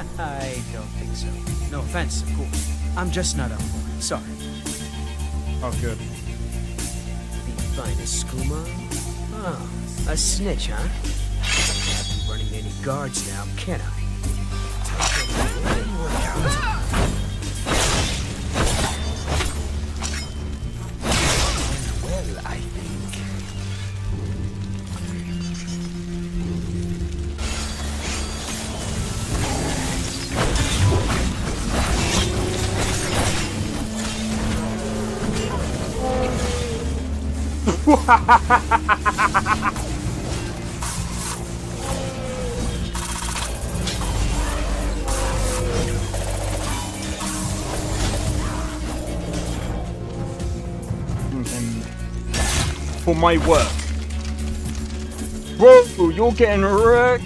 I don't think so. No offense, of course. I'm just not up for it. Sorry. Oh, good. The finest skooma? Oh, a snitch, huh? Can't be running any guards now, can I? Well, I think. And for my work. Whoa, you're getting wrecked.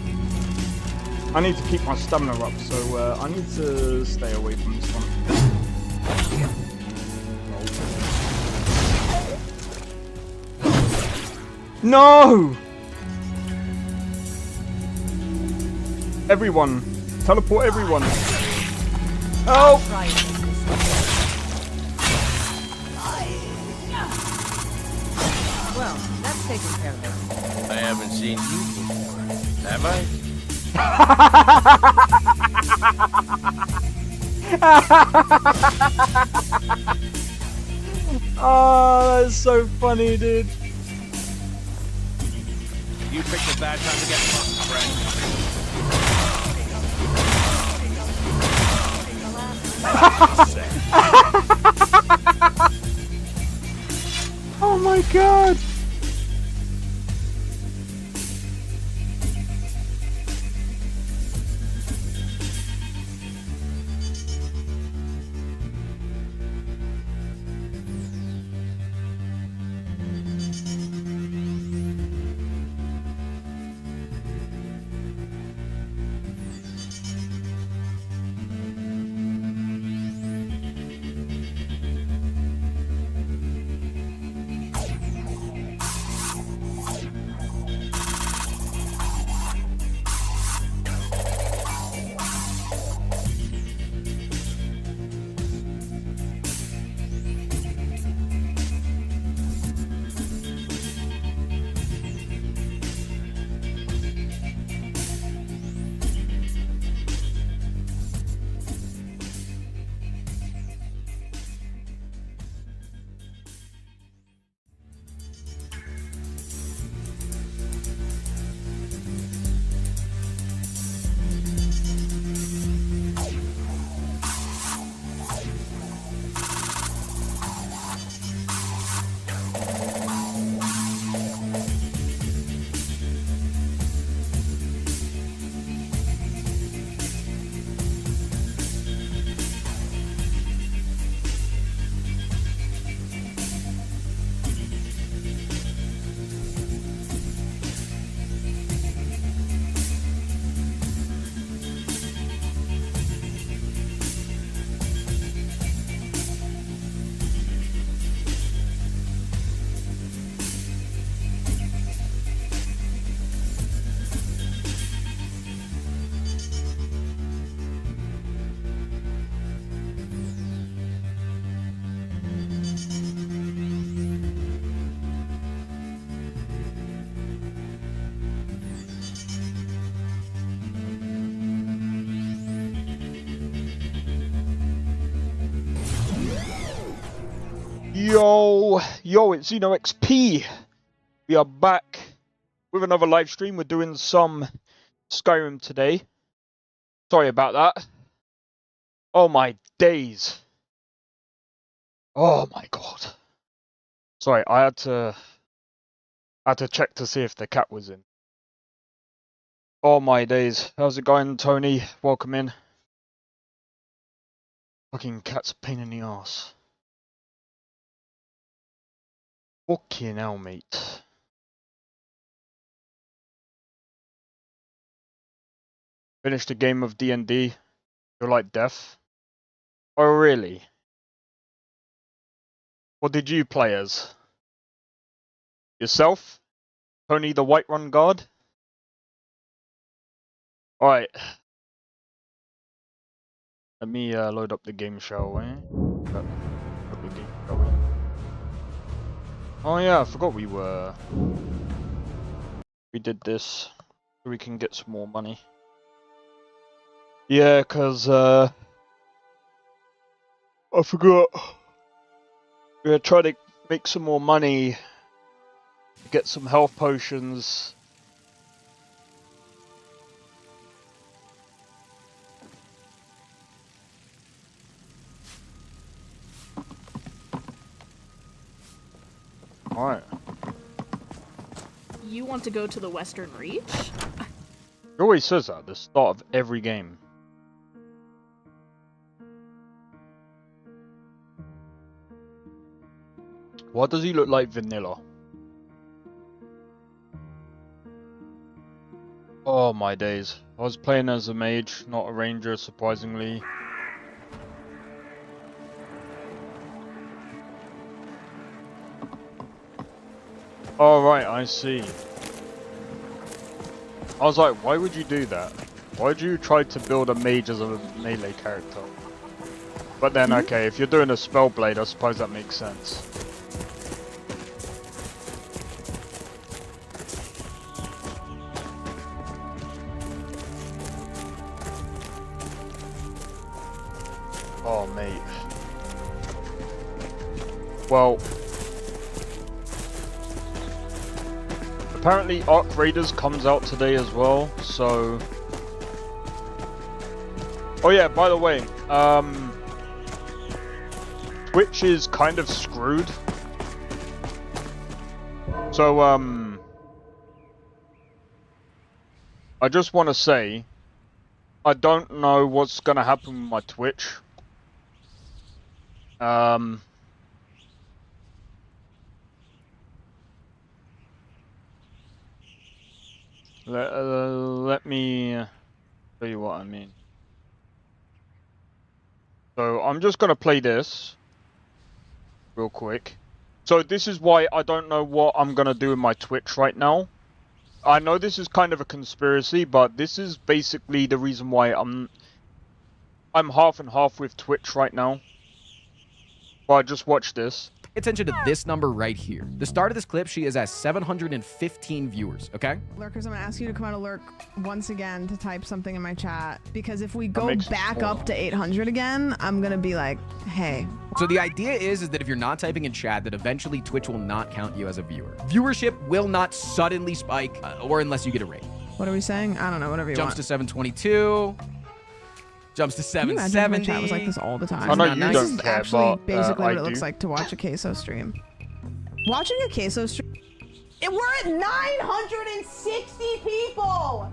I need to keep my stamina up, so I need to stay away from this one. No! Everyone, teleport everyone. Help! Well, that's taken care of. I haven't seen you before, have I? Oh, that's so funny, dude. You picked a bad time to get fucked, friend. Oh my god! Yo, it's Xeno XP. We are back with another live stream. We're doing some Skyrim today. Sorry about that. Oh my days. Oh my god. Sorry, I had to check to see if the cat was in. Oh my days. How's it going, Tony? Welcome in. Fucking cat's a pain in the ass. Fucking hell, mate. Finished a game of D&D. You're like deaf. Oh really? What did you play as? Yourself? Tony the White Run Guard? Alright. Let me load up the game, shall we? Load up the game, shall we? Oh yeah, I forgot we did this so we can get some more money. Yeah, cause I forgot. We're gonna try to make some more money, get some health potions. Alright. You want to go to the Western Reach? It always says that at the start of every game. Why does he look like vanilla? Oh my days. I was playing as a mage, not a ranger, surprisingly. Oh right, I see. I was like, why would you do that? Why'd you try to build a mage as a melee character? But then, okay, if you're doing a spellblade, I suppose that makes sense. Oh, mate. Well, apparently Arc Raiders comes out today as well, so... Oh yeah, by the way, Twitch is kind of screwed. So, I just want to say, I don't know what's going to happen with my Twitch. Let me tell you what I mean. So I'm just gonna play this real quick. So this is why I don't know what I'm gonna do with my Twitch right now. I know this is kind of a conspiracy, but this is basically the reason why I'm half and half with Twitch right now. Well, just watch this. Pay attention to this number right here. The start of this clip, she is at 715 viewers, okay? Lurkers, I'm gonna ask you to come out of lurk once again to type something in my chat, because if we go back up to 800 again, I'm gonna be like, hey. So the idea is that if you're not typing in chat, that eventually Twitch will not count you as a viewer. Viewership will not suddenly spike, or unless you get a raid. What are we saying? I don't know, whatever you Jumps want. to 722. Jumps to 770. My chat was like this all the time. I know you This don't is care, actually but, basically I what it do. looks like to watch a queso stream. Watching a queso stream. We're at 960 people!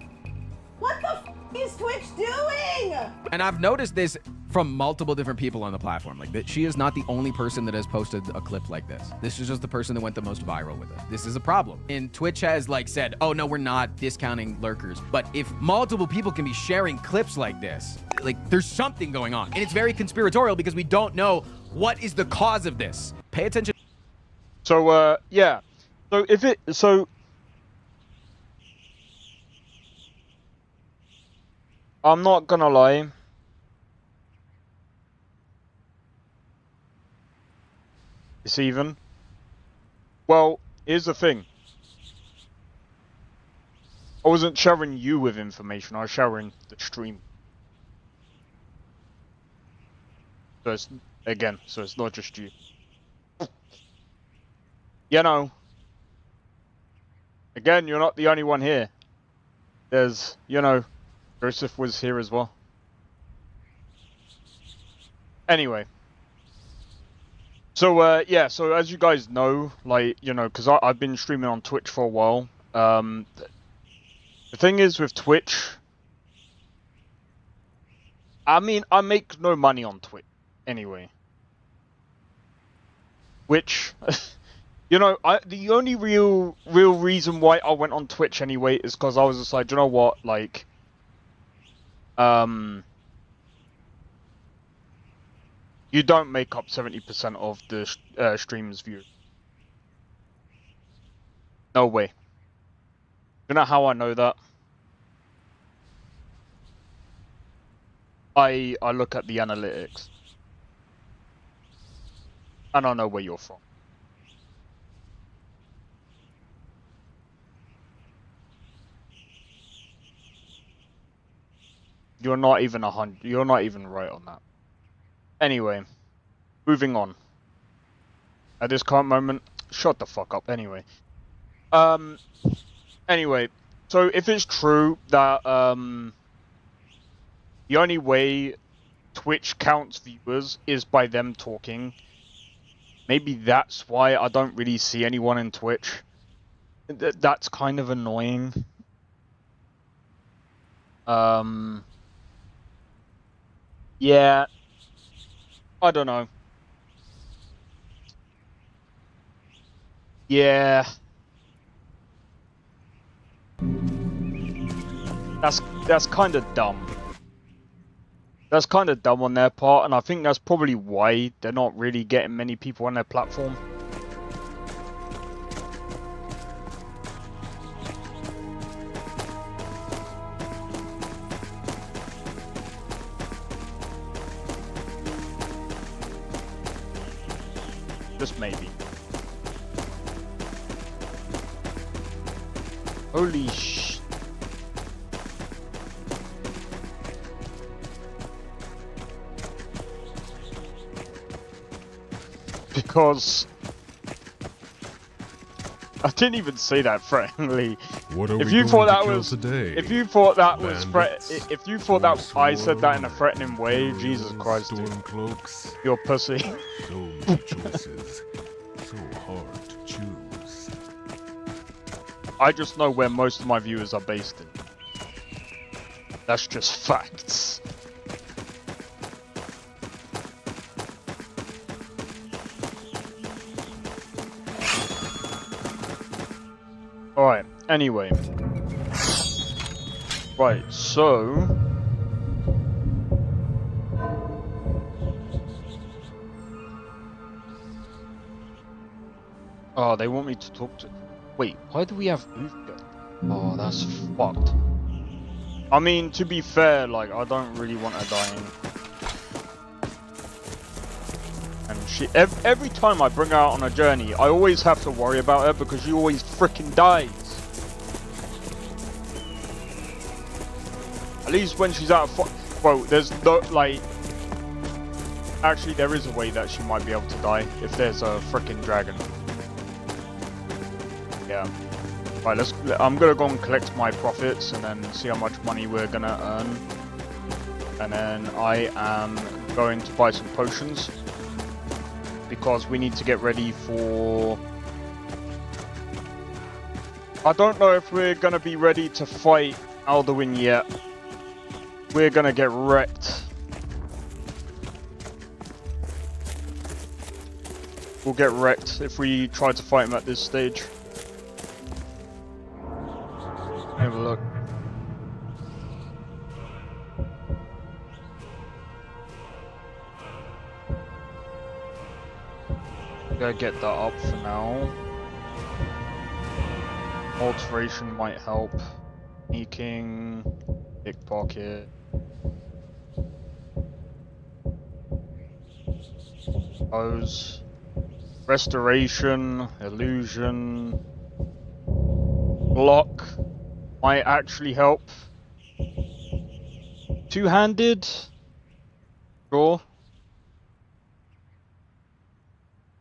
What the f is Twitch doing? And I've noticed this from multiple different people on the platform. Like, that she is not the only person that has posted a clip like this. This is just the person that went the most viral with it. This is a problem. And Twitch has like said, oh no, we're not discounting lurkers. But if multiple people can be sharing clips like this, like there's something going on. And it's very conspiratorial because we don't know what is the cause of this. Pay attention. So, yeah. So I'm not gonna lie. It's even. Well, here's the thing. I wasn't showering you with information, I was showering the stream. So it's, again, so it's not just you. You know. Again, you're not the only one here. There's, you know, Joseph was here as well. Anyway. So, yeah, so as you guys know, like, you know, because I've been streaming on Twitch for a while. The thing is with Twitch, I mean, I make no money on Twitch anyway. Which, you know, the only real reason why I went on Twitch anyway is because I was just like, you know what, like, you don't make up 70% of the stream's views. No way. You know how I know that? I look at the analytics. And I know where you're from. You're not even 100. You're not even right on that. Anyway, moving on. At this current moment, shut the fuck up. Anyway, anyway, so if it's true that the only way Twitch counts viewers is by them talking, maybe that's why I don't really see anyone in Twitch. That's kind of annoying. Yeah, I don't know. Yeah. That's kind of dumb. That's kind of dumb on their part, and I think that's probably why they're not really getting many people on their platform. Just maybe. Holy sh... Because... I didn't even say that threateningly. What are If we you going thought to that kill was... today? If you thought that was Bandits, if you thought that I said that in a Forsworn, threatening way, Jesus Christ, dude. Stormcloaks. You're a pussy. So many choices. So hard to choose. I just know where most of my viewers are based in. That's just facts. Alright, anyway. Right, so... Oh, they want me to talk to... Wait, why do we have movement? Oh, that's fucked. I mean, to be fair, like, I don't really want her dying. And she... Every time I bring her out on a journey, I always have to worry about her because she always freaking dies. At least when she's out of... Well, there's no, like... Actually, there is a way that she might be able to die if there's a freaking dragon. Yeah. Right, let's... I'm gonna go and collect my profits and then see how much money we're gonna earn. And then I am going to buy some potions. Because we need to get ready for... I don't know if we're gonna be ready to fight Alduin yet. We're gonna get wrecked. We'll get wrecked if we try to fight him at this stage. Have a look. Gotta get that up for now. Alteration might help. Sneaking, pickpocket. Pose. Restoration, illusion. Block might actually help. Two-handed. Sure.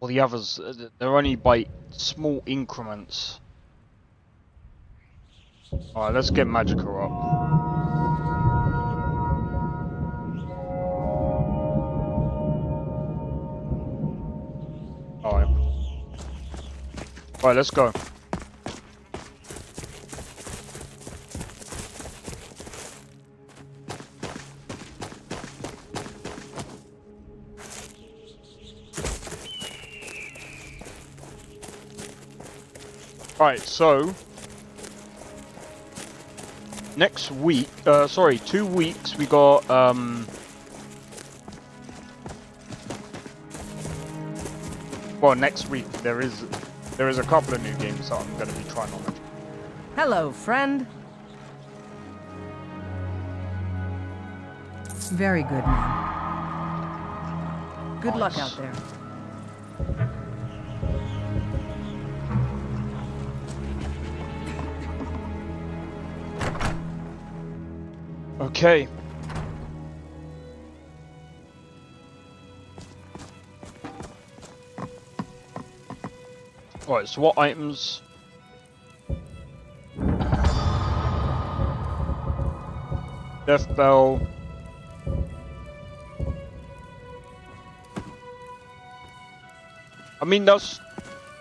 Well, the others, they're only by small increments. Alright, let's get Magicka up. Alright. Alright, let's go. Alright, so next week, sorry, 2 weeks we got well, next week there is a couple of new games that I'm going to be trying on. Hello, friend. Very good, man. Good luck out there. Okay. Alright, so what items? Death bell. I mean, that's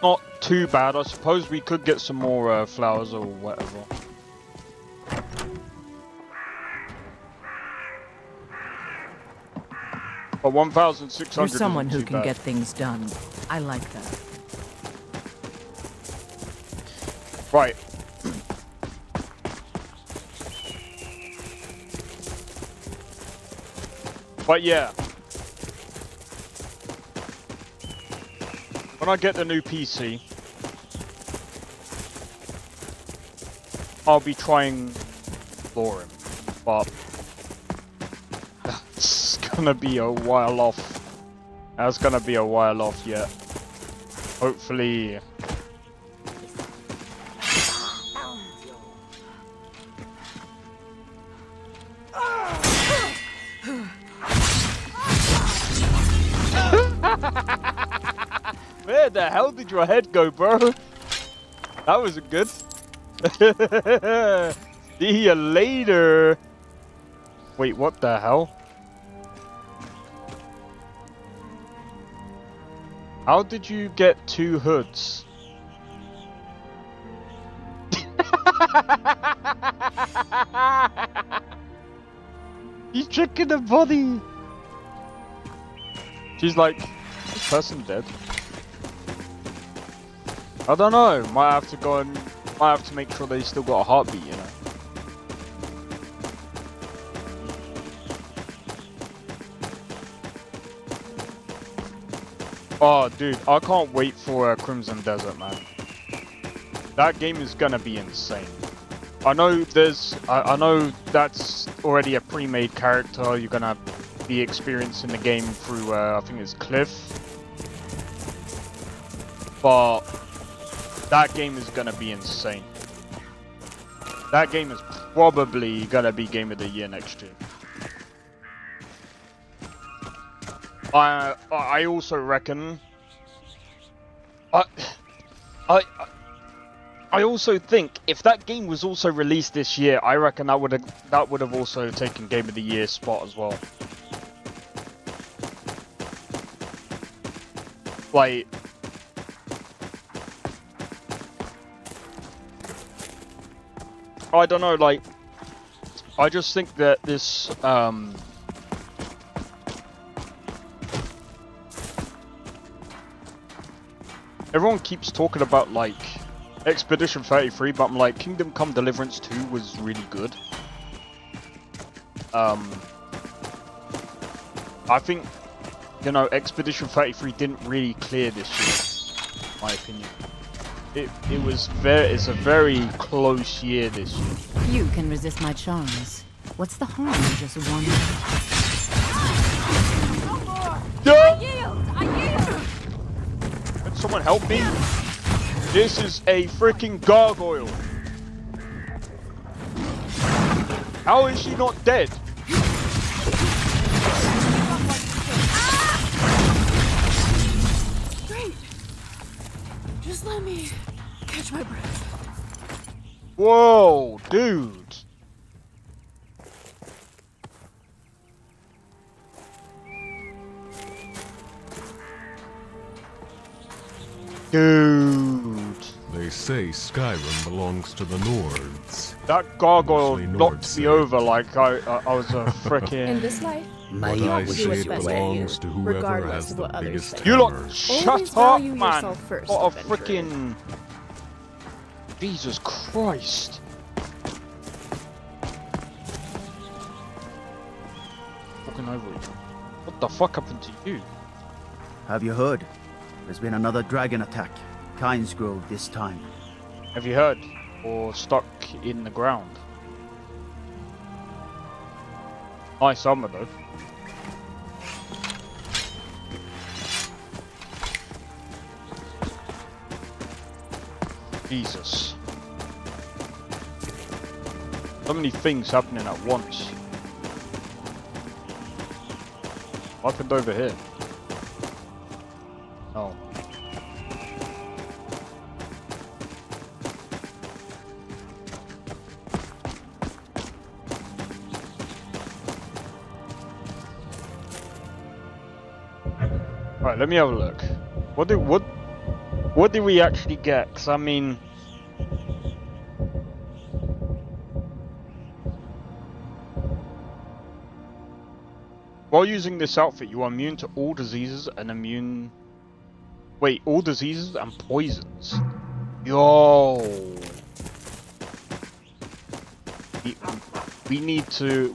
not too bad. I suppose we could get some more flowers or whatever. But 1,600. You're someone isn't who too can bad. get things done. I like that. Right. But yeah. When I get the new PC, I'll be trying Skyrim, but that's gonna be a while off. That's gonna be a while off yet. Hopefully. Where the hell did your head go, bro? That was good. See you later. Wait, what the hell? How did you get 2 hoods? He's checking the body. She's like, this person dead. I don't know. Might have to go and might have to make sure they still got a heartbeat, you know. Oh, dude, I can't wait for Crimson Desert, man. That game is gonna be insane. I know I know that's already a pre-made character. You're gonna be experiencing the game through, I think it's Cliff. But that game is gonna be insane. That game is probably gonna be Game of the Year next year. I also reckon. I also think if that game was also released this year, I reckon that would have also taken Game of the Year spot as well. Like, I don't know, like, I just think that this everyone keeps talking about like Expedition 33, but I'm like, Kingdom Come Deliverance 2 was really good. I think, you know, Expedition 33 didn't really clear this year, in my opinion. It's a very close year this year. You can resist my charms. What's the harm in just one? No! I yield! Can someone help me? This is a freaking gargoyle. How is she not dead? Great. Just let me catch my breath. Whoa, dude. Dude. They say Skyrim belongs to the Nords. That gargoyle Actually, Nords knocked say me it. over like I was a In freaking. this life, But I do say what's it best for belongs you, to whoever regardless has of the what others biggest think. You lot, hammer. shut Always up, value man! yourself first, What a adventurer. freaking. Jesus Christ! Walking over you. What the fuck happened to you? Have you heard? There's been another dragon attack. Kynes Grove this time. Have you heard? Or stuck in the ground? Nice armor though. Jesus. So many things happening at once. What happened over here? Oh. Alright, let me have a look. What did we actually get? 'Cause I mean, while using this outfit, you are immune to all diseases and immune. Wait, all diseases and poisons. Yo. We need to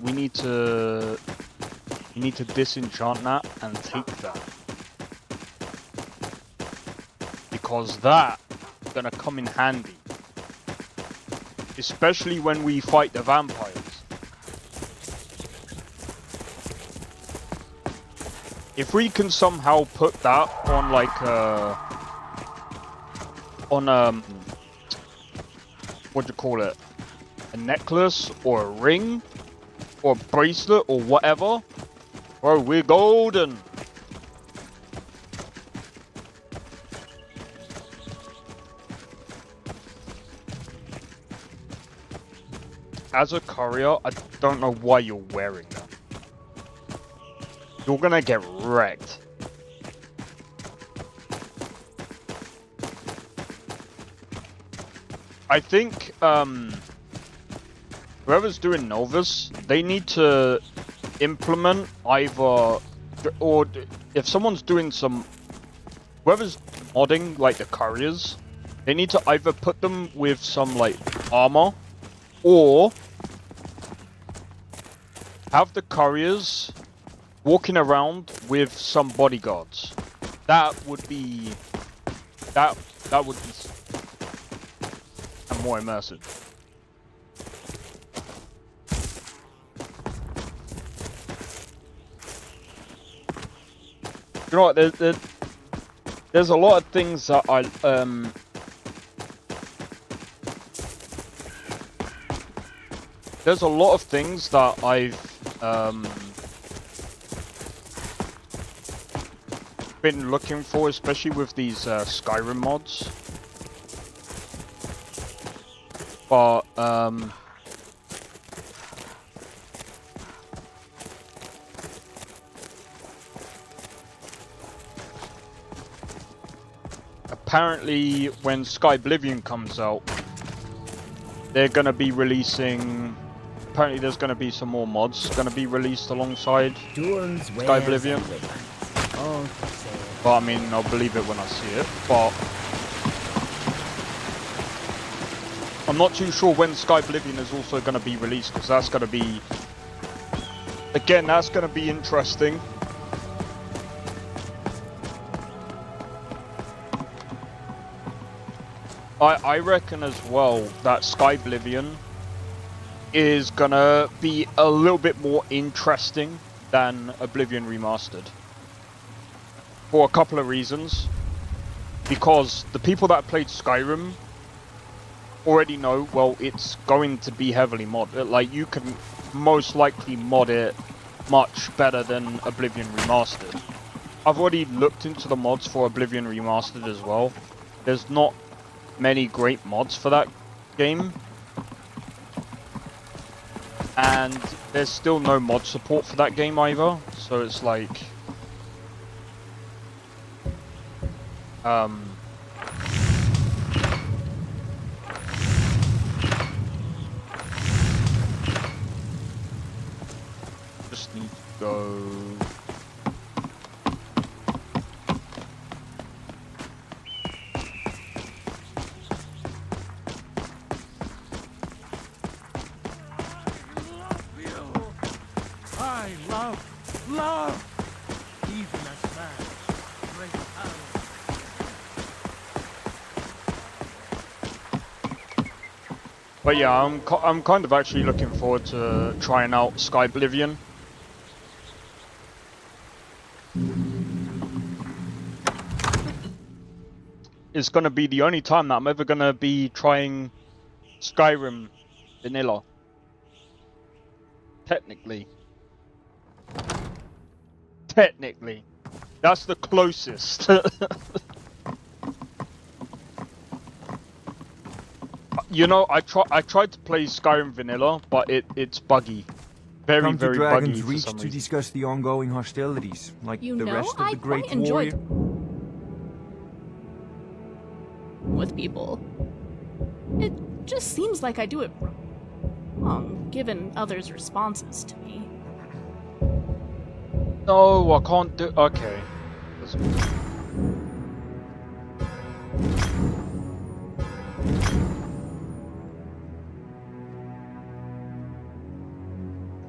disenchant that and take that. Because that's gonna come in handy. Especially when we fight the vampires. If we can somehow put that on like what do you call it? A necklace or a ring or a bracelet or whatever, bro, we're golden. As a courier, I don't know why you're wearing that. You're gonna get wrecked. I think whoever's doing Nolvus, they need to implement either, or if someone's doing some, whoever's modding like the couriers, they need to either put them with some like armor, or have the couriers walking around with some bodyguards. That would be more immersive. You know what? There's a lot of things that there's a lot of things that I've been looking for, especially with these Skyrim mods. But apparently when Skyblivion comes out, they're gonna be releasing. Apparently there's gonna be some more mods gonna be released alongside Skyblivion. But I mean, I'll believe it when I see it. But I'm not too sure when Skyblivion is also going to be released, because that's going to be, again, that's going to be interesting. I reckon as well that Skyblivion is going to be a little bit more interesting than Oblivion Remastered. For a couple of reasons. Because the people that played Skyrim already know, well, it's going to be heavily modded. Like, you can most likely mod it much better than Oblivion Remastered. I've already looked into the mods for Oblivion Remastered as well. There's not many great mods for that game. And there's still no mod support for that game either. So it's like... just need to go... I love, even as man, great power. But yeah, I'm kind of actually looking forward to trying out Skyblivion. It's gonna be the only time that I'm ever gonna be trying Skyrim vanilla. Technically. Technically. That's the closest. You know, I tried to play Skyrim vanilla, but it's buggy. Very, Come very to Dragon's buggy for Reach some to reason. discuss the ongoing hostilities, like You the know, rest of I the Great quite enjoyed Warrior. with people. It just seems like I do it wrong, given others' responses to me. No, I can't do. Okay.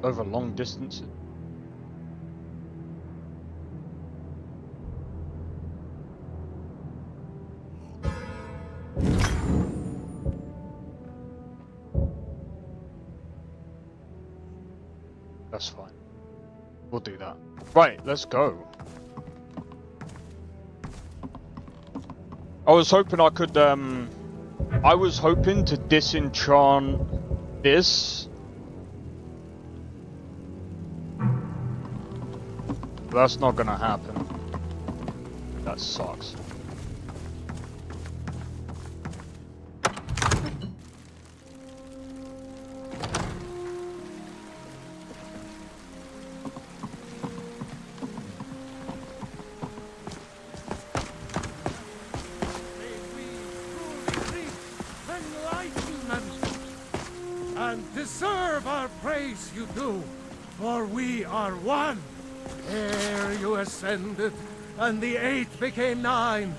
Over long distances. That's fine. We'll do that. Right, let's go. I was hoping I could, I was hoping to disenchant this. But that's not gonna happen. That sucks. And deserve our praise you do, for we are one. Ere you ascended, and the 8 became 9,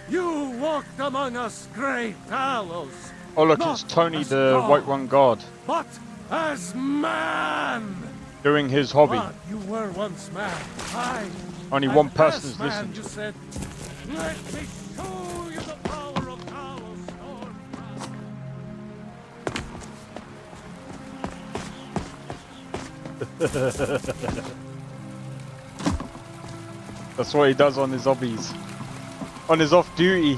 you walked among us, great Talos. Oh look, it's Tony the Whiterun God. But as man! Doing his hobby. But you were once man. Only one person is man, listening. You said, let me show you the power of Talos Stormcrown. That's what he does on his hobbies. On his off duty.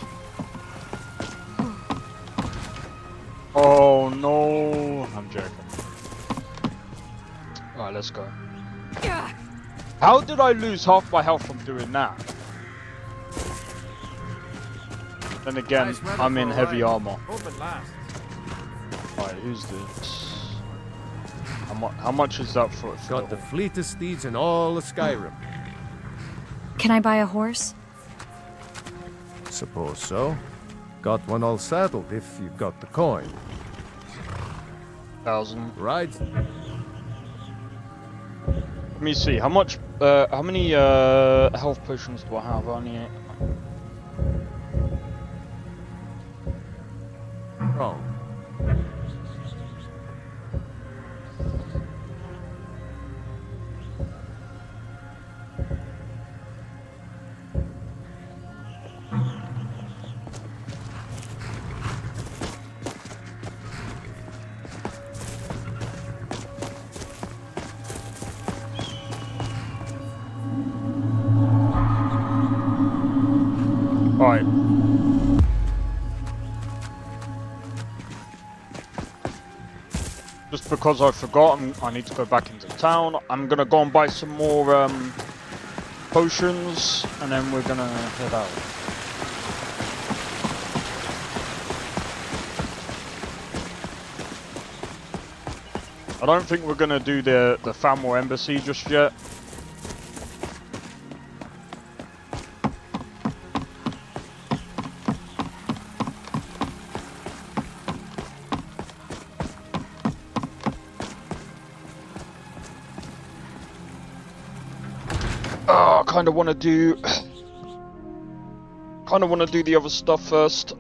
Oh no. I'm joking. Alright, let's go. How did I lose half my health from doing that? Then again, Nice weather I'm for in a heavy ride. armor. Hope it lasts. Alright, who's this? How much is that for? Got the fleetest steeds in all of Skyrim. Can I buy a horse? Suppose so. Got one all saddled if you've got the coin. 1,000. Right. Let me see. How much? How many health potions do I have? Only 8. Wrong. Alright. Just because I forgot, I need to go back into town. I'm gonna go and buy some more potions, and then we're gonna head out. I don't think we're gonna do the Famor Embassy just yet. Oh, I kind of want to do the other stuff first.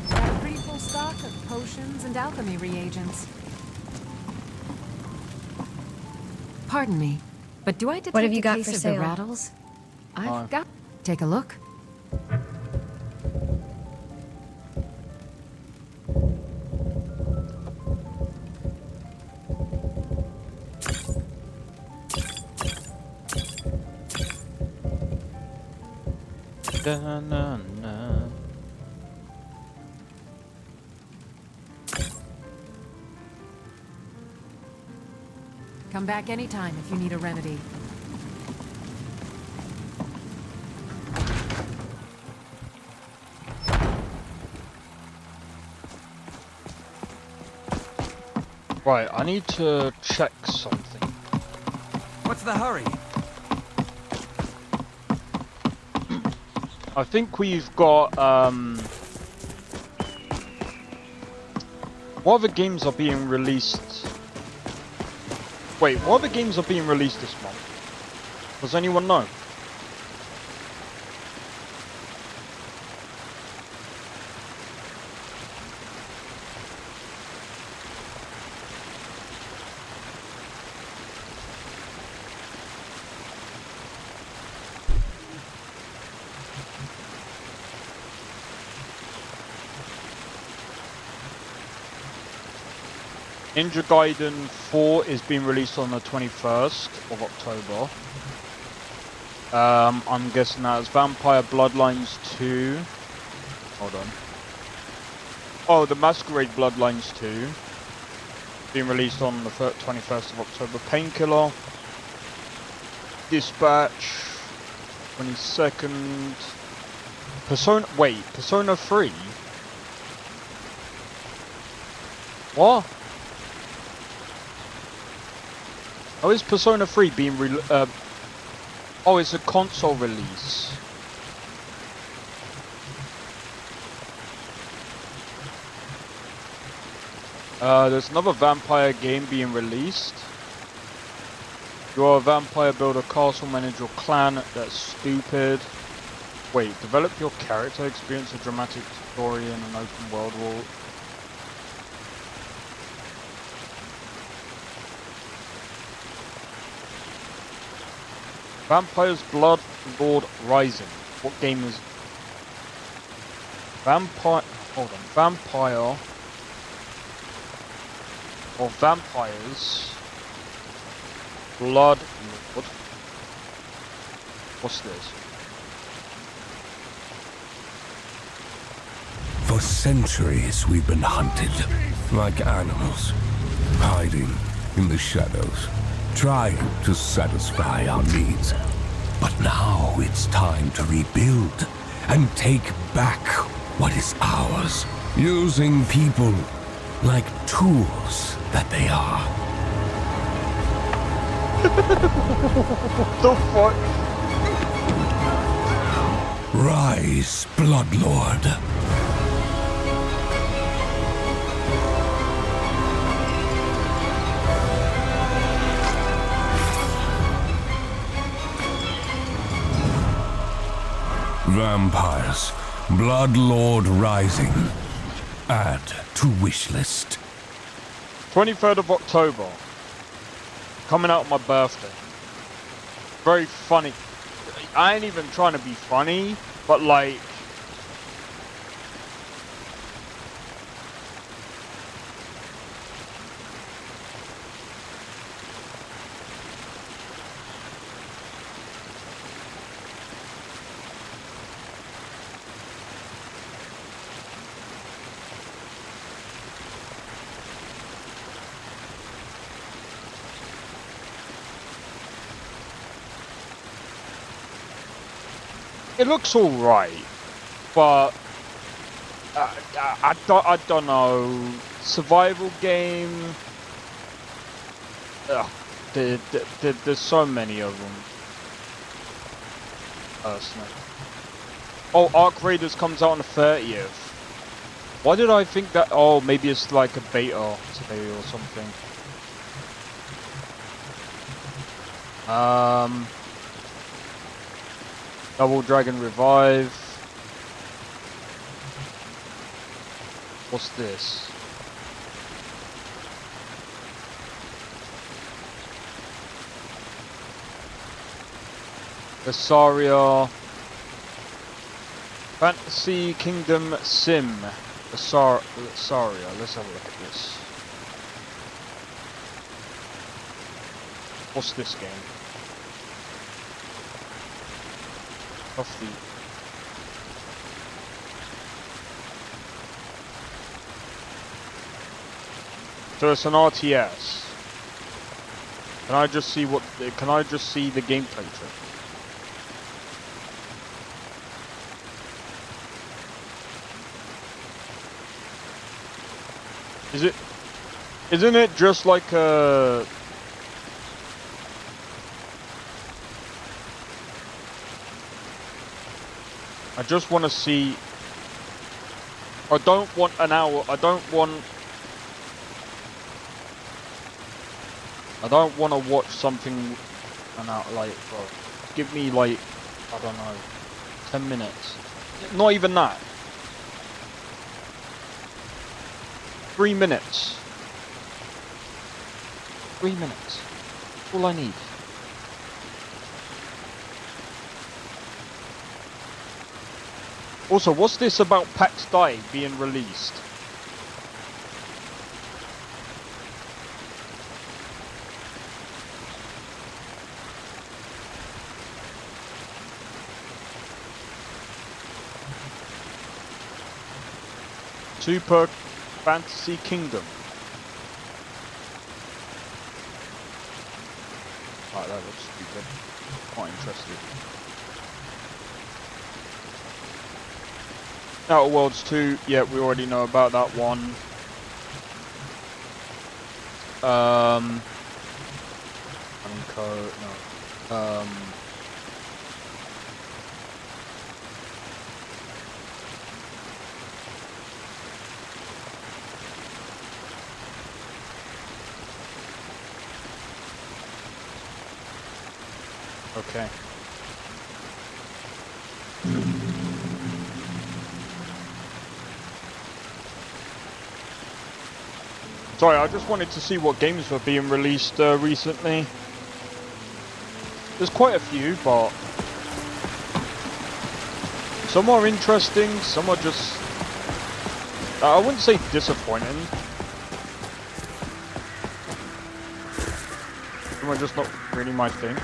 Got a pretty full stock of potions and alchemy reagents. Pardon me, but do I detect What have you a got case for of sale? the rattles? I've got. Take a look. Da-na-na. Come back anytime if you need a remedy. Right, I need to check something. What's the hurry? I think we've got, what other games are being released? Wait, what other games are being released this month? Does anyone know? Ninja Gaiden 4 is being released on the 21st of October. I'm guessing that's Vampire Bloodlines 2. Hold on. Oh, the Masquerade Bloodlines 2. Being released on the 21st of October. Painkiller. Dispatch. 22nd. Persona 3? What? How is Persona 3 being oh, it's a console release. There's another vampire game being released. You're a vampire, build a castle, manage your clan. That's stupid. Wait, develop your character, experience a dramatic story in an open world. Vampire's Blood Lord Rising. What game is Vampire? Hold on. Vampire or Vampires Blood Lord. What's this? For centuries we've been hunted, like animals, hiding in the shadows, trying to satisfy our needs. But now it's time to rebuild and take back what is ours, using people like tools that they are. The fuck? Rise, Bloodlord. Vampires, Bloodlord Rising. Add to wish list. 23rd of October. Coming out on my birthday. Very funny. I ain't even trying to be funny, but like... It looks alright, but I don't know. Survival game. There's so many of them. Personally. Oh, Arc Raiders comes out on the 30th. Why did I think that? Oh, maybe it's like a beta today or something. Double Dragon Revive. What's this? Vesaria. Fantasy Kingdom Sim. Vesaria. Let's have a look at this. What's this game? Off the So it's an RTS. Can I just see what? Can I just see the gameplay trailer? Is it? Isn't it just like a? I just want to see. I don't want an hour. I don't want to watch something an hour like, bro. Give me like, I don't know, 10 minutes. Not even that. 3 minutes. 3 minutes. All I need. Also, what's this about PAX Die being released? Super Fantasy Kingdom. Right, that looks stupid. Not interested. Outer Worlds 2, yeah, we already know about that one. No. Okay. Sorry, I just wanted to see what games were being released recently. There's quite a few, but some are interesting, some are just, I wouldn't say disappointing. Some are just not really my thing.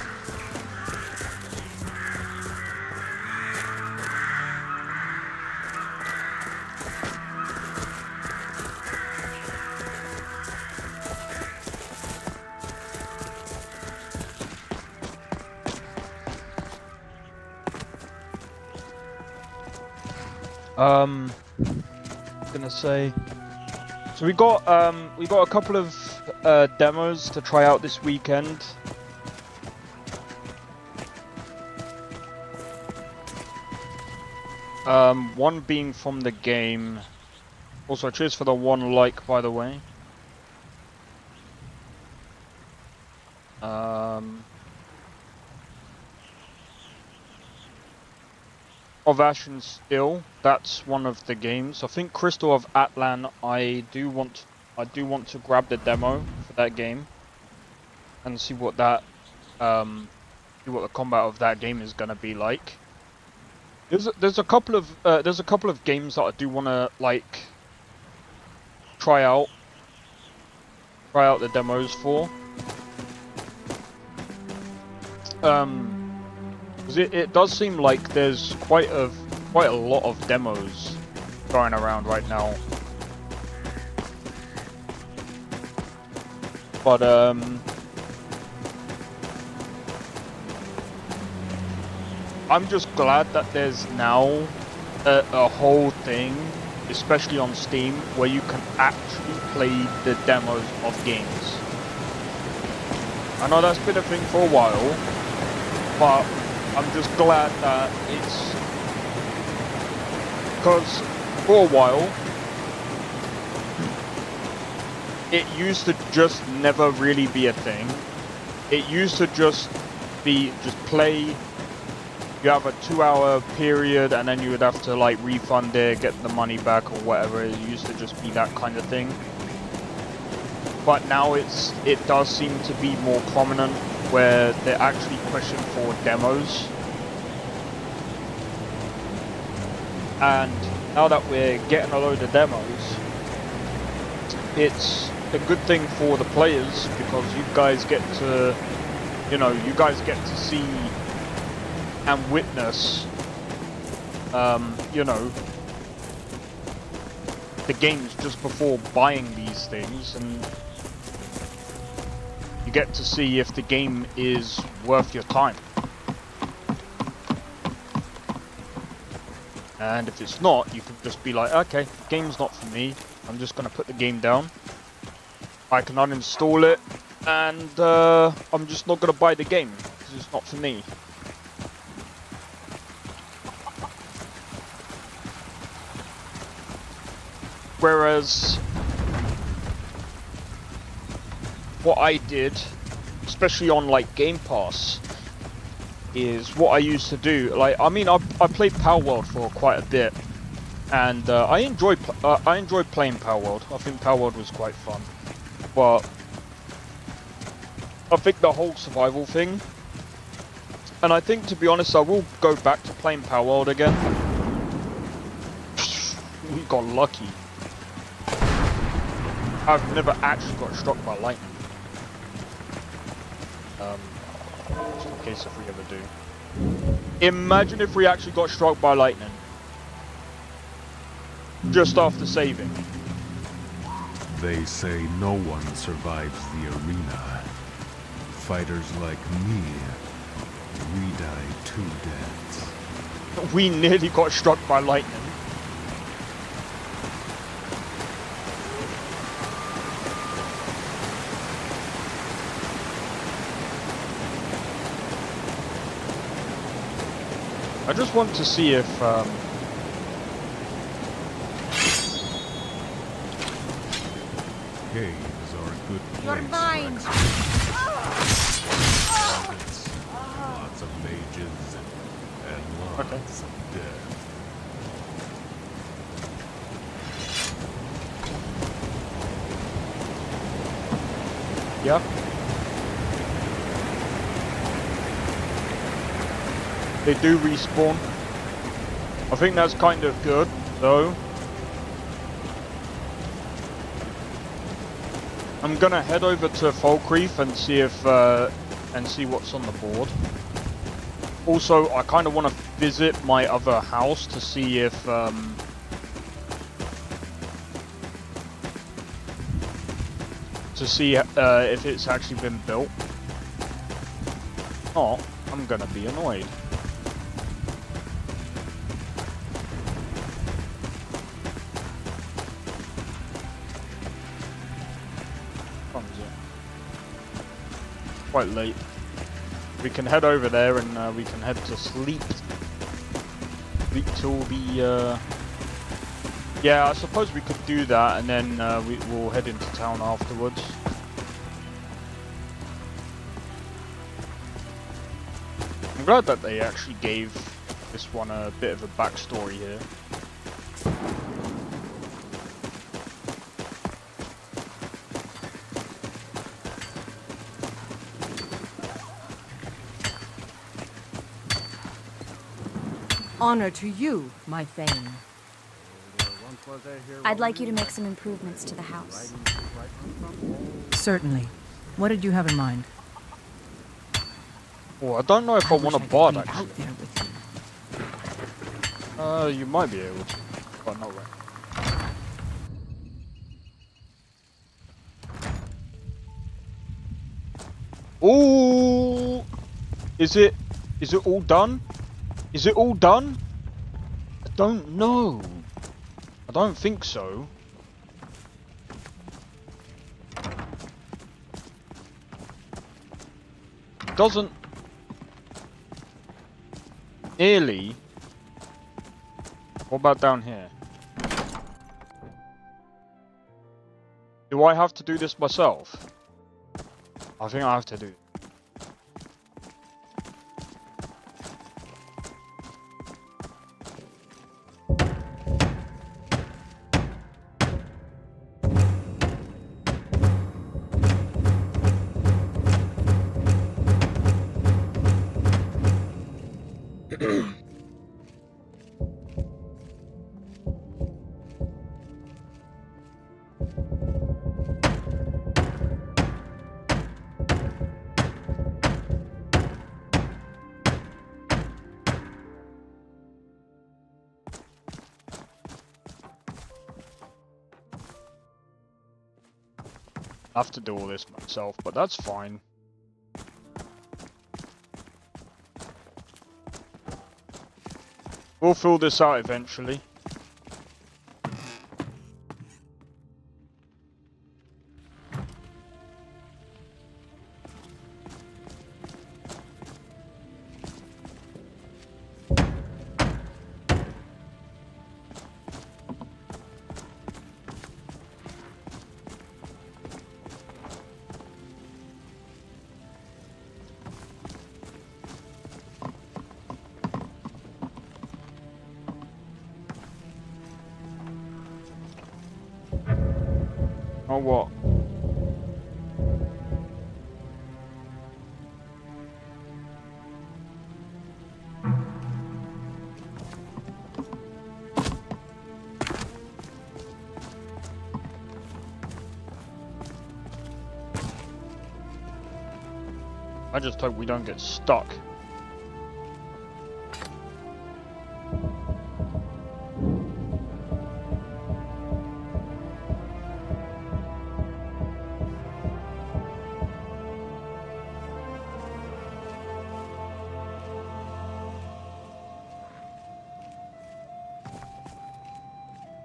Gonna say, so we got a couple of demos to try out this weekend. One being from the game. Also, cheers for the 1 like, by the way. Of Ash and Steel, that's one of the games. I think Crystal of Atlan, I do want to grab the demo for that game and see what that see what the combat of that game is gonna be like. There's a couple of games that I do want to like try out the demos for. It does seem like there's quite a lot of demos going around right now. But I'm just glad that there's now a whole thing, especially on Steam, where you can actually play the demos of games. I know that's been a thing for a while, but I'm just glad that it's, because for a while it used to just never really be a thing. It used to just play, you have a 2-hour period and then you would have to like refund it, get the money back or whatever. It used to just be that kind of thing. But now it does seem to be more prominent, where they're actually pushing for demos. And now that we're getting a load of demos, it's a good thing for the players, because you guys get to, see and witness, the games just before buying these things, and you get to see if the game is worth your time. And if it's not, you can just be like, okay, the game's not for me. I'm just going to put the game down. I can uninstall it, and I'm just not going to buy the game, because it's not for me. Whereas, what I did, especially on like Game Pass, is what I used to do. Like, I mean, I played Power World for quite a bit, and I enjoyed playing Power World. I think Power World was quite fun, but I think the whole survival thing, and I think, to be honest, I will go back to playing Power World again. We got lucky. I've never actually got struck by lightning. Just in case if we ever do. Imagine if we actually got struck by lightning. Just after saving. They say no one survives the arena. Fighters like me, we die 2 deaths. We nearly got struck by lightning. I just want to see if caves are a good place. You're mine. Lots of mages and lots of death. Yep. They do respawn. I think that's kind of good, though. I'm gonna head over to Falkreath and see if and see what's on the board. Also, I kind of want to visit my other house to see if if it's actually been built. Oh, I'm gonna be annoyed. Quite late. We can head over there and we can head to sleep. Sleep till the yeah, I suppose we could do that, and then we'll head into town afterwards. I'm glad that they actually gave this one a bit of a backstory here. Honor to you, my Thane. I'd like you to make some improvements to the house. Certainly. What did you have in mind? Oh, I don't know if I want a bard actually. Out there with you. You might be able to, but not right. Ooh! Is it all done? Is it all done? I don't know. I don't think so. Doesn't nearly. What about down here? Do I have to do this myself? I think I have to do it. I have to do all this myself, but that's fine. We'll fill this out eventually. Or what? I just hope we don't get stuck.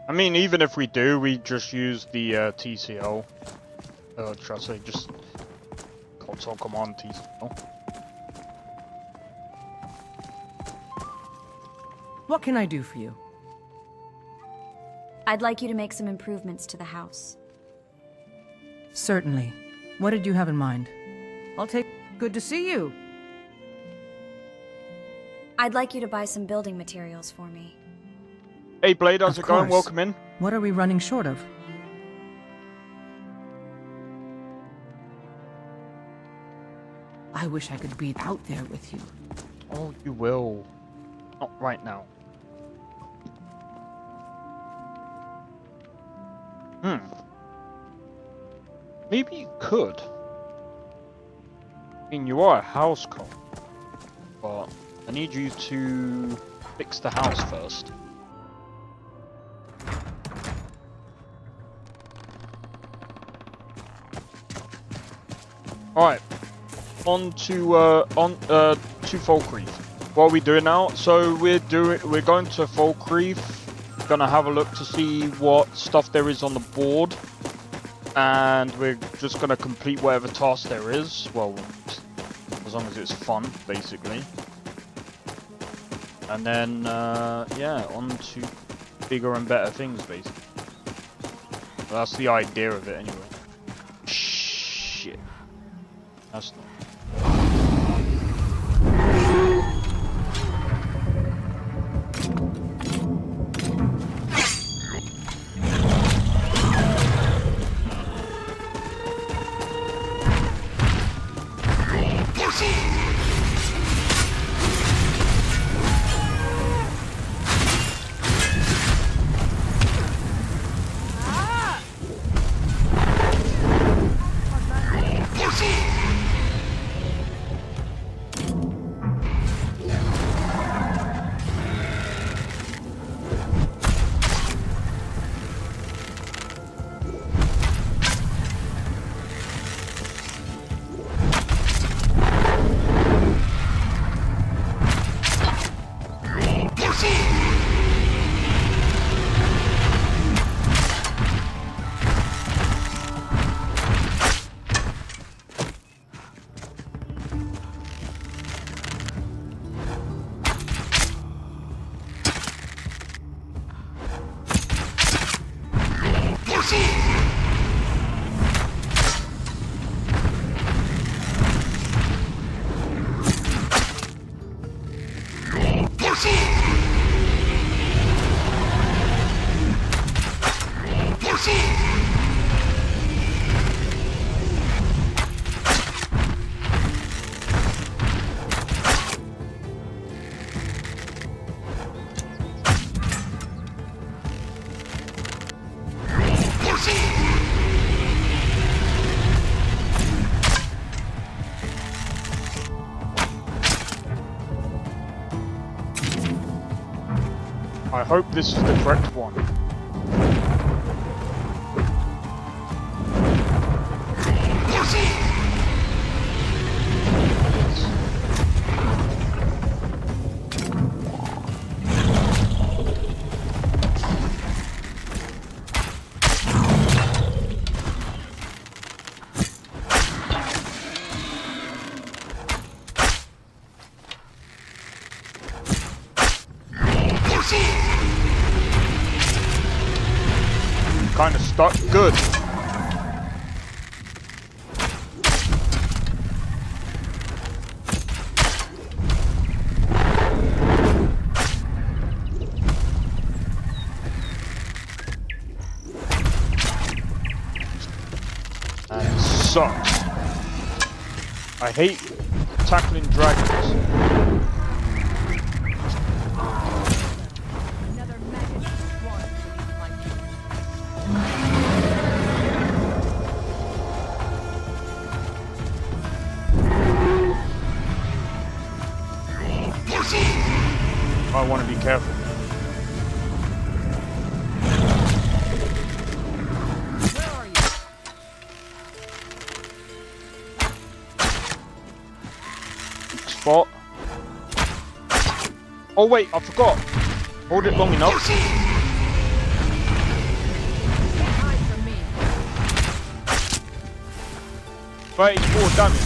I mean, even if we do, we just use the TCL. Should I say just console command TCL? What can I do for you? I'd like you to make some improvements to the house. Certainly. What did you have in mind? I'll take... Good to see you. I'd like you to buy some building materials for me. Hey Blade, how's it going? course. Welcome in. What are we running short of? I wish I could be out there with you. Oh, you will. Not right now. Maybe you could. I mean, you are a house cop, but I need you to fix the house first. Alright, on to Falkreath. What are we doing now? So we're going to Falkreath. We're gonna have a look to see what stuff there is on the board, and we're just gonna complete whatever task there is. Well, as long as it's fun, basically. And then yeah, on to bigger and better things, basically. Well, that's the idea of it, anyway. Shit. That's not. I hope this is the correct one. Stuck. Good. And sucks. I hate tackling dragons. I want to be careful. Spot. Oh wait, I forgot. Hold it long enough. Right, 4 damage.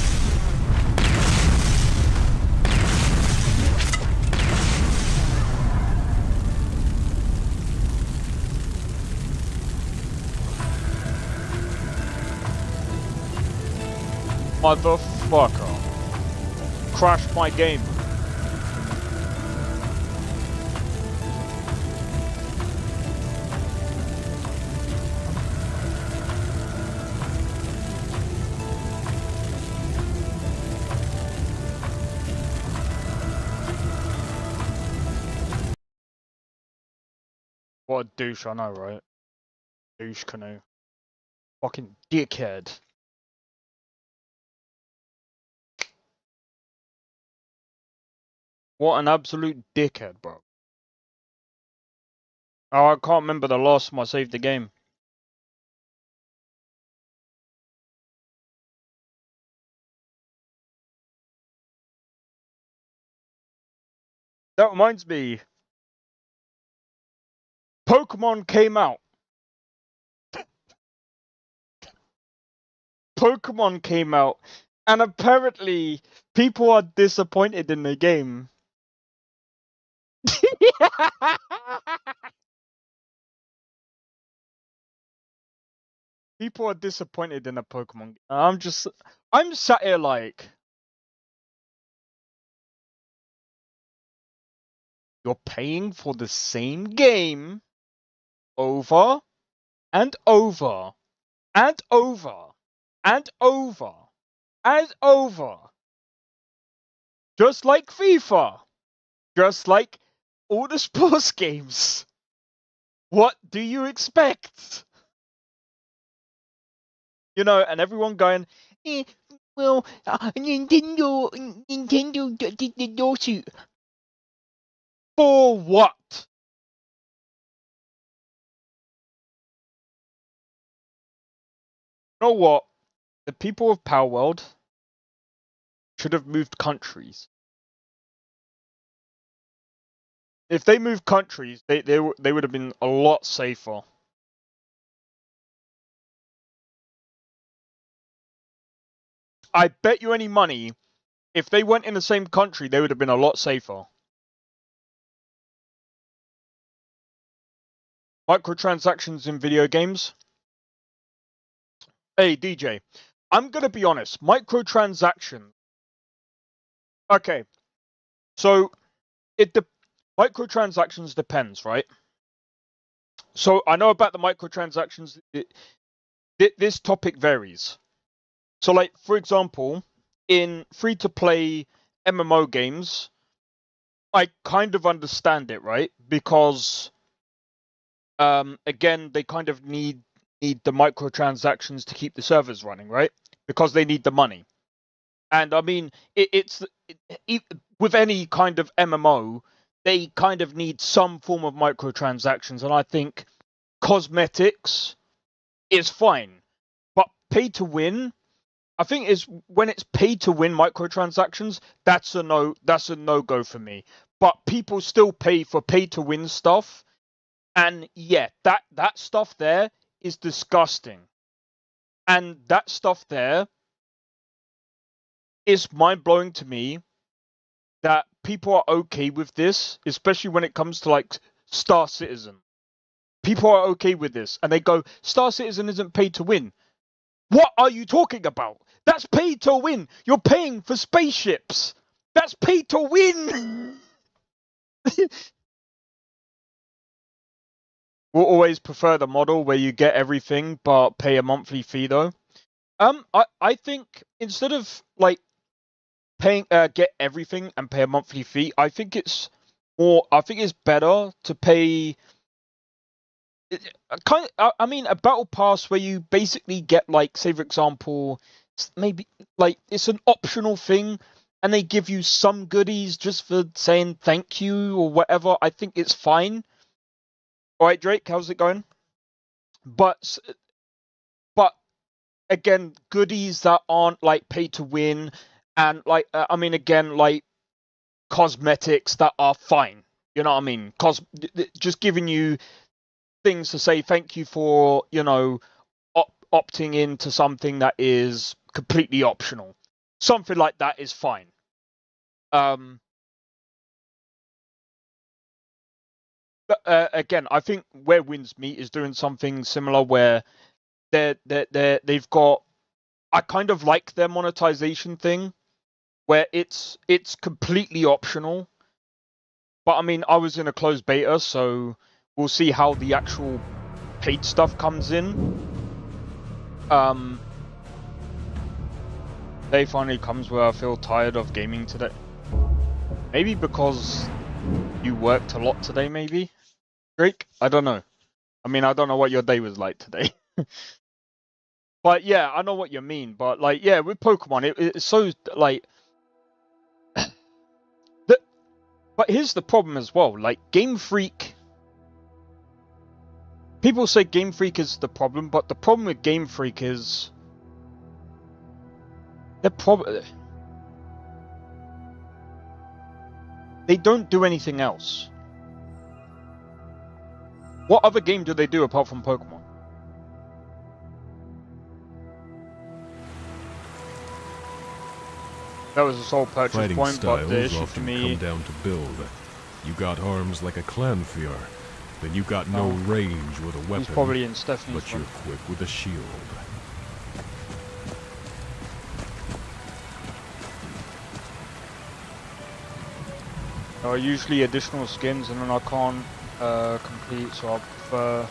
Motherfucker. Crashed my game. What a douche, I know, right? Douche canoe. Fucking dickhead. What an absolute dickhead, bro. Oh, I can't remember the last time I saved the game. That reminds me. Pokemon came out. Pokemon came out. And apparently, people are disappointed in the game. People are disappointed in a Pokemon game. I'm sat here like, you're paying for the same game over and over and over and over and over. Just like FIFA. Just like all the sports games. What do you expect? You know, and everyone going, well, Nintendo did the lawsuit. For what? You know what? The people of Power World should have moved countries. If they moved countries, they would have been a lot safer. I bet you any money, if they went in the same country, they would have been a lot safer. Microtransactions in video games. Hey, DJ, I'm gonna be honest. Microtransactions. Okay, so microtransactions depends, right? So I know about the microtransactions. This topic varies. So, like, for example, in free-to-play MMO games, I kind of understand it, right? Because, again, they kind of need the microtransactions to keep the servers running, right? Because they need the money. And I mean, with any kind of MMO, they kind of need some form of microtransactions, and I think cosmetics is fine. But pay to win, I think is when it's pay to win microtransactions, that's a no-go for me. But people still pay for pay to win stuff, and yeah, that stuff there is disgusting. And that stuff there is mind-blowing to me that people are okay with this, especially when it comes to like Star Citizen. people are okay with this, and they go, Star Citizen isn't paid to win. What are you talking about? That's paid to win. You're paying for spaceships. That's paid to win. We'll always prefer the model where you get everything but pay a monthly fee though. I think instead of like paying get everything and pay a monthly fee, I think it's better to pay I mean a battle pass where you basically get, like, say for example, maybe like it's an optional thing and they give you some goodies just for saying thank you or whatever. I think it's fine. All right, Drake, how's it going? But again, goodies that aren't like pay to win, and like I mean, again, like cosmetics that are fine. You know what I mean? Just giving you things to say thank you for, you know, opting into something that is completely optional. Something like that is fine. But again, I think where Wins Meet is doing something similar, where they've got. I kind of like their monetization thing, where it's completely optional. But I mean, I was in a closed beta, so we'll see how the actual paid stuff comes in. Day finally comes where I feel tired of gaming today. Maybe because you worked a lot today, maybe? Drake? I don't know. I mean, I don't know what your day was like today. But yeah, I know what you mean. But like, yeah, with Pokemon, it's so like. But here's the problem as well. Like, Game Freak. People say Game Freak is the problem, but the problem with Game Freak is they don't do anything else. What other game do they do apart from Pokemon? That was a sole purchase Fighting point, but the styles issue for often me... come down to build. You got arms like a Clanfiar, then you got no range with a weapon, He's probably in Stephanie's but you're quick with a shield. Usually additional skins, and then I can't complete, so I prefer...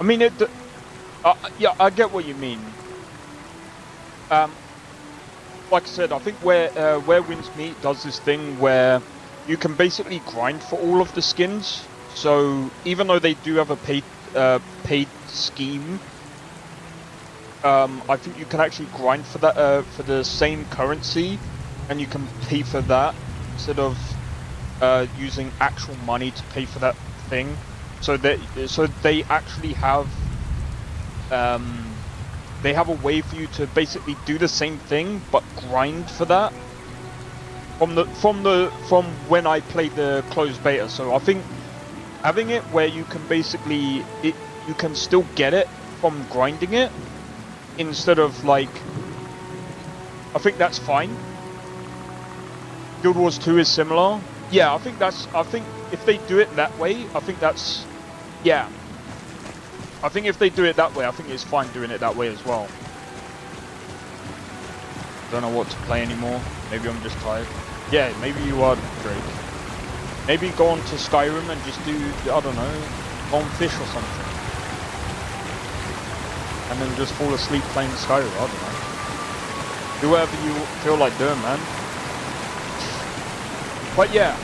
I mean, yeah, I get what you mean. Like I said, I think where Wins Meet does this thing where you can basically grind for all of the skins. So even though they do have a paid scheme, I think you can actually grind for that for the same currency, and you can pay for that instead of using actual money to pay for that thing. So they actually have they have a way for you to basically do the same thing but grind for that from when I played the closed beta. So I think having it where you can basically you can still get it from grinding it instead of like, I think that's fine. Guild Wars 2 is similar. Yeah, I think if they do it that way, I think that's, yeah. I think if they do it that way, I think it's fine doing it that way as well. Don't know what to play anymore. Maybe I'm just tired. Yeah, maybe you are, Drake. Maybe go on to Skyrim and just do, I don't know, go on fish or something. And then just fall asleep playing Skyrim, I don't know. Do whatever you feel like doing, man. But yeah,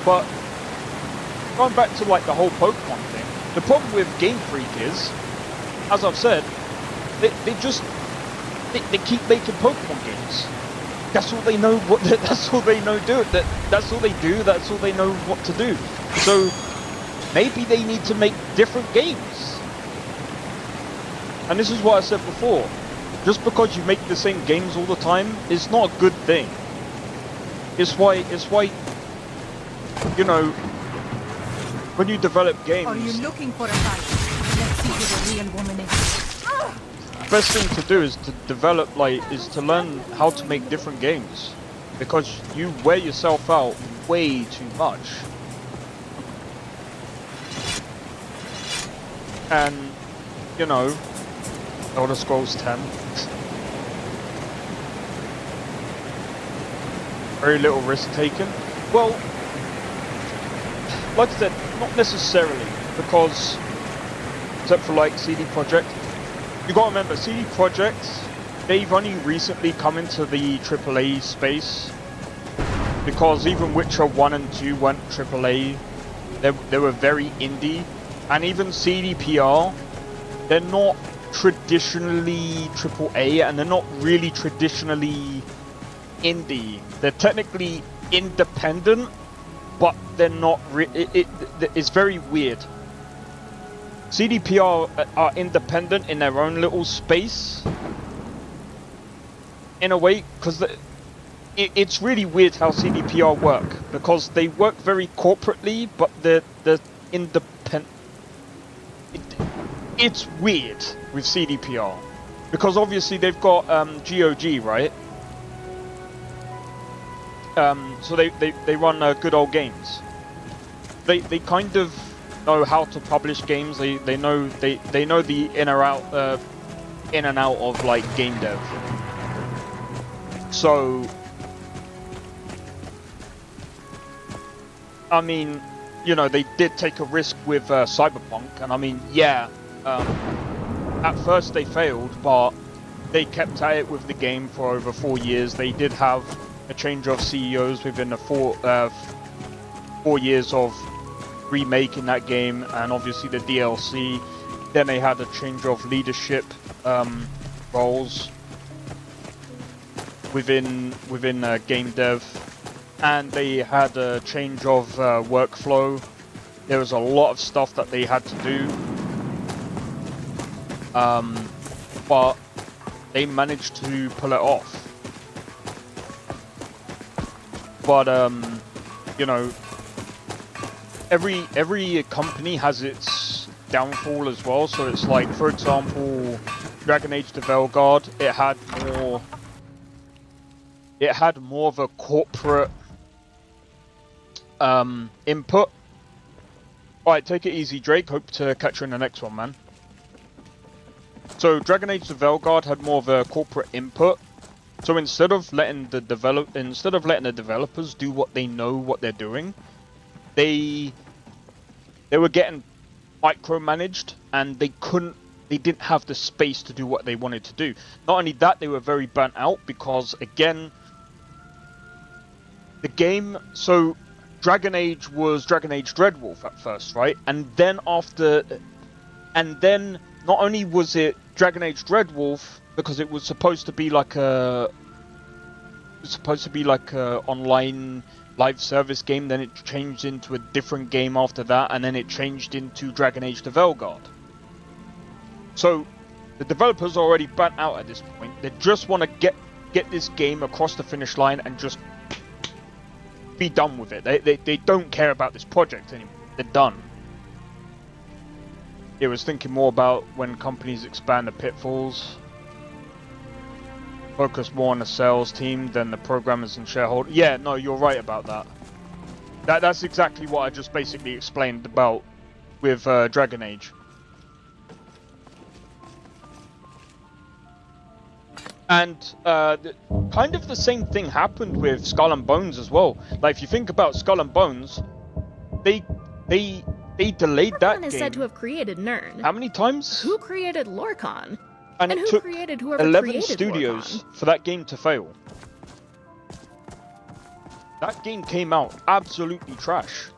but going back to like the whole Pokemon thing, the problem with Game Freak is, as I've said, they keep making Pokemon games. That's all they know. That's all they know. That's all they do. That's all they know what to do. So maybe they need to make different games. And this is what I said before. Just because you make the same games all the time is not a good thing. It's why, you know, when you develop games... Are you looking for a fight? Let's see who the real woman is. The best thing to do is to develop, is to learn how to make different games. Because you wear yourself out way too much. And, you know, Elder Scrolls 10. Very little risk taken. Well, like I said, not necessarily, because, except for like CD Projekt, you gotta remember, CD Projekt, they've only recently come into the AAA space, because even Witcher 1 and 2 weren't AAA, they were very indie, and even CDPR, they're not traditionally AAA, and they're not really traditionally indie. They're technically independent, but they're not. It's very weird. CDPR are independent in their own little space, in a way, because it's really weird how CDPR work, because they work very corporately, but they're independent. It's weird with CDPR, because obviously they've got GOG, right? So they run good old games. They kind of know how to publish games. They know the in and out of like game dev. So I mean, you know, they did take a risk with Cyberpunk, and I mean, yeah, at first they failed, but they kept at it with the game for over 4 years. They did have a change of CEOs within the 4 years of remaking that game, and obviously the DLC. Then they had a change of leadership roles within game dev, and they had a change of workflow. There was a lot of stuff that they had to do, but they managed to pull it off. But you know, every company has its downfall as well. So it's like, for example, Dragon Age the Veilguard, it had more of a corporate input. Alright, take it easy, Drake. Hope to catch you in the next one, man. So Dragon Age the Veilguard had more of a corporate input. So instead of letting the developers do what they know what they're doing, they were getting micromanaged, and they didn't have the space to do what they wanted to do. Not only that, they were very burnt out, because again, the game, so Dragon Age was Dragon Age Dreadwolf at first, right? And then not only was it Dragon Age Dreadwolf, because it was supposed to be like a online live service game, then it changed into a different game after that, and then it changed into Dragon Age the Veilguard. So the developers are already burnt out at this point. They just want to get this game across the finish line and just be done with it. They don't care about this project anymore. They're done. It was thinking more about when companies expand the pitfalls, focus more on the sales team than the programmers and shareholders. Yeah, no, you're right about that. That's exactly what I just basically explained about with Dragon Age. And kind of the same thing happened with Skull and Bones as well. Like, if you think about Skull and Bones, they delayed that game. Lorcan is said to have created Nirn. How many times? Who created Lorcan? And who took created whoever 11 created studios Lorcan? for that game to fail. That game came out absolutely trash.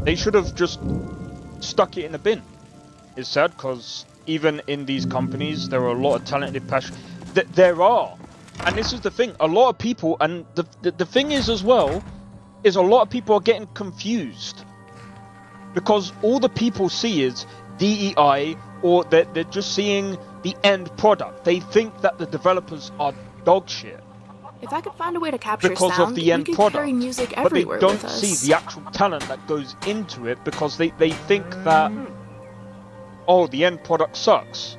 They should have just stuck it in a bin. It's sad, because even in these companies, there are a lot of talented, passion. There are, and this is the thing. A lot of people, and the thing is as well, is a lot of people are getting confused, because all the people see is DEI, or they're just seeing the end product. They think that the developers are dog shit If I could find a way to capture because sound, of the end we could product, carry music but they everywhere don't with us. see the actual talent that goes into it, because they think that, oh, the end product sucks.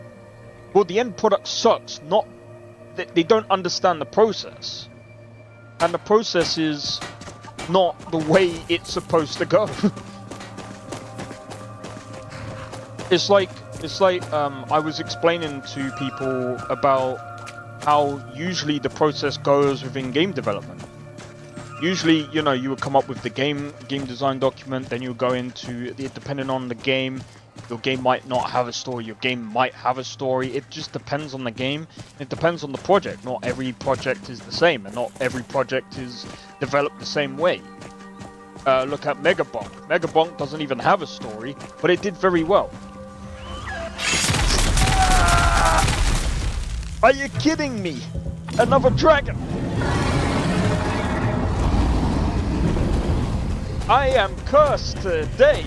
Well, the end product sucks, not that they don't understand the process, and the process is not the way it's supposed to go. It's like I was explaining to people about how usually the process goes within game development. Usually, you know, you would come up with the game design document, then you go into it, depending on the game. Your game might not have a story, your game might have a story. It just depends on the game. It depends on the project. Not every project is the same, and not every project is developed the same way. Look at Megabonk. Megabonk doesn't even have a story, but it did very well. Are you kidding me? Another dragon! I am cursed today!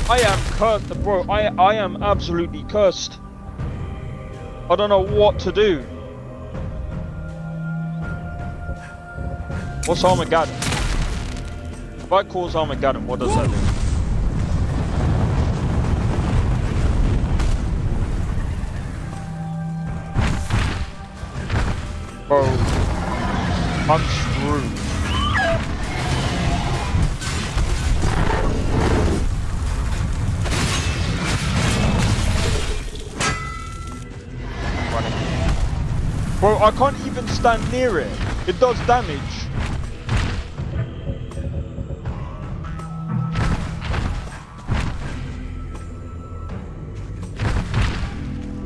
I am cursed, bro. I am absolutely cursed. I don't know what to do. What's Armageddon? If I cause Armageddon, what does that do? Bro, I'm screwed. Bro, I can't even stand near it. It does damage.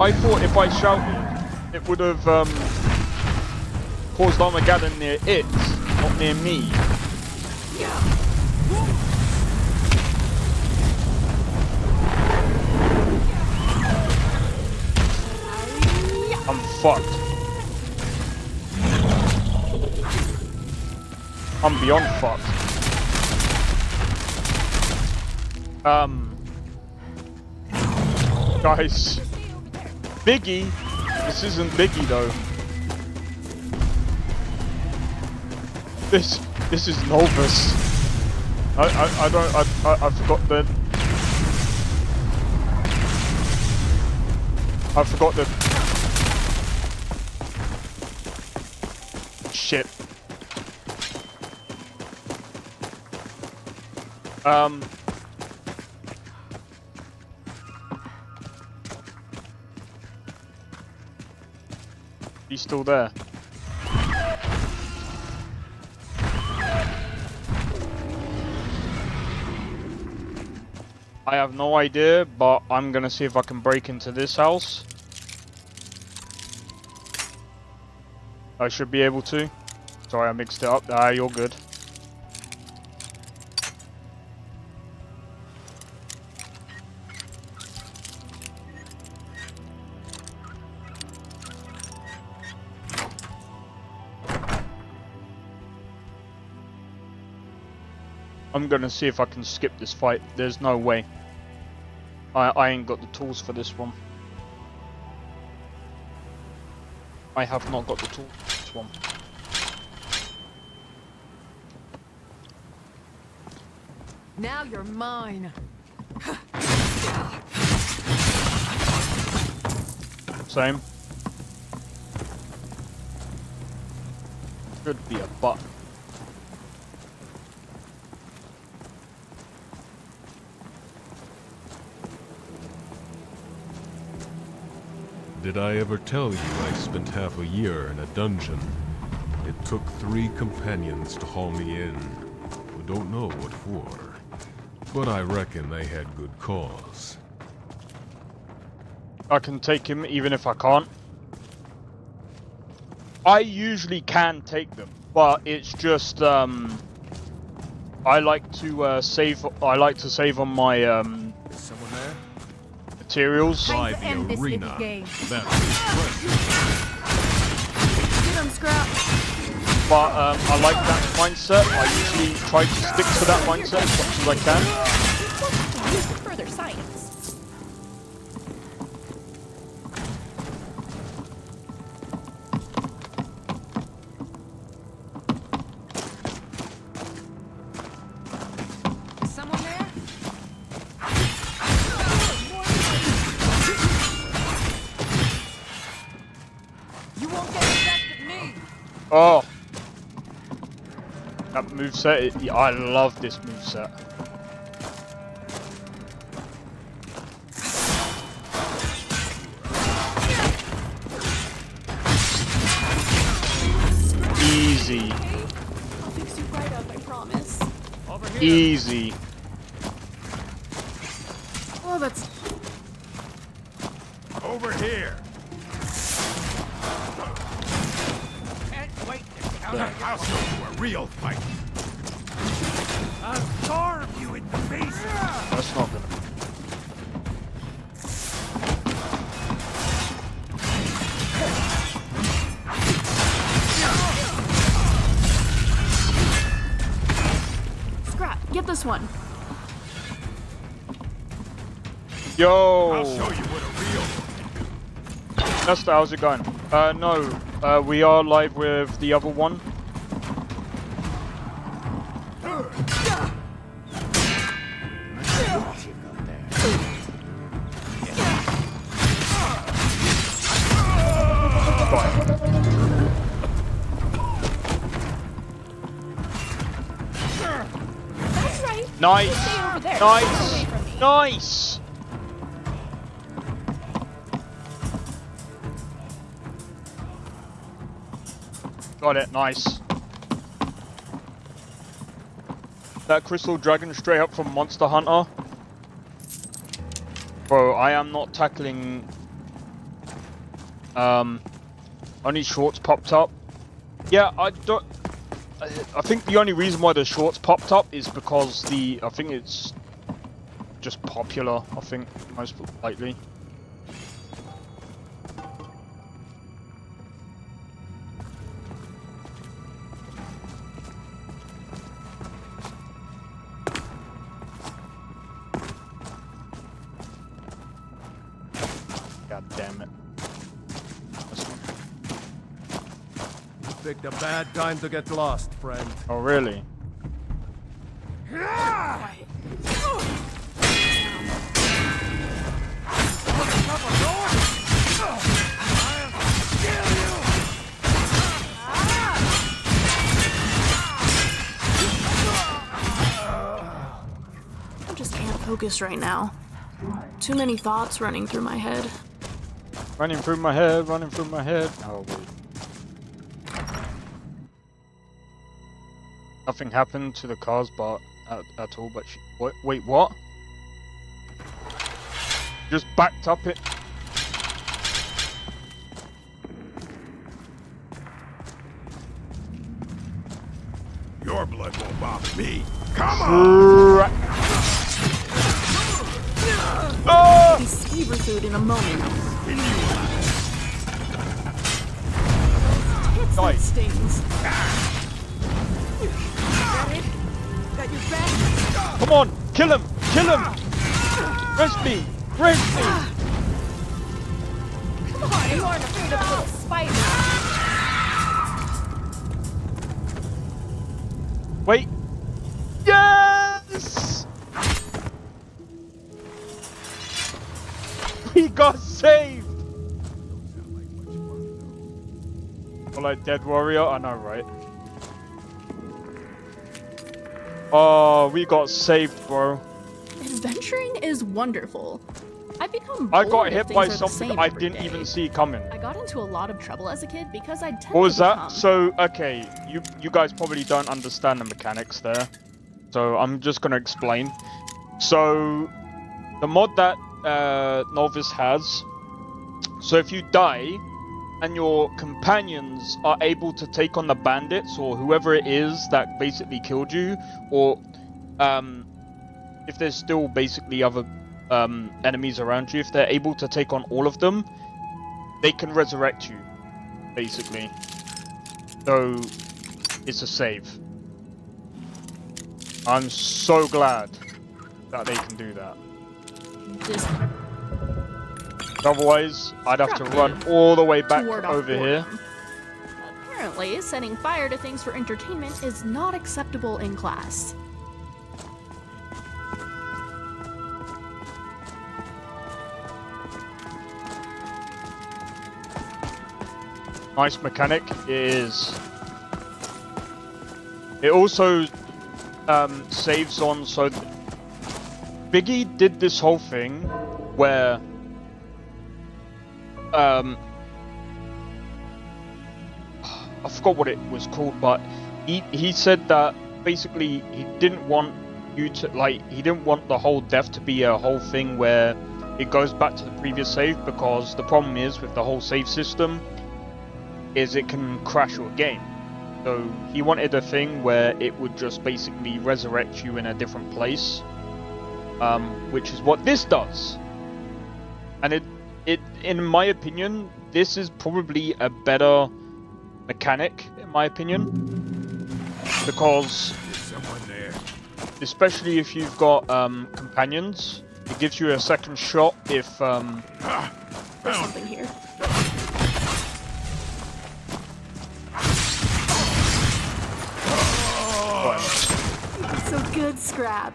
I thought if I shouted, it would have caused Armageddon near it, not near me. I'm fucked. I'm beyond fucked. Guys. Biggie? This isn't Biggie though. This is Nolvus. I forgot that. I forgot that. Shit. He's still there. I have no idea, but I'm gonna see if I can break into this house. I should be able to. Sorry, I mixed it up. Ah, you're good. I'm gonna see if I can skip this fight. There's no way. I ain't got the tools for this one. I have not got the tools for this one. Now you're mine. Same. Should be a button. Did I ever tell you I spent half a year in a dungeon? It took 3 companions to haul me in. I don't know what for, but I reckon they had good cause. I can take him even if I can't. I usually can take them, but it's just I like to save. I like to save on my Is someone there? materials. By the arena. That's But I like that mindset. I usually try to stick to that mindset as much as I can. Use for further science. Is someone there? You won't get the best of me. Oh. That moveset, I love this moveset. Easy. I'll fix you right up, I promise. Over here. Easy. Oh, that's... Over here. Wait. I'll show you a real fight. I'll starve you into pieces. That's not gonna. Scrap, get this one. Yo! I'll show you what a real one can do. Nesta, how's it going? No. We are live with the other one. That's right. Nice! You stay over there. Nice! Away from me. Nice! Got it, nice. That crystal dragon straight up from Monster Hunter. Bro, I am not tackling... only shorts popped up. Yeah, I don't... I think the only reason why the shorts popped up is because I think it's just popular, I think, most likely. God damn it. Picked a bad time to get lost, friend. Oh, really? I just can't focus right now. Too many thoughts running through my head. Running through my head, running through my head. Oh, wait. Nothing happened to the cars, but at all. But wait, what? Just backed up it. Your blood won't bother me. Come on! I'll be skeever food in a moment. Tits that stings. Got your back. Come on, kill him! Kill him! Rest me! Rest me! Come on, you aren't afraid of a little spider. Wait! Yes! We got saved! Or like Dead Warrior? I know, right? Oh, we got saved, bro. Adventuring is wonderful. I've become I bored got if hit things by are the something same I every didn't day. even see coming. I got into a lot of trouble as a kid because I tend What was to that? become... So, okay, you guys probably don't understand the mechanics there. So, I'm just gonna explain. So, the mod that Nolvus has, so if you die, and your companions are able to take on the bandits, or whoever it is that basically killed you, or if there's still basically other enemies around you, if they're able to take on all of them, they can resurrect you, basically. So, it's a save. I'm so glad that they can do that. Otherwise, I'd have to run all the way back over here. Apparently, setting fire to things for entertainment is not acceptable in class. Nice mechanic is It also saves on, so Biggie did this whole thing where I forgot what it was called, but he said that basically he didn't want you to, like, he didn't want the whole death to be a whole thing where it goes back to the previous save, because the problem is with the whole save system is it can crash your game. So he wanted a thing where it would just basically resurrect you in a different place, which is what this does. And it in my opinion, this is probably a better mechanic, in my opinion, because especially if you've got companions, it gives you a second shot if There's something here. So good, Scrap.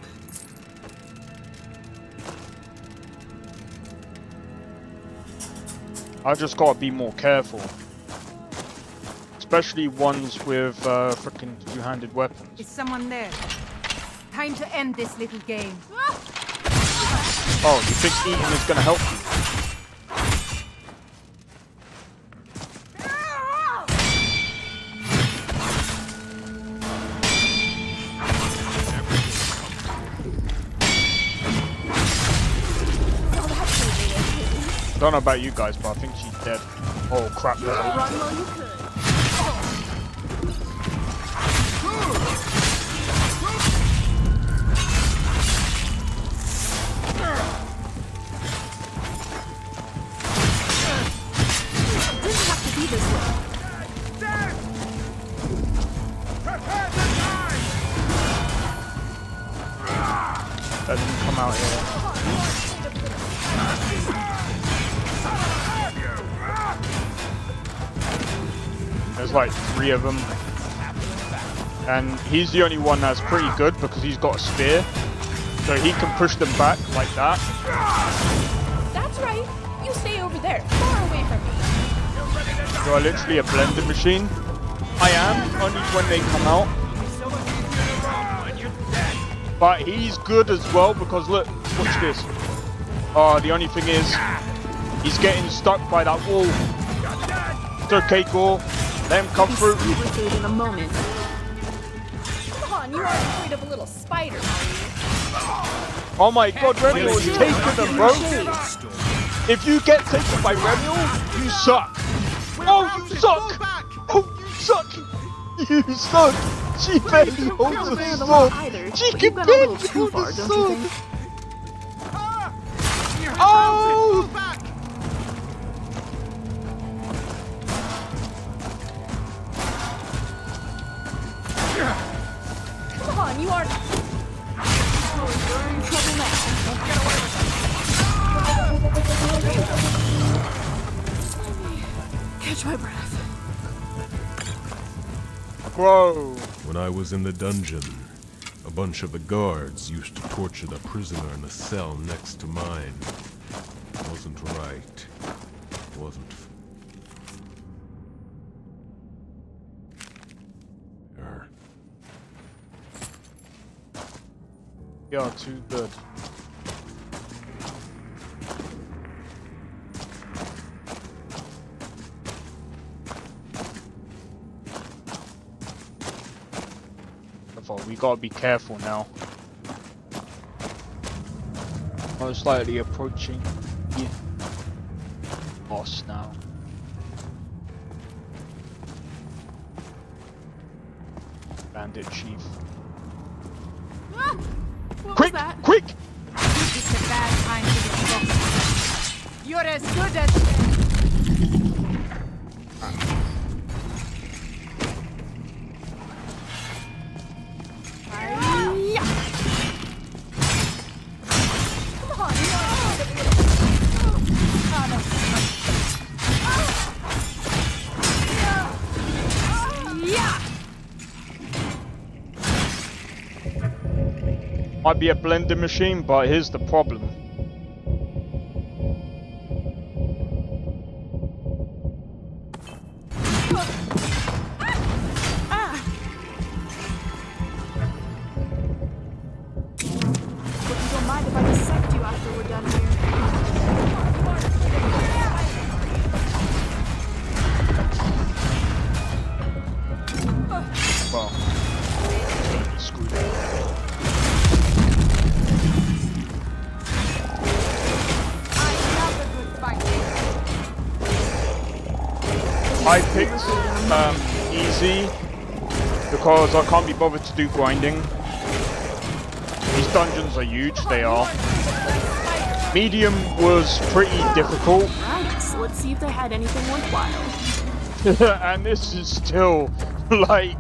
I just gotta be more careful, especially ones with freaking two-handed weapons. Is someone there? Time to end this little game. Oh, you think eating is gonna help you? Don't know about you guys, but I think she's dead. Oh crap! Run while you could. Didn't have to be this way. That didn't come out here. There's like 3 of them, and he's the only one that's pretty good because he's got a spear, so he can push them back like that. That's right. You stay over there, far away from me. You're literally a blending machine. I am, only when they come out. But he's good as well because look, watch this. The only thing is, he's getting stuck by that wall. It's okay, Gore. Let him come through. In a moment. Come on, you aren't afraid of a little spider, are you? Oh my god, Remiel is taking them, bro. If you get taken by Remiel, you suck. Oh, you suck. Oh, you suck. You suck. She barely holds a sword. She can barely hold a sword. Oh! Come on, you aren't. You're in trouble now. Catch my breath. Bro. When I was in the dungeon, a bunch of the guards used to torture the prisoner in the cell next to mine. It wasn't right. It wasn't fair. You're too good. We gotta be careful now. Most likely approaching the boss now. Bandit chief. Quick! Quick! It's a bad time to get boxed. You're as good as... Might be a blending machine, but here's the problem. easy because I can't be bothered to do grinding. These dungeons are huge, they are. Medium was pretty difficult. Right, so let's see if they had anything worthwhile. And this is still, like,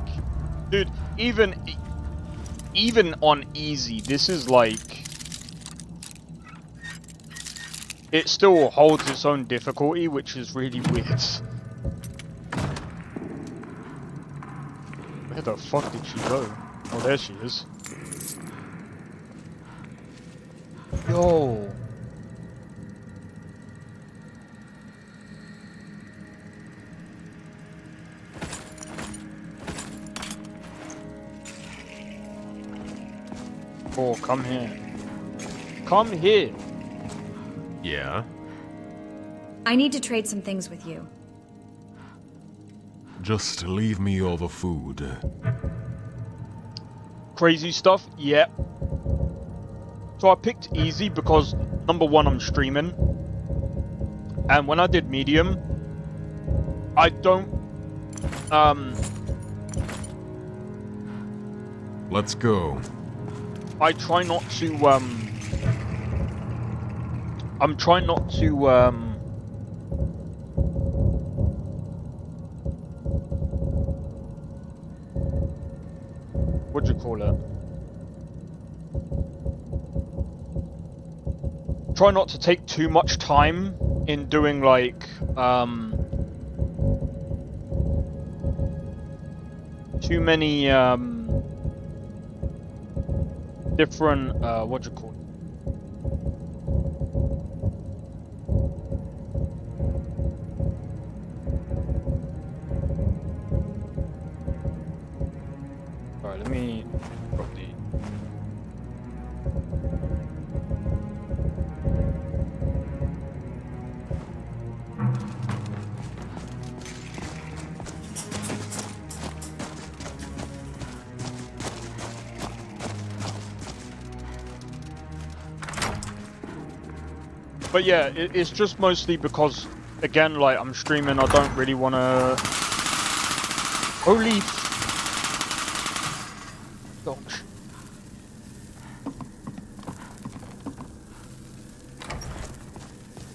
dude, even on easy, this is like, it still holds its own difficulty, which is really weird. Where the fuck did she go? Oh, there she is. Yo. Oh, come here. Come here. Yeah? I need to trade some things with you. Just leave me all the food. Crazy stuff? Yeah. So I picked easy because, number one, I'm streaming. And when I did medium, I don't... Let's go. I try not to, I'm trying not to, what do you call it? Try not to take too much time in doing, like, too many, different, what do you call it? Alright, let me drop the... But yeah, it's just mostly because, again, like, I'm streaming, I don't really want to... Holy... Gosh.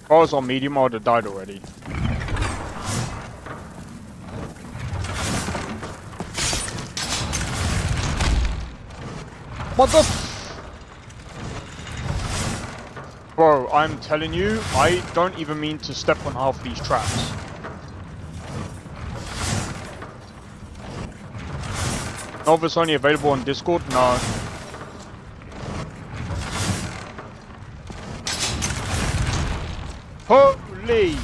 If I was on medium, I would have died already. What the... Bro, I'm telling you, I don't even mean to step on half these traps. Nolvus only available on Discord? No. Holy!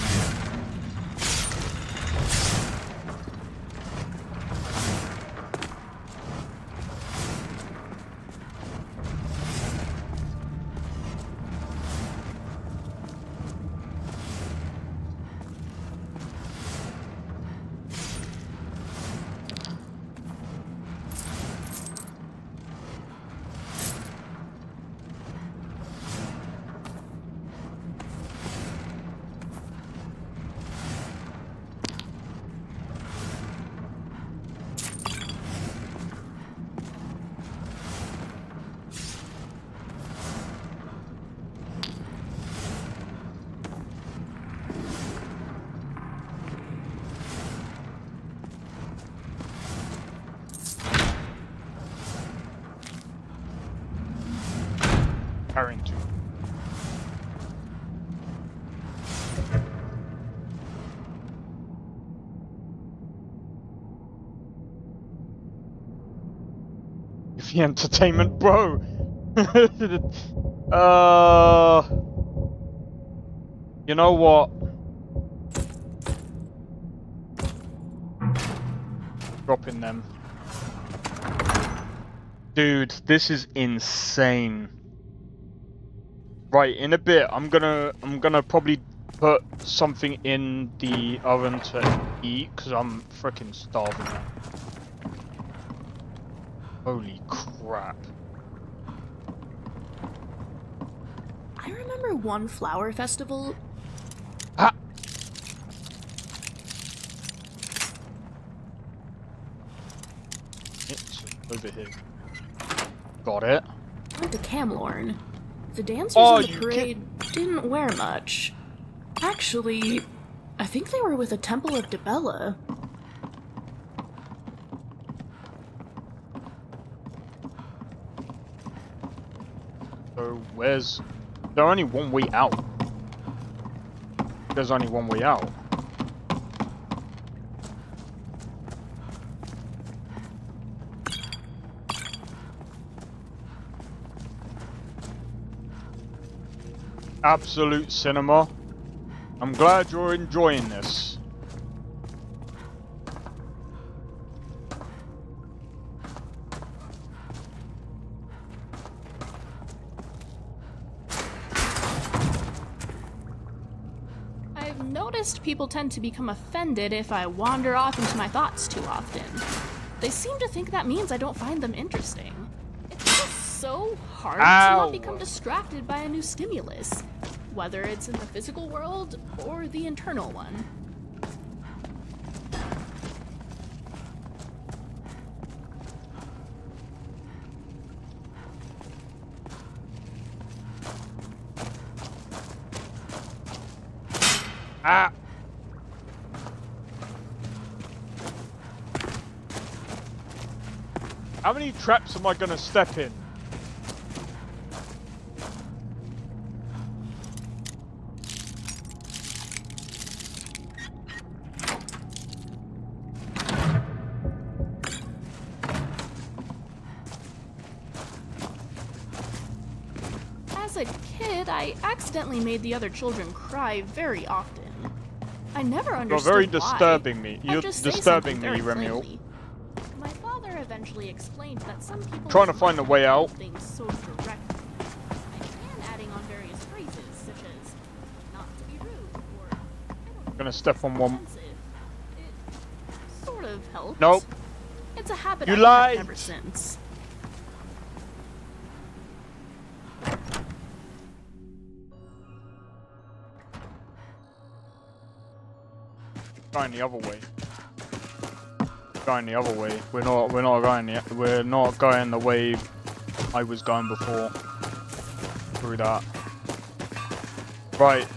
Carrying two. The entertainment, bro. You know what? Dropping them. Dude, this is insane. Right, in a bit, I'm gonna probably put something in the oven to eat because I'm freaking starving now. Holy crap! I remember one flower festival. Ha! everything. Got it. Went to Camlorn. The dancers Oh, in the you parade didn't wear much. Actually, I think they were with the Temple of Dibella. So where's... There's only one way out. There's only one way out. Absolute cinema. I'm glad you're enjoying this. I've noticed people tend to become offended if I wander off into my thoughts too often. They seem to think that means I don't find them interesting. It's just so hard to not become distracted by a new stimulus, whether it's in the physical world or the internal one. Ah! How many traps am I gonna step in? As a kid, I accidentally made the other children cry very often. I never understood You're very why. disturbing me. I'd You're just say disturbing something me, very Remiel. plainly. My father eventually explained that some people Trying to find a way out. things so directly. I began adding on various phrases such as "not to be rude" or "I don't Gonna step on one. offensive." It sort of helped. Nope. It's a habit You I've lied. kept ever since. Going the other way. Going the other way. We're not going the way I was going before. Through that. Right.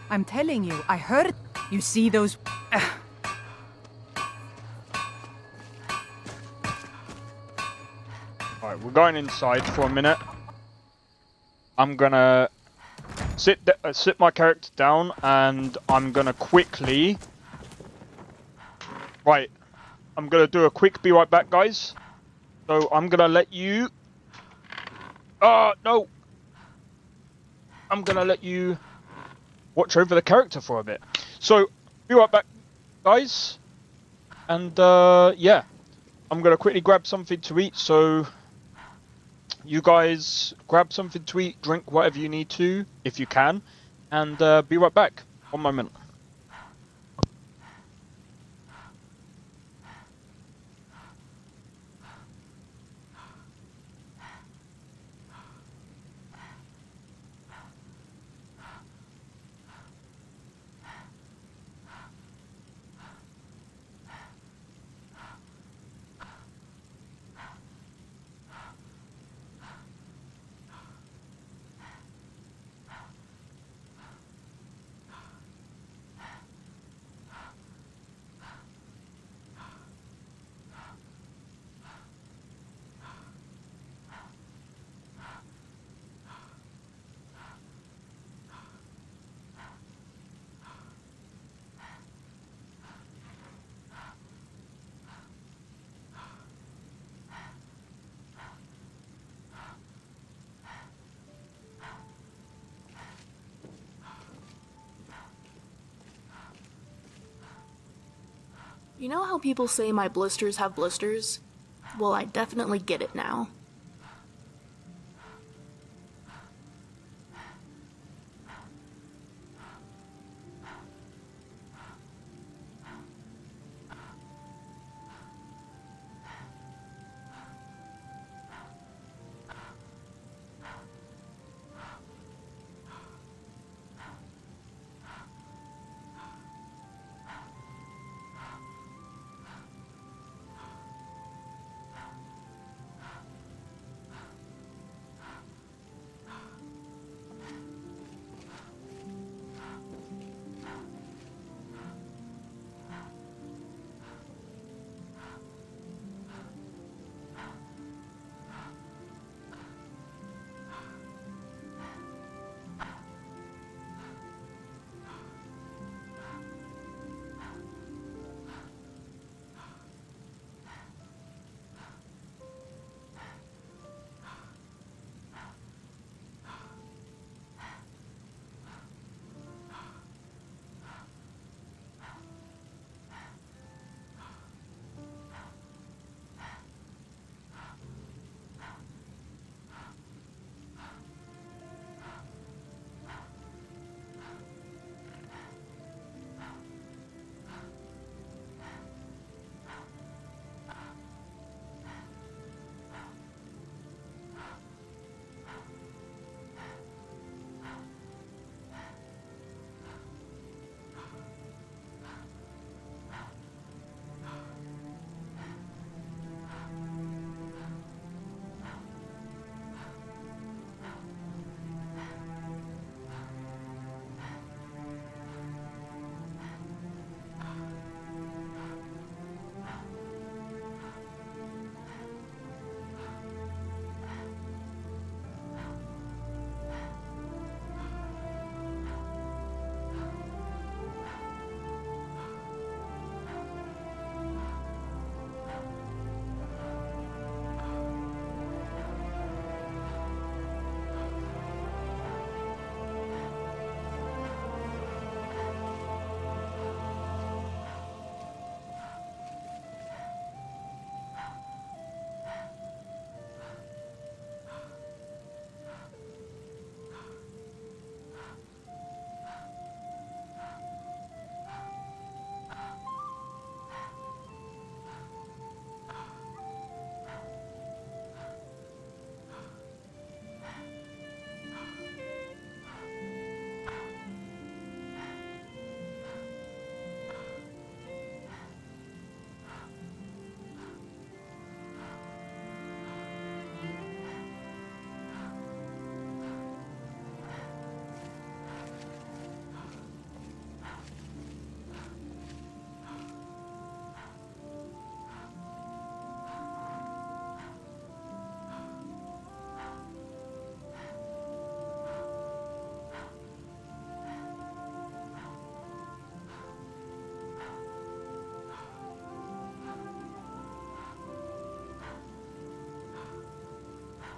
I'm telling you, I heard. You see those. Alright, we're going inside for a minute. I'm gonna sit my character down, and I'm gonna quickly... Right, I'm gonna do a quick be right back, guys. So I'm gonna let you... no! I'm gonna let you watch over the character for a bit. So, be right back, guys. And, yeah. I'm gonna quickly grab something to eat, so... You guys grab something to eat, drink whatever you need to, if you can, and be right back. 1 moment. You know how people say my blisters have blisters? Well, I definitely get it now.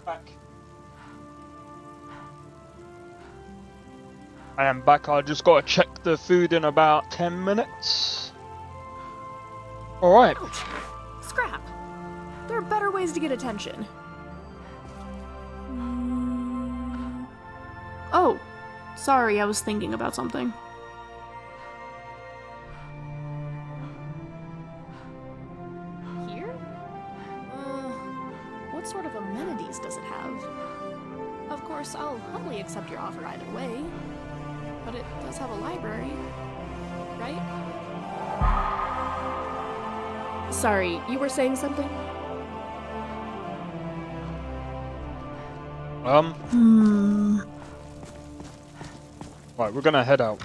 Back. I am back. I just gotta check the food in about 10 minutes. Alright. Ouch. Scrap. There are better ways to get attention. Oh, sorry, I was thinking about something. Here? What sort of amenities does it have? Of course, I'll humbly accept your offer either way, but it does have a library, right? Sorry, you were saying something? Right, we're gonna head out.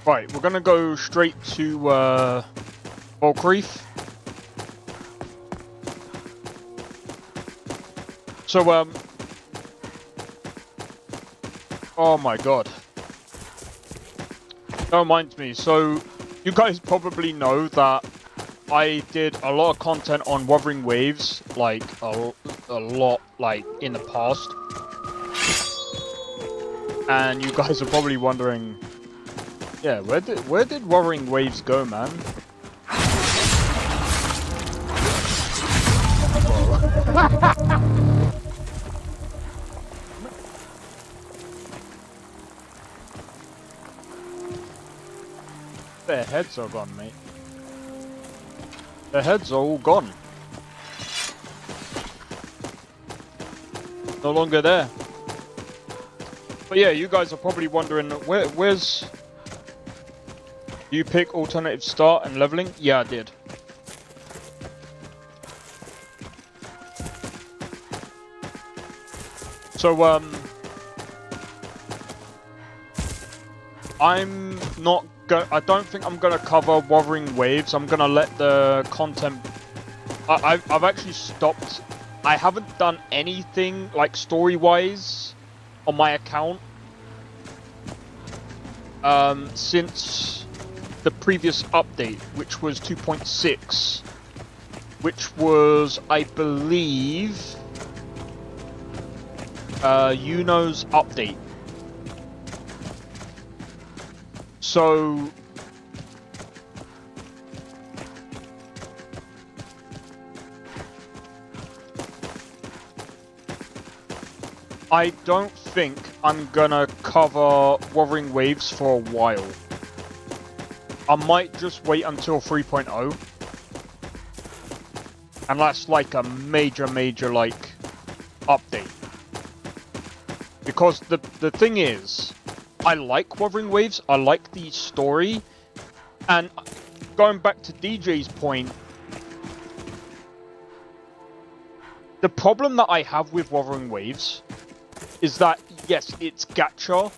Right, we're gonna go straight to Bulk Reef. So oh my god. That reminds me, so you guys probably know that I did a lot of content on Wuthering Waves, like a lot, like in the past, and you guys are probably wondering, yeah, where did Wuthering Waves go, man? Their heads are gone, mate. Their heads are all gone. No longer there. But yeah, you guys are probably wondering, where's... You pick alternative start and leveling? Yeah, I did. So, I'm not I don't think I'm gonna cover Wuthering Waves. I'm gonna let the content... I've actually stopped. I haven't done anything, like, story-wise on my account since the previous update, which was 2.6, which was, I believe, Yuno's update. So I don't think I'm gonna cover Wuthering Waves for a while. I might just wait until 3.0. And that's like a major like update. Because the thing is, I like Wuthering Waves, I like the story, and going back to DJ's point, the problem that I have with Wuthering Waves is that, yes, it's gacha,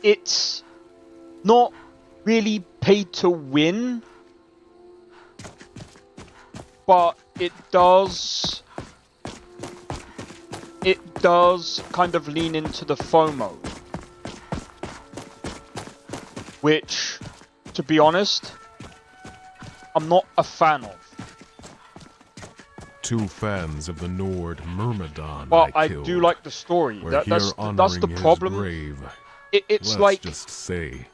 it's not really paid to win, but it does kind of lean into the FOMO. Which, to be honest, I'm not a fan of. Two fans of the Nord Myrmidon. But I do like the story. That's the problem. Grave. It's Let's like... just say,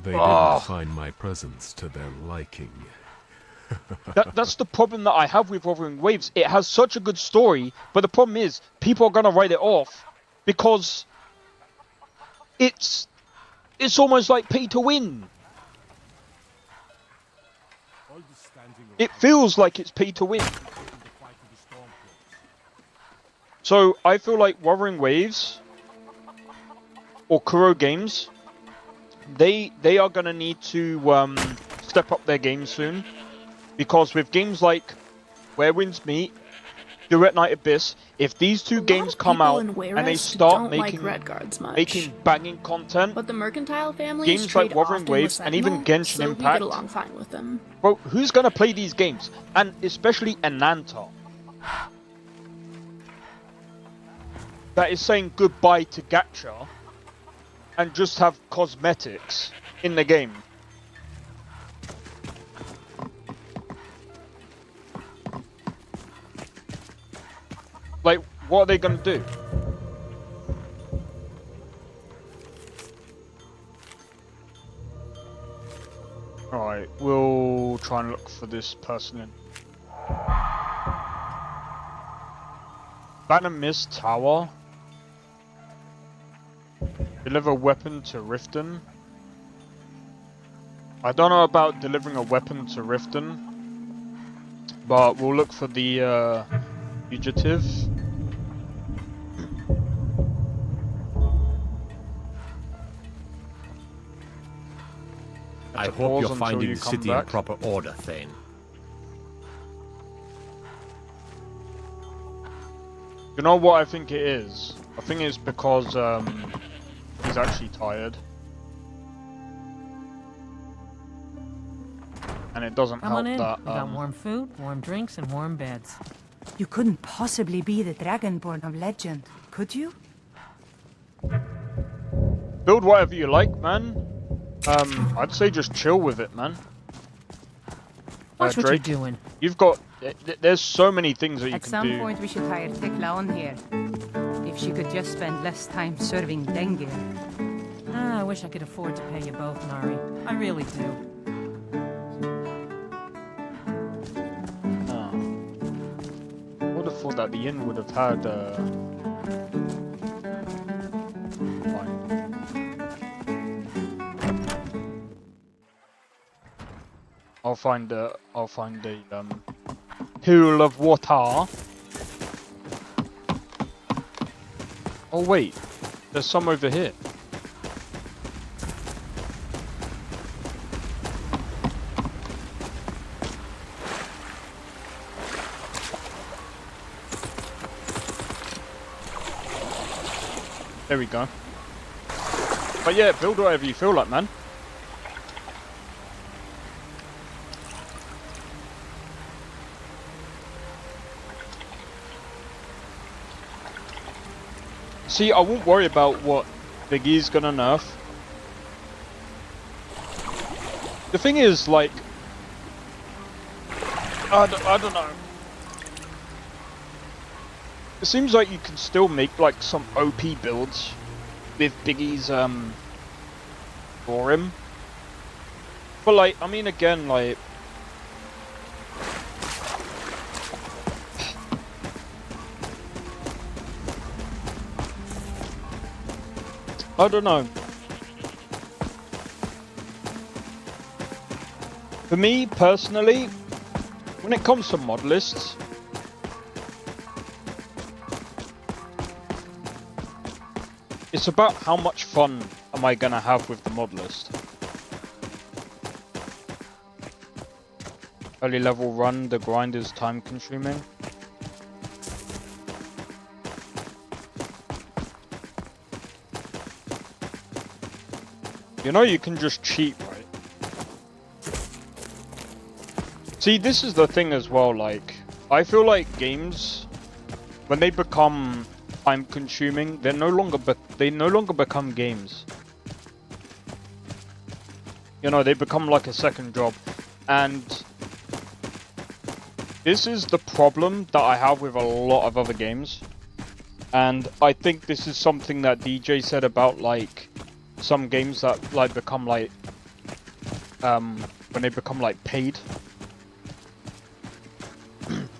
they didn't find my presence to their liking. That's the problem that I have with Wuthering Waves. It has such a good story, but the problem is, people are gonna write it off because it's almost like pay to win. It feels like it's pay to win. So I feel like Wuthering Waves or Kuro Games, they are gonna need to step up their game soon, because with games like Where Winds Meet, Duet Night Abyss, if these two games come out and they start making banging content, but the Mercantile family games like Wuthering Waves and even Genshin so Impact, we get along fine with them. Bro, who's gonna play these games? And especially Ananta, that is saying goodbye to gacha and just have cosmetics in the game. what are they gonna do? Alright, we'll try and look for this person in Banner Mist Tower. Deliver weapon to Riften. I don't know about delivering a weapon to Riften, but we'll look for the fugitive. I hope you're finding the city in proper order, Thane. You know what I think it is? I think it's because he's actually tired. And it doesn't Come help on in. that We got warm food, warm drinks, and warm beds. You couldn't possibly be the Dragonborn of legend, could you? build whatever you like, man. I'd say just chill with it, man. Watch what you're Drake, doing. you've got... There's so many things that you At can some do. point we should hire Tekla on here. If she could just spend less time serving Dengir. I wish I could afford to pay you both, Nari. I really do. I would have thought that the inn would have had I'll find a pool of water. Oh wait, there's some over here. There we go. But yeah, build whatever you feel like, man. See, I won't worry about what Big E's gonna nerf. The thing is, like, I don't know. It seems like you can still make like some OP builds with Biggie's for him. But like, I mean, again, like, I don't know. For me personally, when it comes to mod lists, it's about how much fun am I gonna have with the mod list. Early level run, the grind is time consuming. You know you can just cheat, right? See, this is the thing as well, like, I feel like games, when they become time consuming, they no longer become games. You know, they become like a second job. And this is the problem that I have with a lot of other games. And I think this is something that DJ said about like some games that like become like when they become like paid.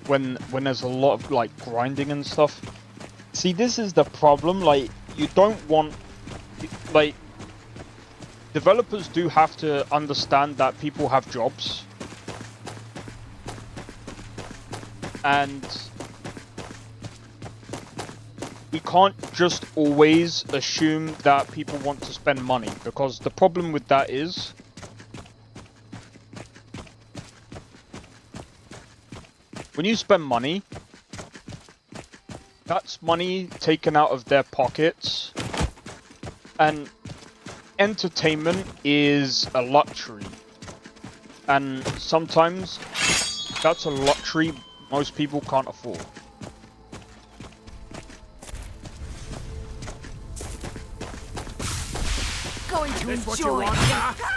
when there's a lot of like grinding and stuff. See, this is the problem, like, you don't want, like, developers do have to understand that people have jobs. And we can't just always assume that people want to spend money, because the problem with that is when you spend money, that's money taken out of their pockets, and entertainment is a luxury, and sometimes that's a luxury most people can't afford. Going to This what you enjoy want, it. huh?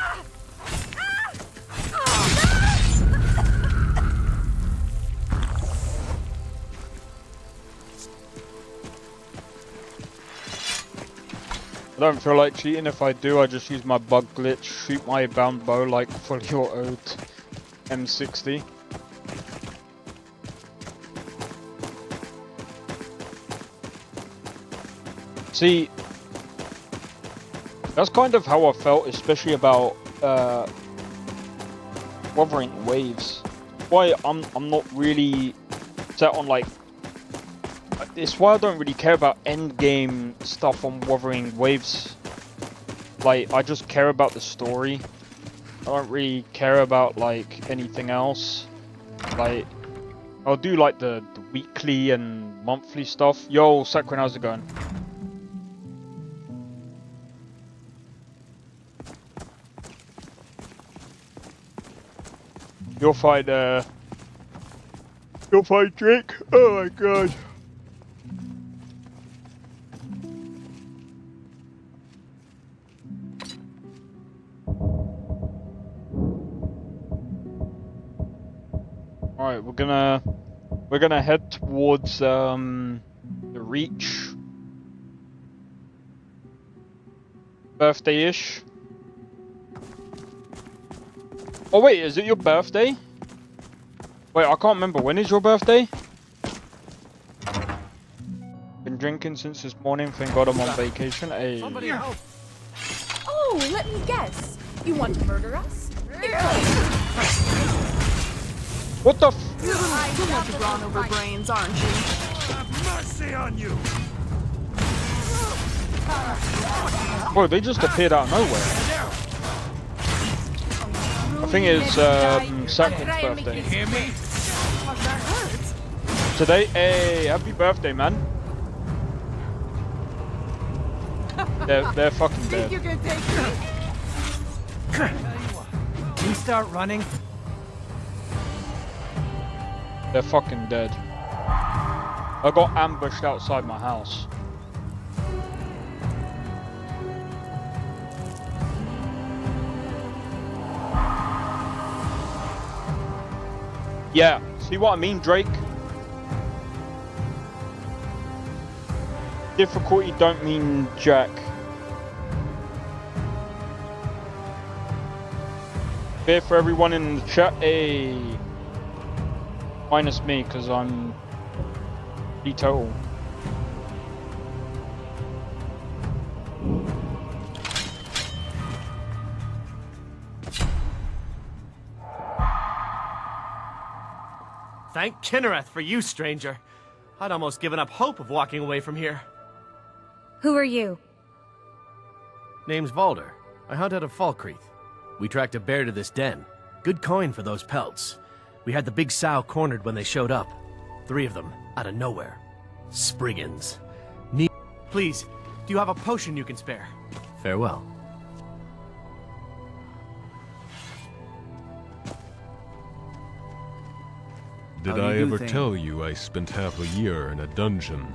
I don't feel like cheating. If I do, I just use my bug glitch, shoot my bound bow like fully autoed M60. See, that's kind of how I felt, especially about Wuthering Waves. Why I'm not really set on like. It's why I don't really care about end game stuff on Wuthering Waves. Like, I just care about the story. I don't really care about like anything else. Like, I'll do like the weekly and monthly stuff. Yo, Sakrin, how's it going? You'll find Drake. Oh my god. Alright, we're gonna head towards the Reach. Birthday-ish. Oh wait, is it your birthday? Wait, I can't remember. When is your birthday? Been drinking since this morning. Thank God I'm on vacation. Hey. Oh, let me guess. You want to murder us? What the f- You're much brawn over brains, aren't you? Have mercy on you! Bro, they just appeared out of nowhere. I think it's Sakrin's birthday. Hear me? Today, hey, happy birthday, man. They're fucking dead. You can take You start running. They're fucking dead. I got ambushed outside my house. Yeah, see what I mean, Drake? Difficulty don't mean jack. Fear for everyone in the chat, hey. Minus me, because I'm total. Thank Kinnereth for you, stranger. I'd almost given up hope of walking away from here. Who are you? Name's Valder. I hunt out of Falkreath. We tracked a bear to this den. Good coin for those pelts. We had the big sow cornered when they showed up. 3 of them, out of nowhere. Spriggans. Please, do you have a potion you can spare? Farewell. Did I ever tell you I spent half a year in a dungeon?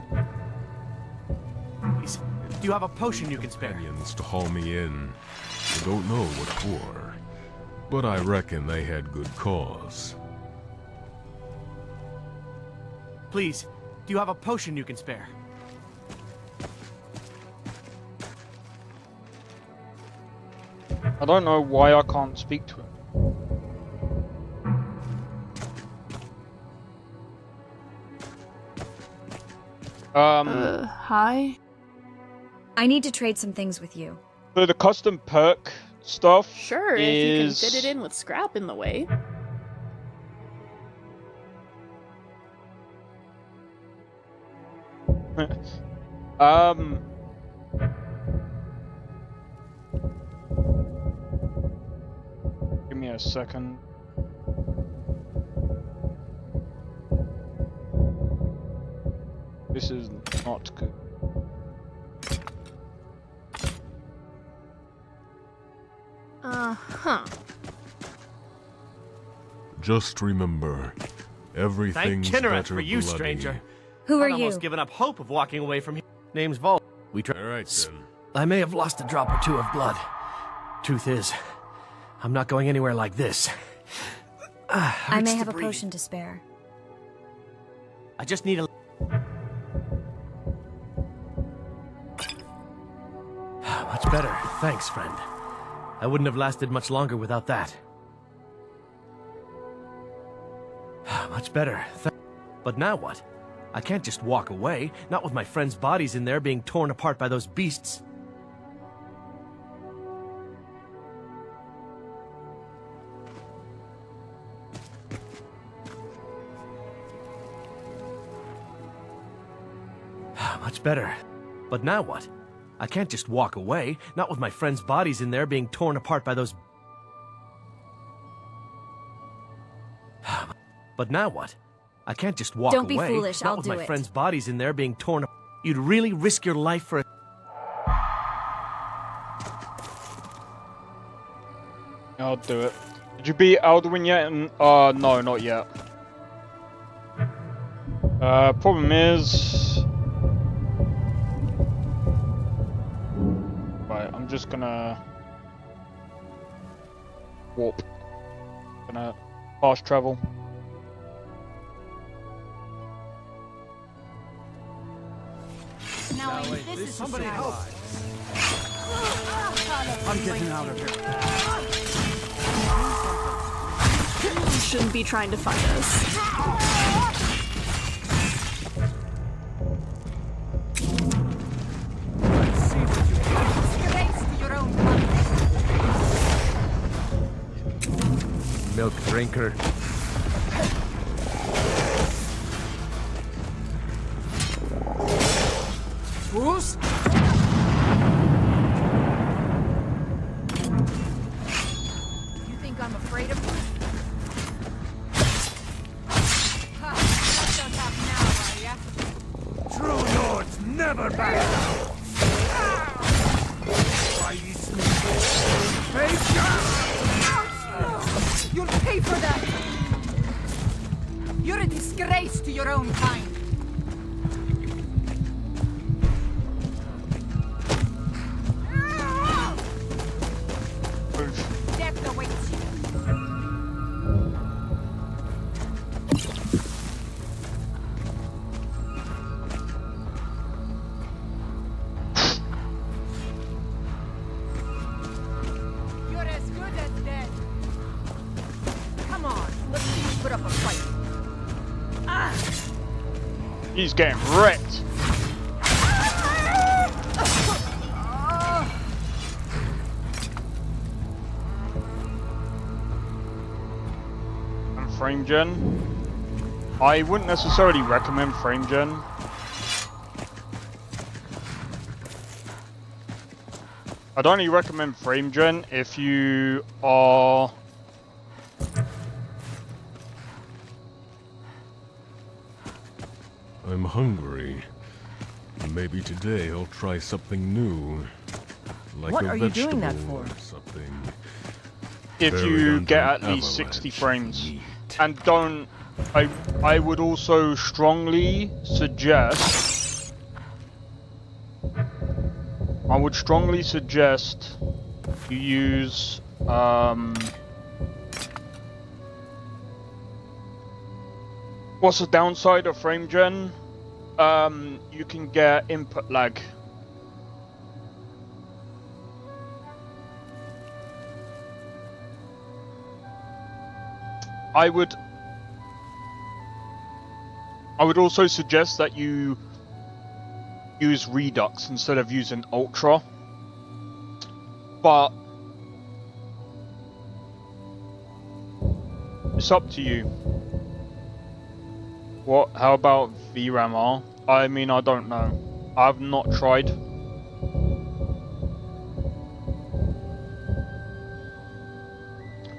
Please, do you have a potion you can spare? Companions to haul me in. I don't know what for, but I reckon they had good cause. Please, do you have a potion you can spare? I don't know why I can't speak to him. Hi? I need to trade some things with you. So the custom perk stuff Sure, is... if you can fit it in with scrap in the way. Give me a second. This is not good. Uh-huh. Just remember, everything's Thank Kinnereth better for you, bloody. stranger. Who are I'd almost you? given up hope of walking away from here. Name's Vol. We tried. All right, then. I may have lost a drop or 2 of blood. Truth is, I'm not going anywhere like this. I may have a potion to spare. I just need a... Much better. Thanks, friend. I wouldn't have lasted much longer without that. Much better. But now what? I can't just walk away, not with my friends' bodies in there being torn apart by those beasts. Much better. But now what? I can't just walk away, not with my friends' bodies in there being torn apart by those... But now what? I can't just walk away. Don't be foolish, not I'll with do my it. friends' bodies in there being torn apart. You'd really risk your life for a... I'll do it. Did you beat Alduin yet? No, not yet. Problem is... Right, I'm just gonna... warp. Gonna fast travel. Now, this is somebody help. I'm getting out of here. You shouldn't be trying to fight us. Milk drinker. Who's? You think I'm afraid of you? Ha! Not so tough now, are ya? True lords never back down. Why you You'll pay for that! You're a disgrace to your own kind. Death awaits you. You're as good as dead. Come on, let's see you put up a fight. He's getting wrecked. And frame gen. I wouldn't necessarily recommend frame gen. I'd only recommend frame gen if you are I'm hungry. Maybe today I'll try something new. Like What a are you doing that vegetable for? or something. if Buried you under get an at least 60 avalanche frames. meat. And don't... I would also strongly suggest... I would strongly suggest you use... what's the downside of frame gen? You can get input lag. I would also suggest that you use Redux instead of using Ultra. But it's up to you. What? How about VRAM R? I mean, I don't know. I've not tried.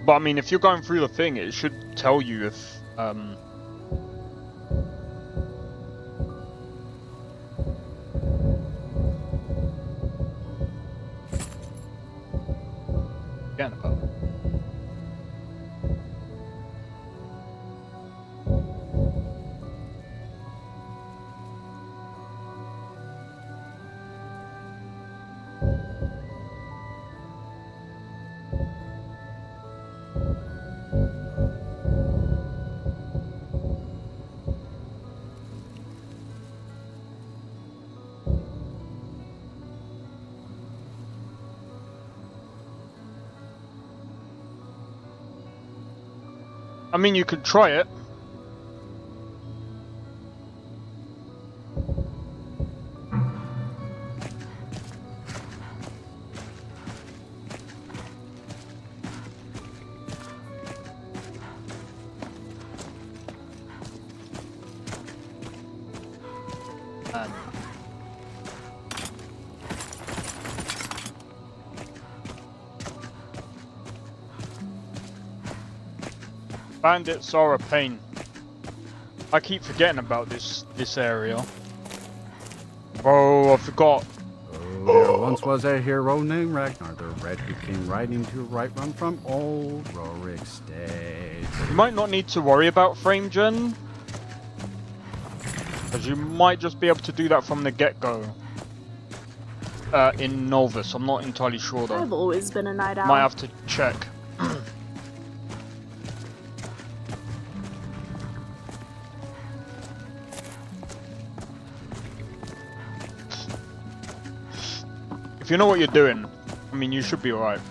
But I mean, if you're going through the thing, it should tell you if getting about. I mean, you could try it. Bandits are a pain. I keep forgetting about this area. Oh, I forgot. Oh, there once was a hero named Ragnar the Red who came riding to right run from old Rorik State. You might not need to worry about frame gen, because you might just be able to do that from the get-go. In Nolvus, I'm not entirely sure though. I've always been a night owl. Might have to check. If you know what you're doing, I mean, you should be alright.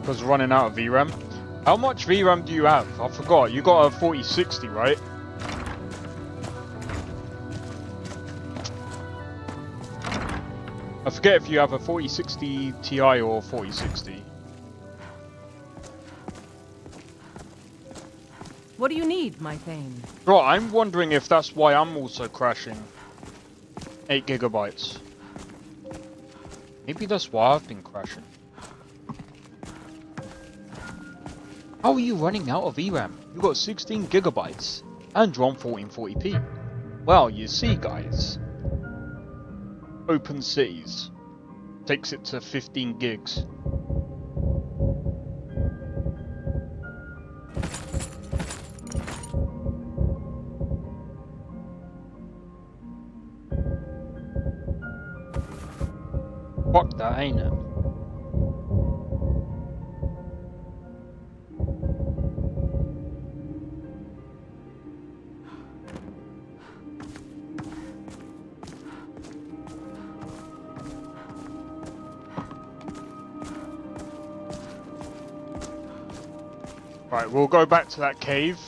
Was running out of VRAM. How much VRAM do you have? I forgot. You got a 4060, right? I forget if you have a 4060 Ti or 4060. What do you need, my thane? Right, I'm wondering if that's why I'm also crashing. 8 gigabytes. Maybe that's why I've been crashing. How are you running out of VRAM? You got 16 gigabytes and you're on 1440p. Well, you see, guys. Open Cities takes it to 15 gigs. Fuck that, ain't it? Right, we'll go back to that cave,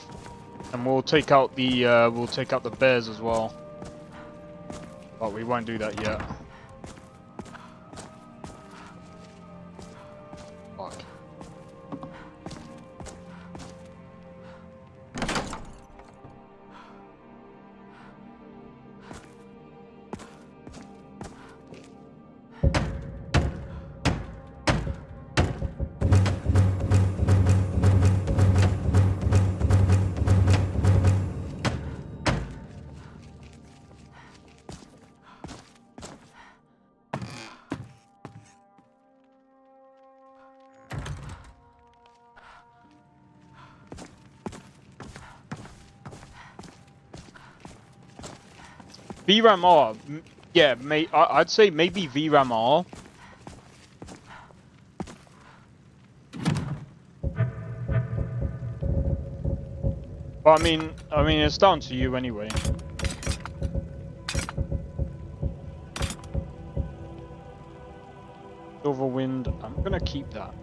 and we'll take out the bears as well. But we won't do that yet. Fuck. VRAM R, yeah, I'd say maybe VRAM R. But I mean, it's down to you anyway. Silverwind, I'm gonna keep that.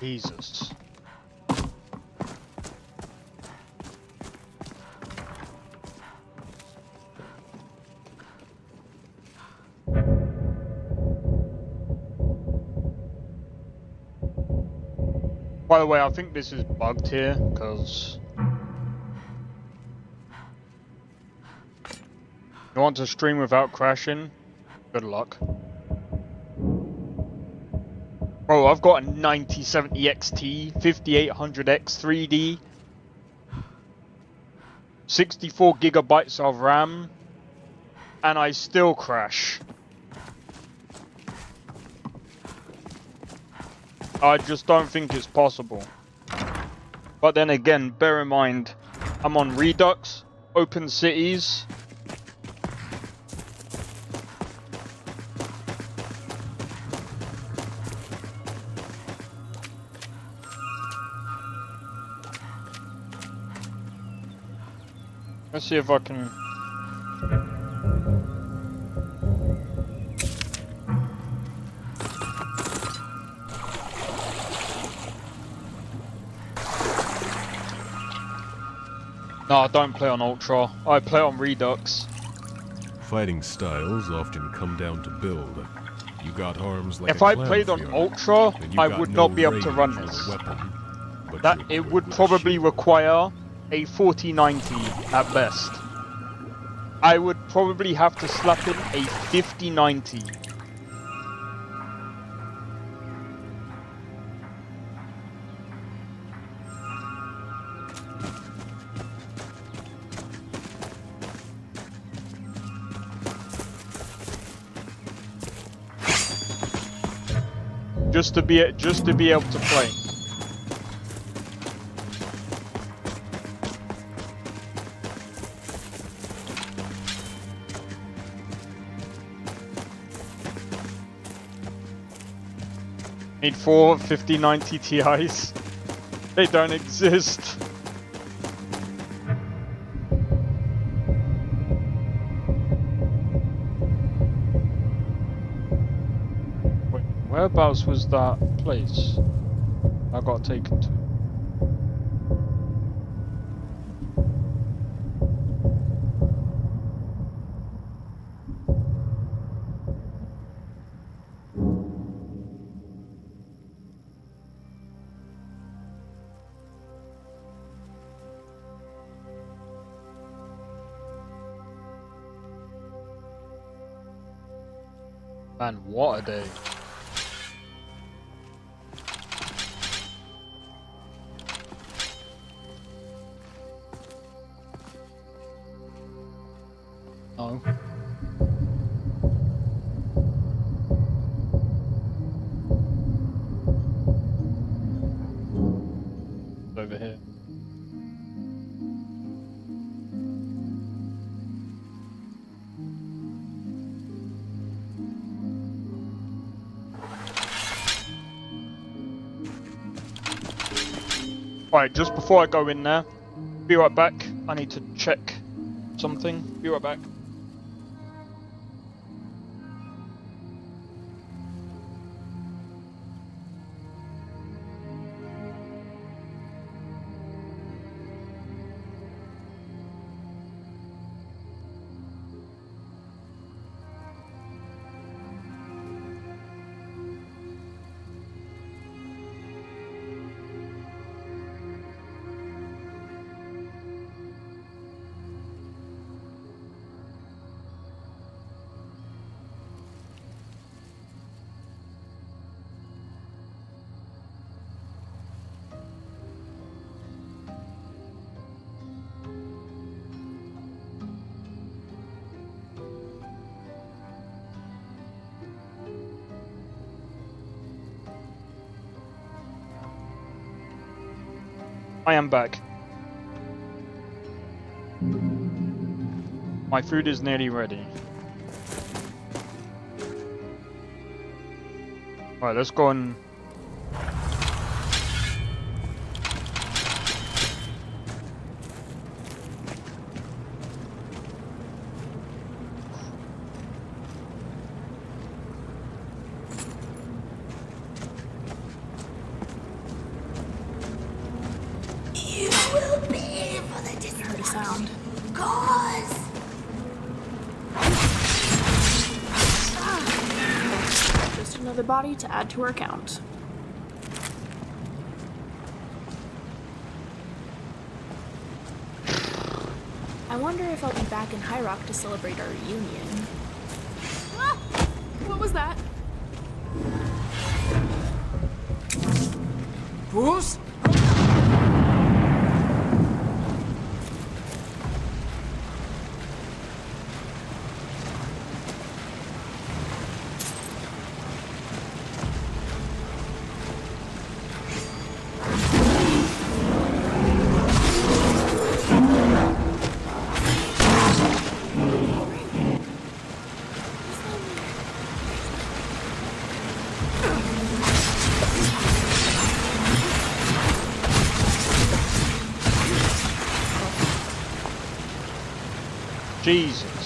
Jesus. By the way, I think this is bugged here, because you want to stream without crashing? Good luck. Bro, I've got a 9070 XT, 5800X 3D, 64 gigabytes of RAM, and I still crash. I just don't think it's possible. But then again, bear in mind, I'm on Redux, open cities. Let's see if I can... No, I don't play on Ultra. I play on Redux. Fighting styles often come down to build. You got arms like if I played on Ultra, I would not be able to run this. That it would probably require a 4090 at best. I would probably have to slap in a 5090. Just to be able to play. Need 4 5090 Ti's. They don't exist. Wait, whereabouts was that place I got taken to? Man, what a day. Oh. Over here. Alright, just before I go in there, be right back. I need to check something. Be right back. I am back. My food is nearly ready. Alright, let's go and... cause. Just another body to add to her count. I wonder if I'll be back in High Rock to celebrate our reunion. Ah! What was that? Bruce? Jesus.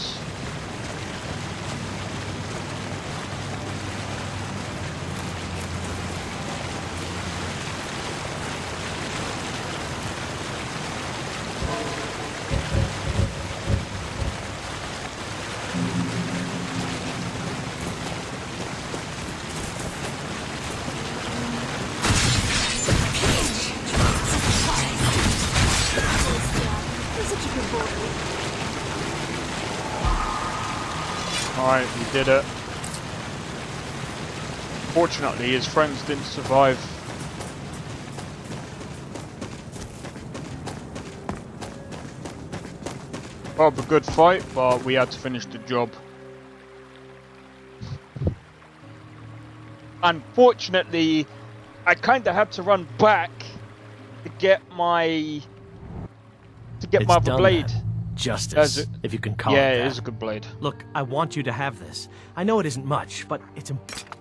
Alright, we did it. Fortunately, his friends didn't survive. Well, a good fight, but we had to finish the job. Unfortunately, I kind of had to run back to get my other blade. Justice, if you can call it that. Yeah, it is a good blade. Look, I want you to have this. I know it isn't much, but it's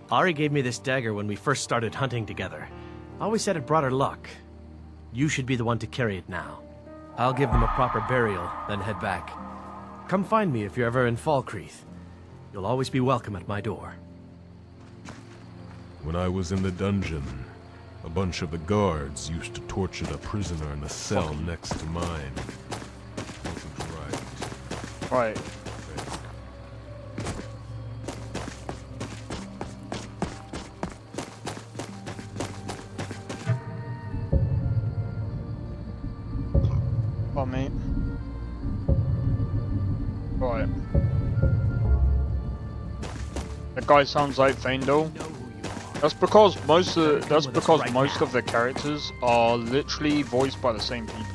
Ari gave me this dagger when we first started hunting together. I always said it brought her luck. You should be the one to carry it now. I'll give them a proper burial, then head back. Come find me if you're ever in Falkreath. You'll always be welcome at my door. When I was in the dungeon, a bunch of the guards used to torture the prisoner in a cell next to mine. Right. Oh, mate. Right. That guy sounds like Faendal. That's because most of the characters are literally voiced by the same people.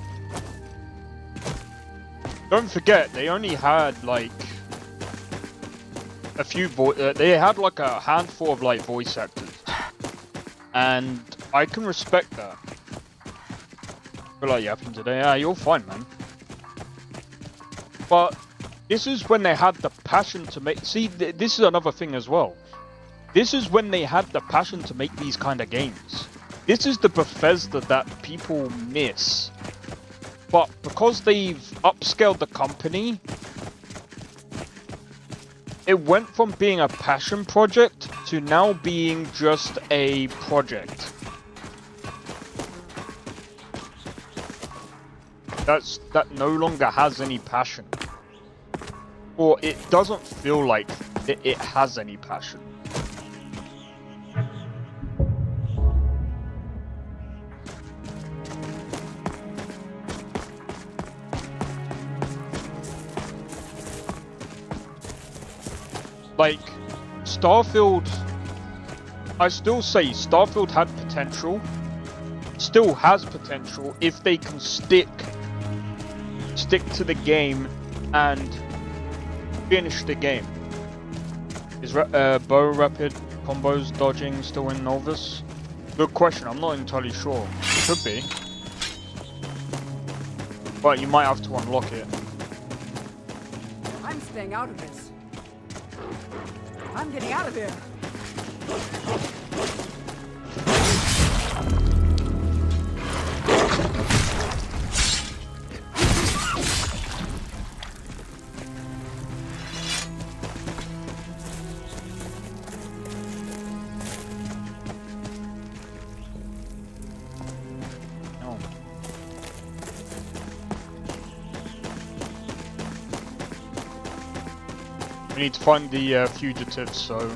Don't forget, they only had like a few they had like a handful of like voice actors, and I can respect that. Feel like yapping today? Yeah, you're fine, man. But this is when they had the passion to make. See, this is another thing as well. This is when they had the passion to make these kind of games. This is the Bethesda that people miss. But because they've upscaled the company, it went from being a passion project to now being just a project. That no longer has any passion. Or it doesn't feel like it has any passion. Like, Starfield, I still say Starfield had potential, still has potential if they can stick to the game and finish the game. Is bow rapid combos dodging still in Nolvus? Good question, I'm not entirely sure. It could be. But you might have to unlock it. I'm staying out of this. I'm getting out of here. We need to find the fugitives, so...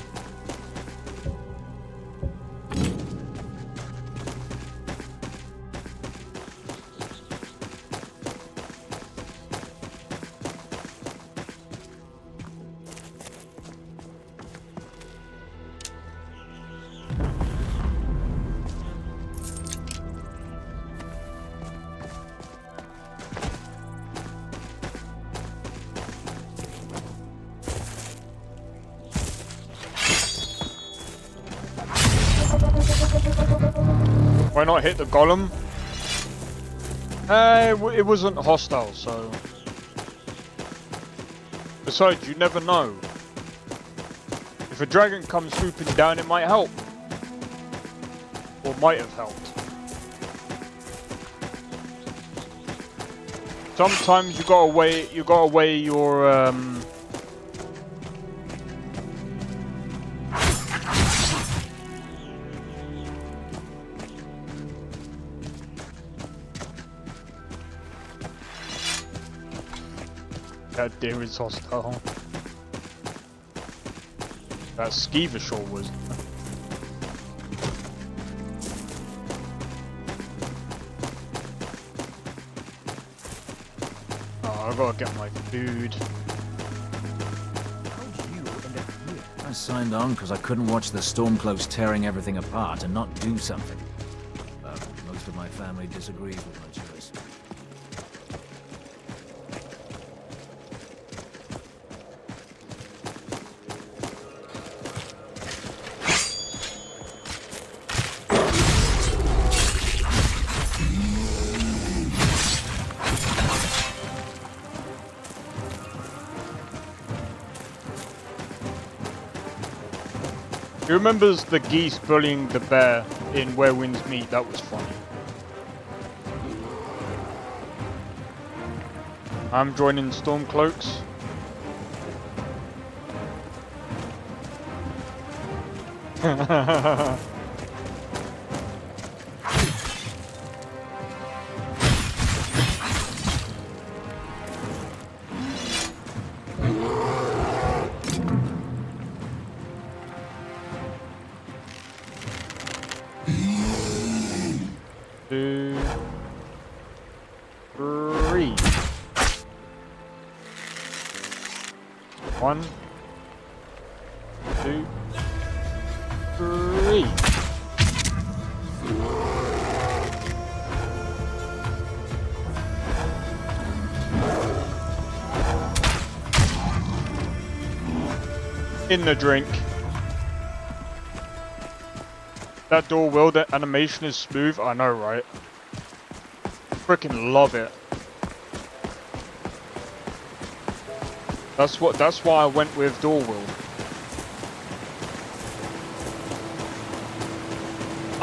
Why not hit the golem? It wasn't hostile, so... Besides, you never know. If a dragon comes swooping down, it might help. Or might have helped. Sometimes you gotta weigh your, That deer is hostile. That skeever sure was. Oh, I gotta get my food. I signed on because I couldn't watch the Stormcloaks tearing everything apart and not do something. But most of my family disagrees with my choice. Who remembers the geese bullying the bear in Where Winds Meet? That was funny. I'm joining Stormcloaks. Two, three. One, two, three. In the drink. That door wheel, the animation is smooth. I know, right? Freaking love it. That's why I went with door wheel.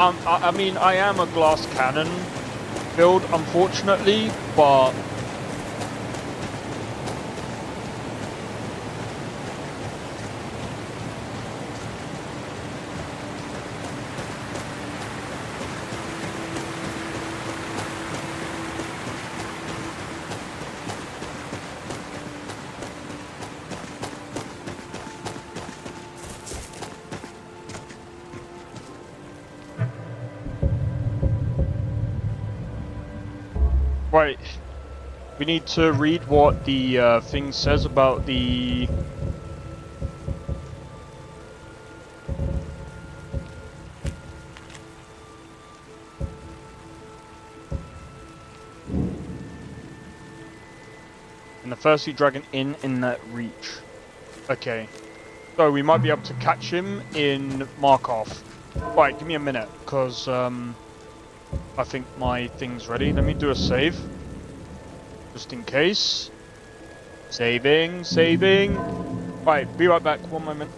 I mean, I am a glass cannon build, unfortunately, but right, we need to read what the thing says about the... And the first sea dragon in that reach. Okay, so we might be able to catch him in Markov. Right, give me a minute, because I think my thing's ready. Let me do a save. Just in case. Saving. Right, be right back. One moment.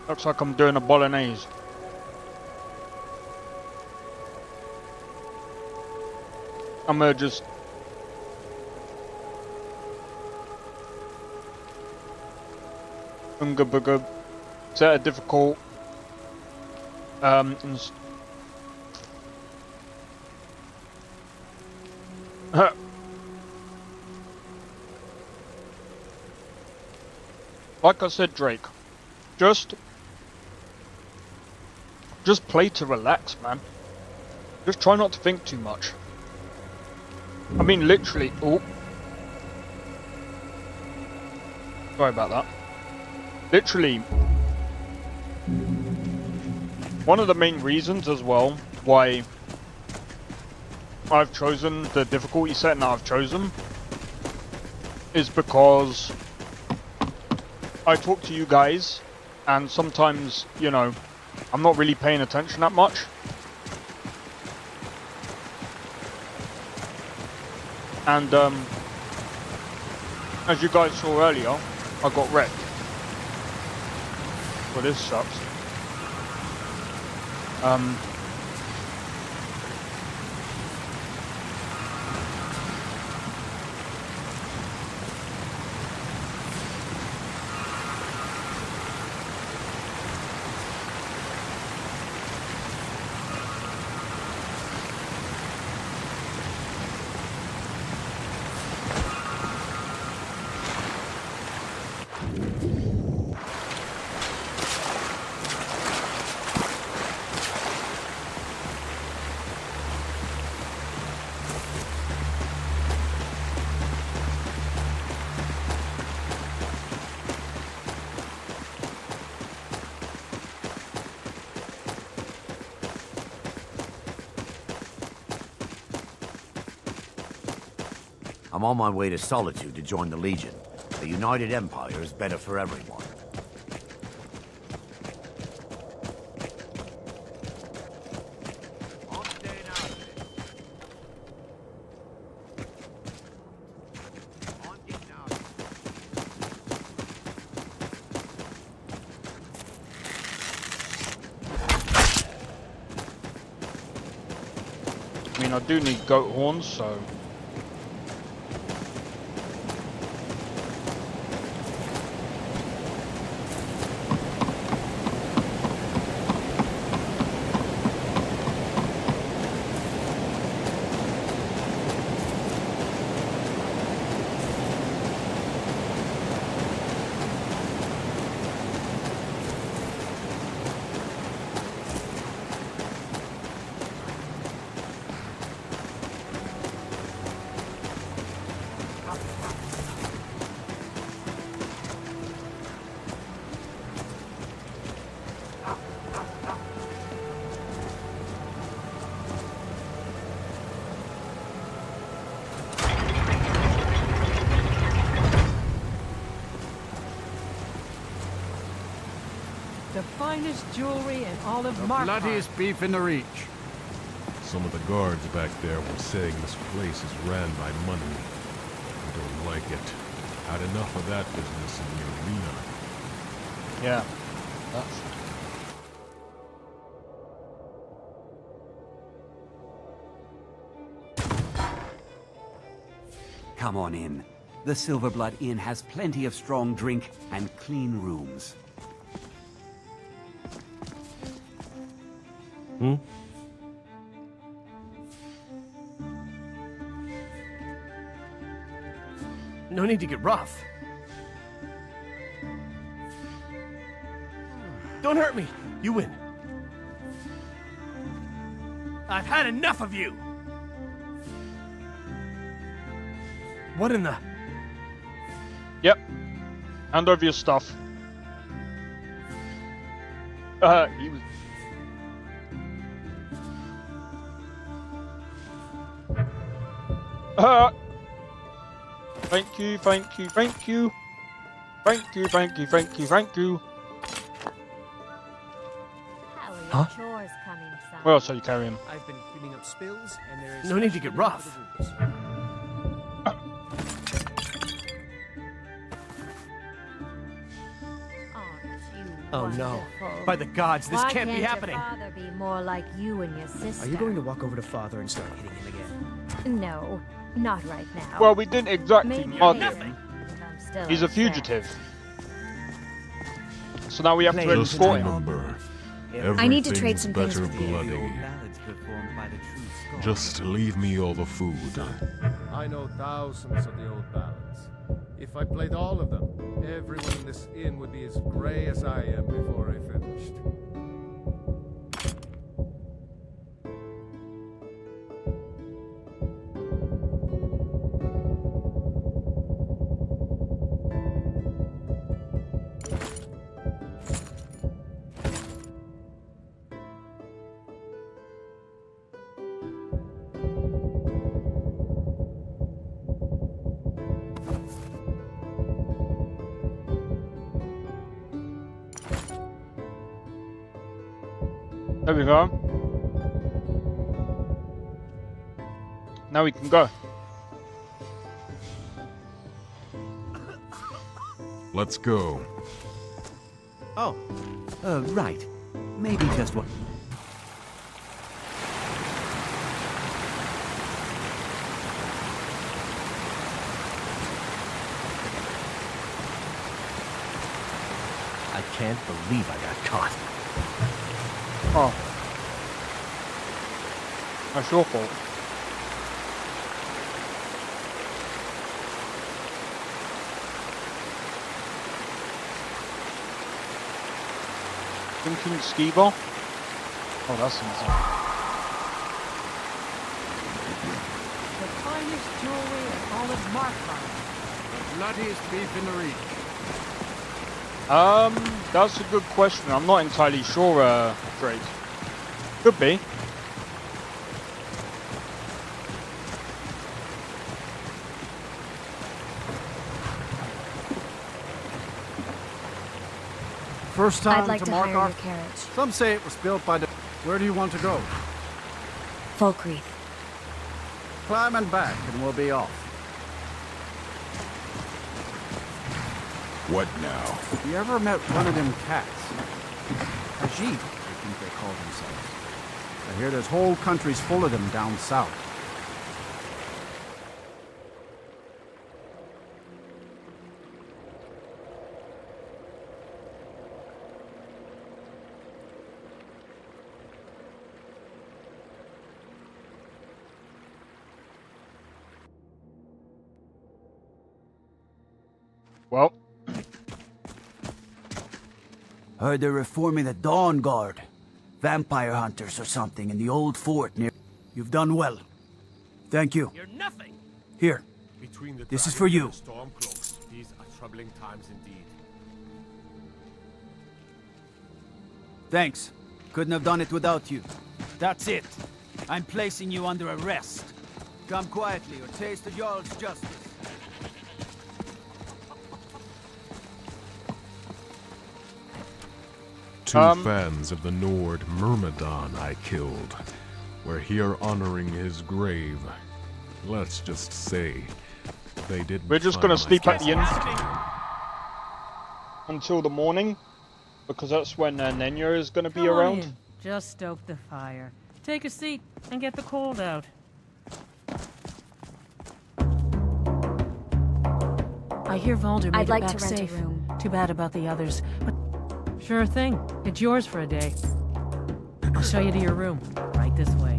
Looks like I'm doing a bolognese. I'm gonna just Unga booga. Set a difficult like I said, Drake, just play to relax, man. Just try not to think too much. I mean, literally. Oh, sorry about that. Literally, one of the main reasons as well why I've chosen the difficulty setting that I've chosen is because I talk to you guys, and sometimes, you know, I'm not really paying attention that much. And as you guys saw earlier, I got wrecked. Well, this sucks. I'm on my way to Solitude to join the Legion. A united empire is better for everyone. I mean, I do need goat horns, so... The finest jewelry in all of The Mark. bloodiest beef in the Reach. Some of the guards back there were saying this place is ran by money. I don't like it. Had enough of that business in the arena. Yeah, that's... Come on in. The Silverblood Inn has plenty of strong drink and clean rooms. Hmm? No need to get rough. Don't hurt me. You win. I've had enough of you. What in the... Yep. Hand over your stuff. He was... Thank you, thank you, thank you. Thank you, thank you, thank you, thank you. Huh? Where else are you carrying? I've been cleaning up spills, and there is No need to get rough. Oh no. By the gods, this can't be happening. Why can't your father be more like you and your sister? Are you going to walk over to father and start hitting him again? No, not right now. Well, we didn't exactly Maybe mug later, him. if I'm still He's a upset. fugitive. So now we have to Just escort him. remember, I need to trade some things better with you. bloody. Just leave me all the food. I know thousands of the old ballads. If I played all of them, everyone in this inn would be as grey as I am before I finished. There we go. Now we can go. Let's go. Oh, right. Maybe just one. I can't believe I got caught. Oh. That's your fault. Thinking ski ball? Oh, that's easy. The finest jewelry and olive markline. The bloodiest beef in the region. That's a good question. I'm not entirely sure, Drake. Could be. First time I'd like to Mark hire your carriage. Some say it was built by the... Where do you want to go? Falkreath. Climb and back and we'll be off. What now? You ever met one of them cats? Ajit, I think they call themselves. I hear there's whole countries full of them down south. Well. Heard they're reforming the Dawn Guard. Vampire hunters or something in the old fort near... You've done well. Thank you. You're nothing. Here. Between the This is for you. Stormcloaks, these are troubling times indeed. Thanks. Couldn't have done it without you. That's it. I'm placing you under arrest. Come quietly or taste the Jarl's justice. Two fans of the Nord Myrmidon I killed. We're here honoring his grave. Let's just say they didn't. We're just gonna sleep at the inn until the morning, because that's when Nenya is gonna be Come on around. in. Just stoke the fire. Take a seat and get the cold out. I hear Valder made I'd like it to back rent safe. a room. Too bad about the others. But sure thing. It's yours for a day. I'll show you to your room. Right this way.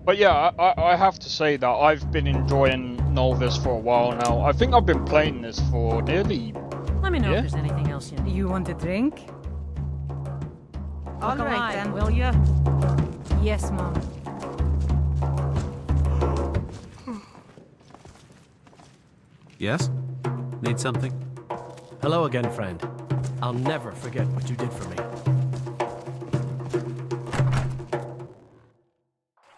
But yeah, I have to say that I've been enjoying Nolvus for a while now. I think I've been playing this for nearly... Let me know Yeah? if there's anything else you need. You want a drink? All Look right, alive, then. will you? Yes, Mom. Yes? Need something? Hello again, friend. I'll never forget what you did for me.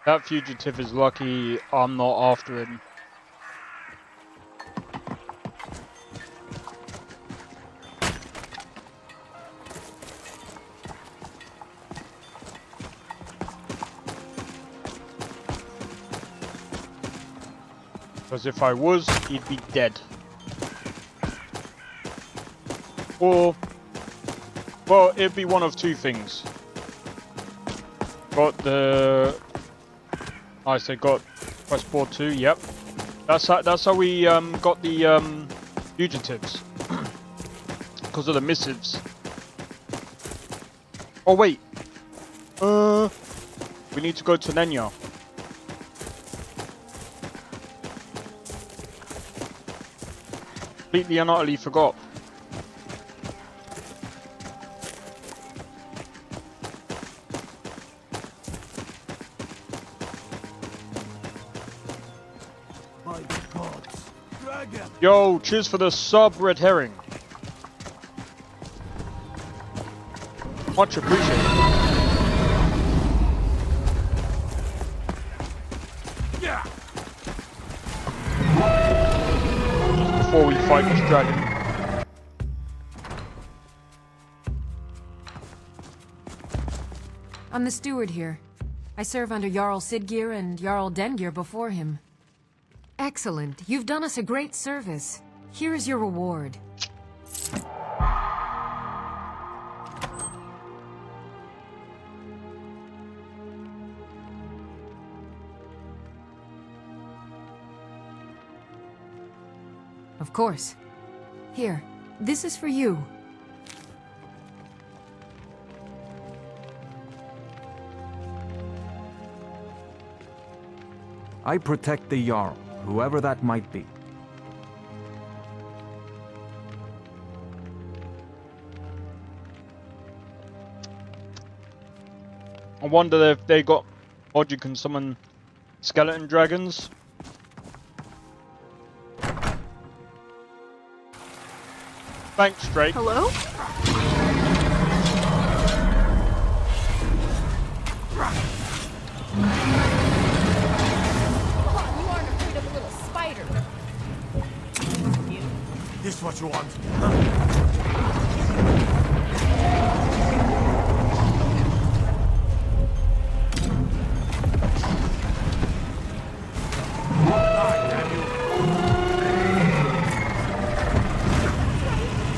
That fugitive is lucky I'm not after him. Because if I was, he'd be dead. Or, well, it'd be one of two things. Got the, I said got quest board 2. Yep, that's how we got the fugitives because of the missives. Oh wait, we need to go to Nenya. Completely and utterly forgot. My gods, dragon! Yo, cheers for the sub, Red Herring. Much appreciated. Yeah. Just before we fight this dragon. I'm the steward here. I serve under Jarl Siggeir and Jarl Dengir before him. Excellent. You've done us a great service. Here is your reward. Of course. Here, this is for you. I protect the Jarl, whoever that might be. I wonder if they got mod you can summon skeleton dragons. Thanks, Drake. Hello? You aren't afraid of a little spider. This what you want?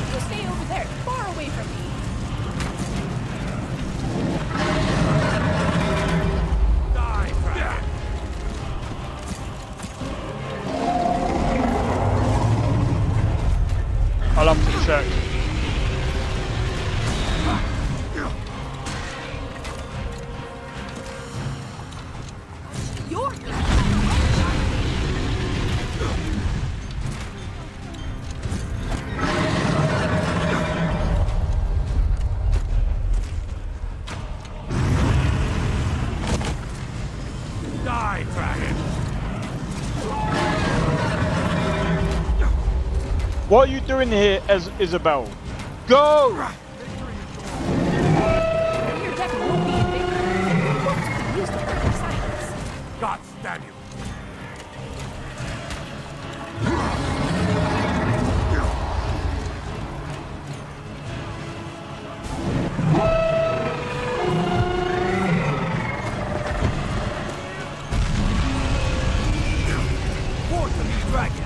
You stay over there, far away from me. Die, dragon! I'll have to check. You're Die, dragon! What are you doing here, Isabel? Go! your deck won't be invaded. Your corpse will be used to break your silence. God damn you! Quarterly dragon!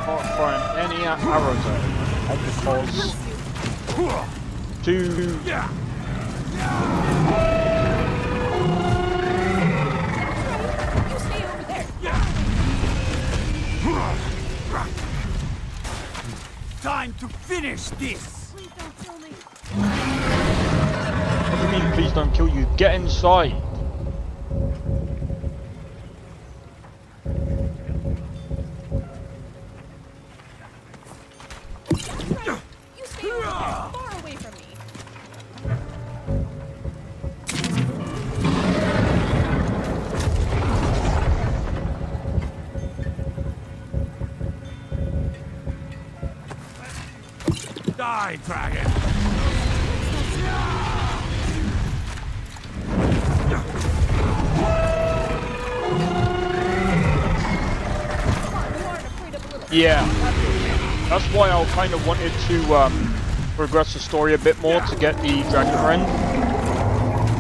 Not firing any arrows at him because to You stay over there. Time to finish this! Please don't kill me. What do you mean, please don't kill you? Get inside. You stay over there, far away from me. Die, dragon! Come on, you aren't Yeah. That's why I kind of wanted to progress the story a bit more to get the dragon friend.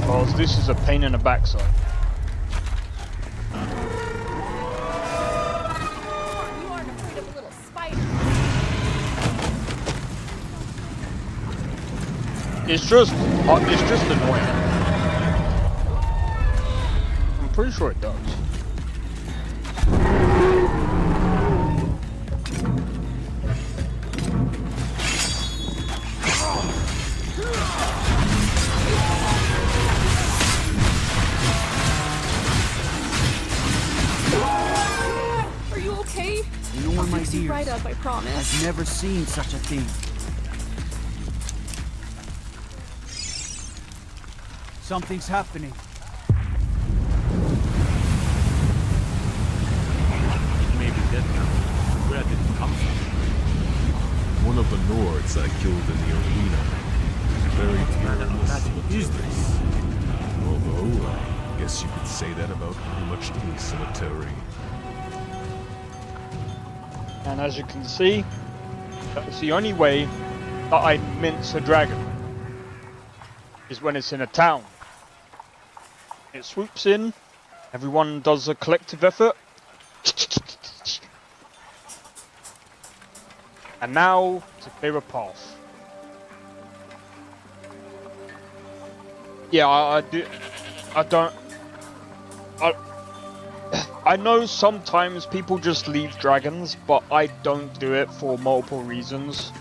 Because this is a pain in the backside. It's just annoying. I'm pretty sure it does. Are you okay? You know, my Fix you dears, right up, I promise. I've never seen such a thing. Something's happening. Maybe dead now. Where did it come from? One of the Nords I killed in the arena. Buried here in the cemetery. Although, I guess you could say that about pretty much any cemetery. And as you can see, that's the only way that I mince a dragon. Is when it's in a town. It swoops in, everyone does a collective effort. And now to clear a path. Yeah, I know sometimes people just leave dragons, but I don't do it for multiple reasons.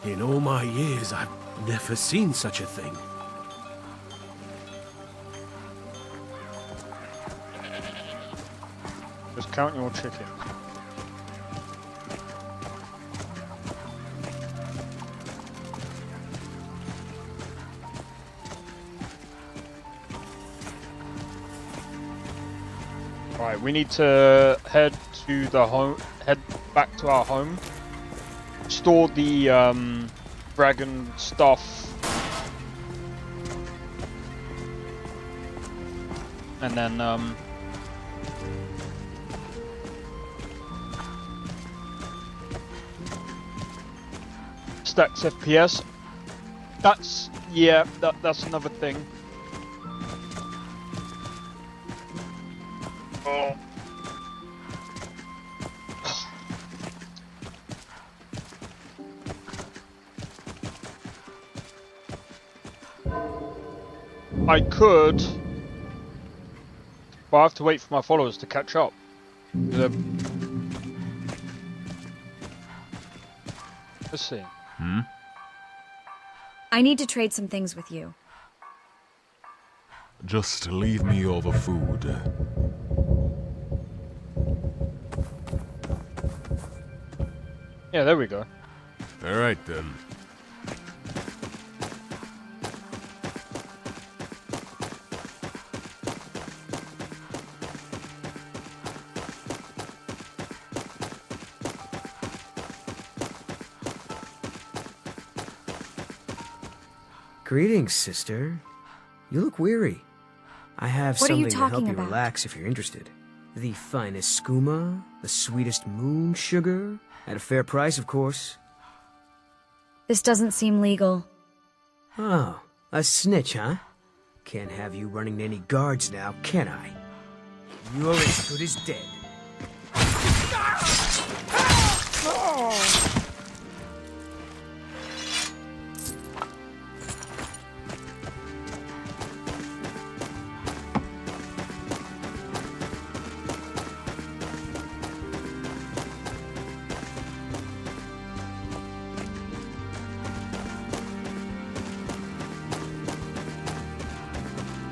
In all my years, I've never seen such a thing. Just count your chickens. Right, we need to head to the home. Head back to our home. Store the dragon stuff. And then stacks FPS. That's that's another thing. Oh. I could, but I have to wait for my followers to catch up. Let's see. I need to trade some things with you. Just leave me all the food. Yeah, there we go. Alright then. Greetings, sister. You look weary. I have What are you something to help talking you about? relax if you're interested. The finest skooma, the sweetest moon sugar, at a fair price, of course. This doesn't seem legal. Oh, a snitch, huh? Can't have you running any guards now, can I? You're as good as dead.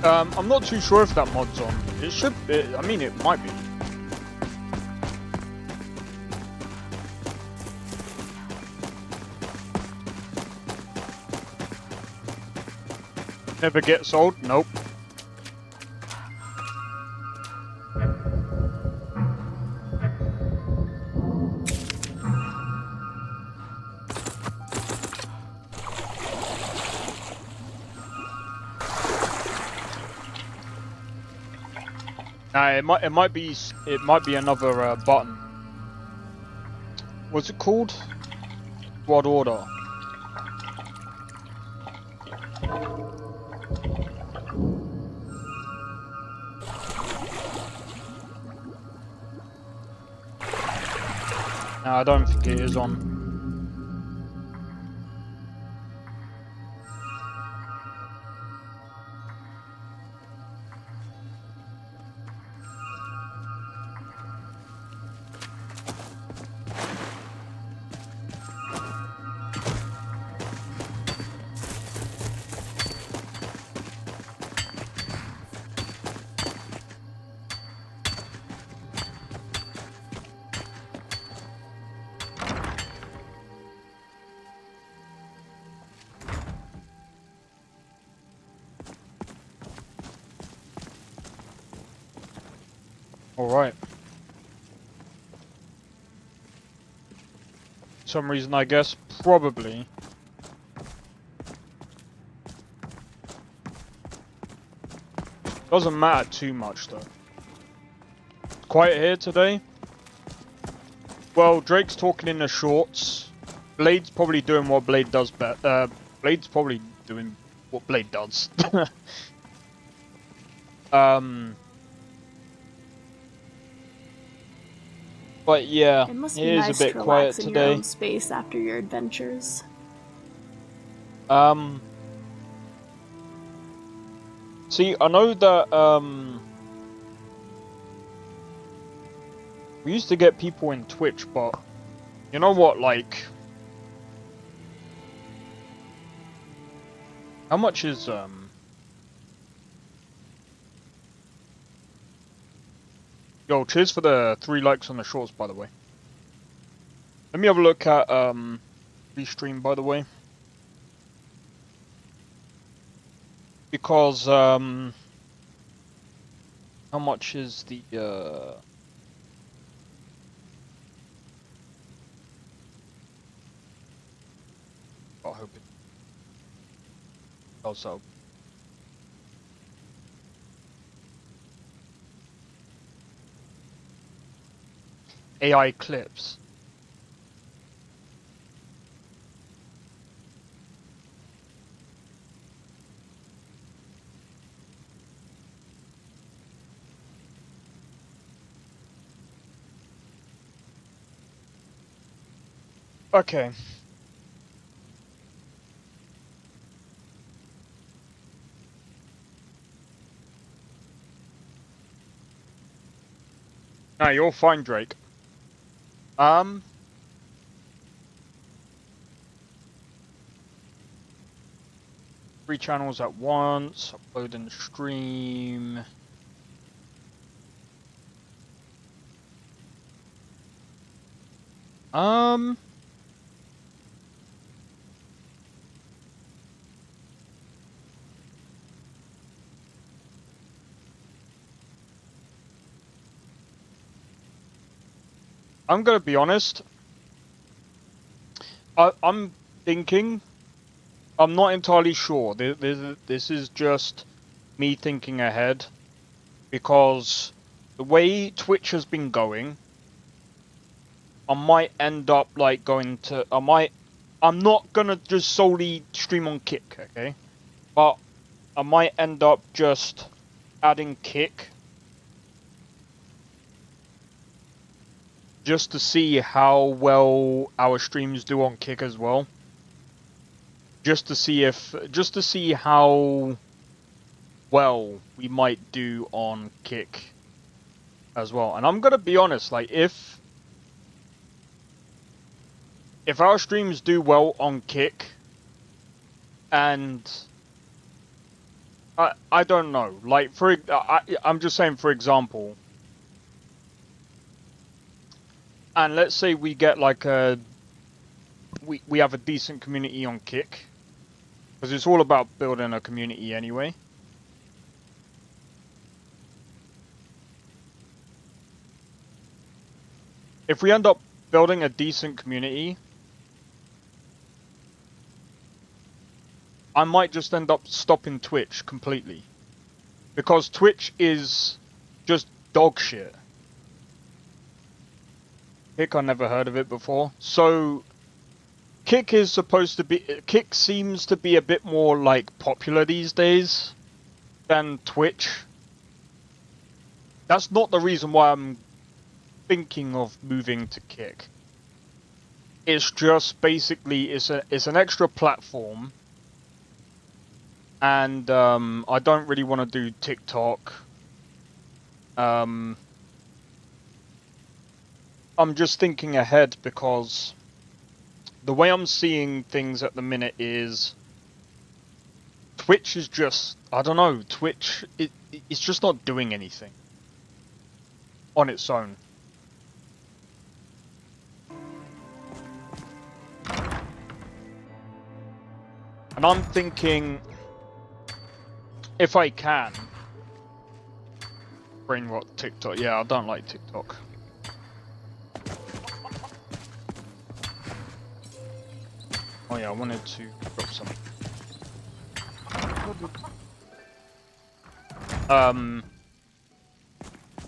I'm not too sure if that mod's on. It should be. I mean, it might be. Never gets old? Nope. Nah, it might be another button. what's it called? Squad Order. No, I don't think it is on. Alright. Some reason, I guess, probably. Doesn't matter too much, though. Quiet here today. Well, Drake's talking in the shorts. Blade's probably doing what Blade does better. Blade's probably doing what Blade does. But yeah, it must it be is nice a bit to quiet relax in your today. own space after your adventures. See, I know that we used to get people in Twitch, but you know what, like, how much is Yo, cheers for the 3 likes on the shorts, by the way. Let me have a look at restream, by the way. Because how much is the I hope it also. AI clips. Okay. No, you're fine, Drake. 3 channels at once, upload and stream. I'm gonna be honest. I'm thinking. I'm not entirely sure. This is just me thinking ahead, because the way Twitch has been going, I might end up like going to. I'm not gonna just solely stream on Kick, okay? But I might end up just adding Kick, just to see how well our streams do on Kick as well. Just to see how well we might do on Kick as well. And I'm gonna be honest, like if our streams do well on Kick, and I don't know, like I'm just saying, for example, and let's say we get like we have a decent community on Kick, because it's all about building a community anyway. If we end up building a decent community, I might just end up stopping Twitch completely. Because Twitch is just dog shit. Kick, I never heard of it before. So, Kick seems to be a bit more like popular these days than Twitch. That's not the reason why I'm thinking of moving to Kick. It's just basically it's an extra platform, and I don't really want to do TikTok. I'm just thinking ahead because the way I'm seeing things at the minute is Twitch is just, I don't know, Twitch it's just not doing anything on its own. And I'm thinking, if I can, brain rot TikTok. Yeah, I don't like TikTok. Oh yeah, I wanted to drop some.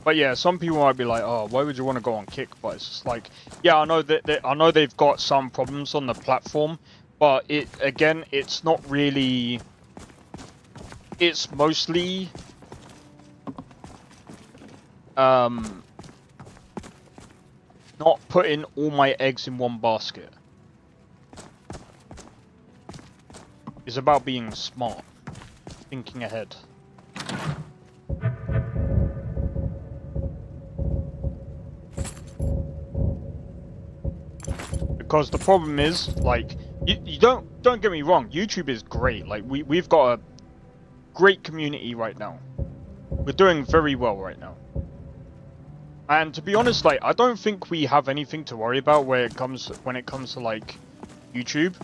But yeah, some people might be like, "Oh, why would you want to go on Kick?" But it's just like, yeah, I know that I know they've got some problems on the platform. But it's not really. It's mostly not putting all my eggs in one basket. It's about being smart, thinking ahead. Because the problem is, like, you don't get me wrong, YouTube is great. Like we've got a great community right now. We're doing very well right now. And to be honest, like I don't think we have anything to worry about when it comes to like YouTube.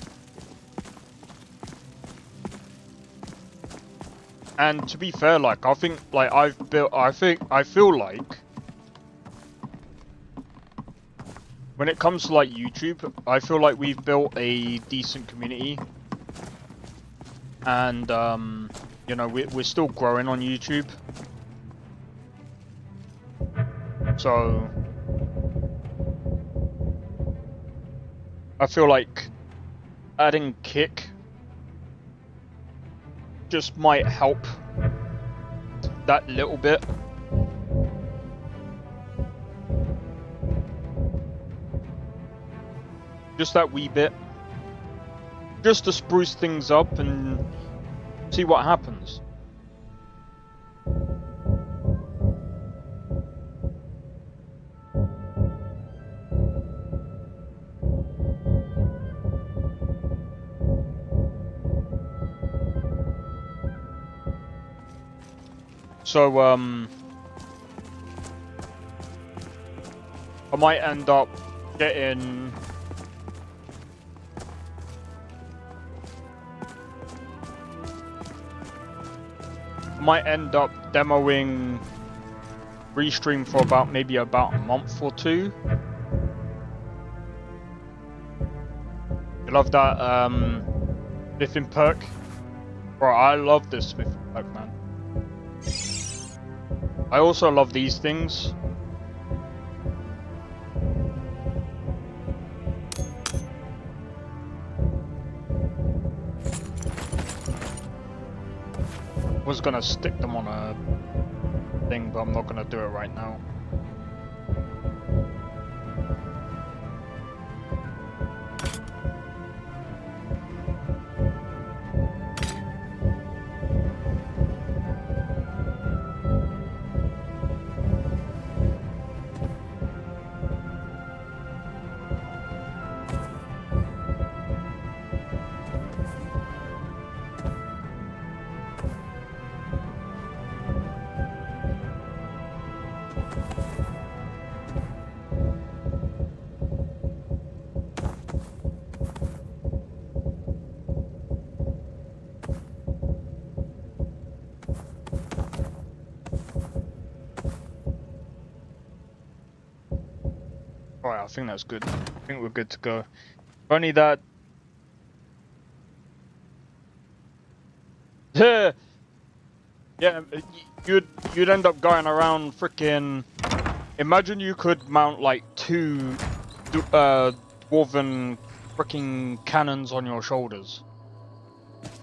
And to be fair, like I think like I feel like when it comes to like YouTube, I feel like we've built a decent community, and you know, we're still growing on YouTube. So I feel like adding Kick just might help that little bit. Just that wee bit. Just to spruce things up and see what happens. So, I might end up getting demoing Restream for maybe about a month or two. You love that smithing perk? Bro, I love this smithing perk, man. I also love these things. Was gonna stick them on a thing, but I'm not gonna do it right now. Alright, I think that's good. I think we're good to go. Only that... yeah, you'd end up going around frickin'... Imagine you could mount like two dwarven freaking cannons on your shoulders,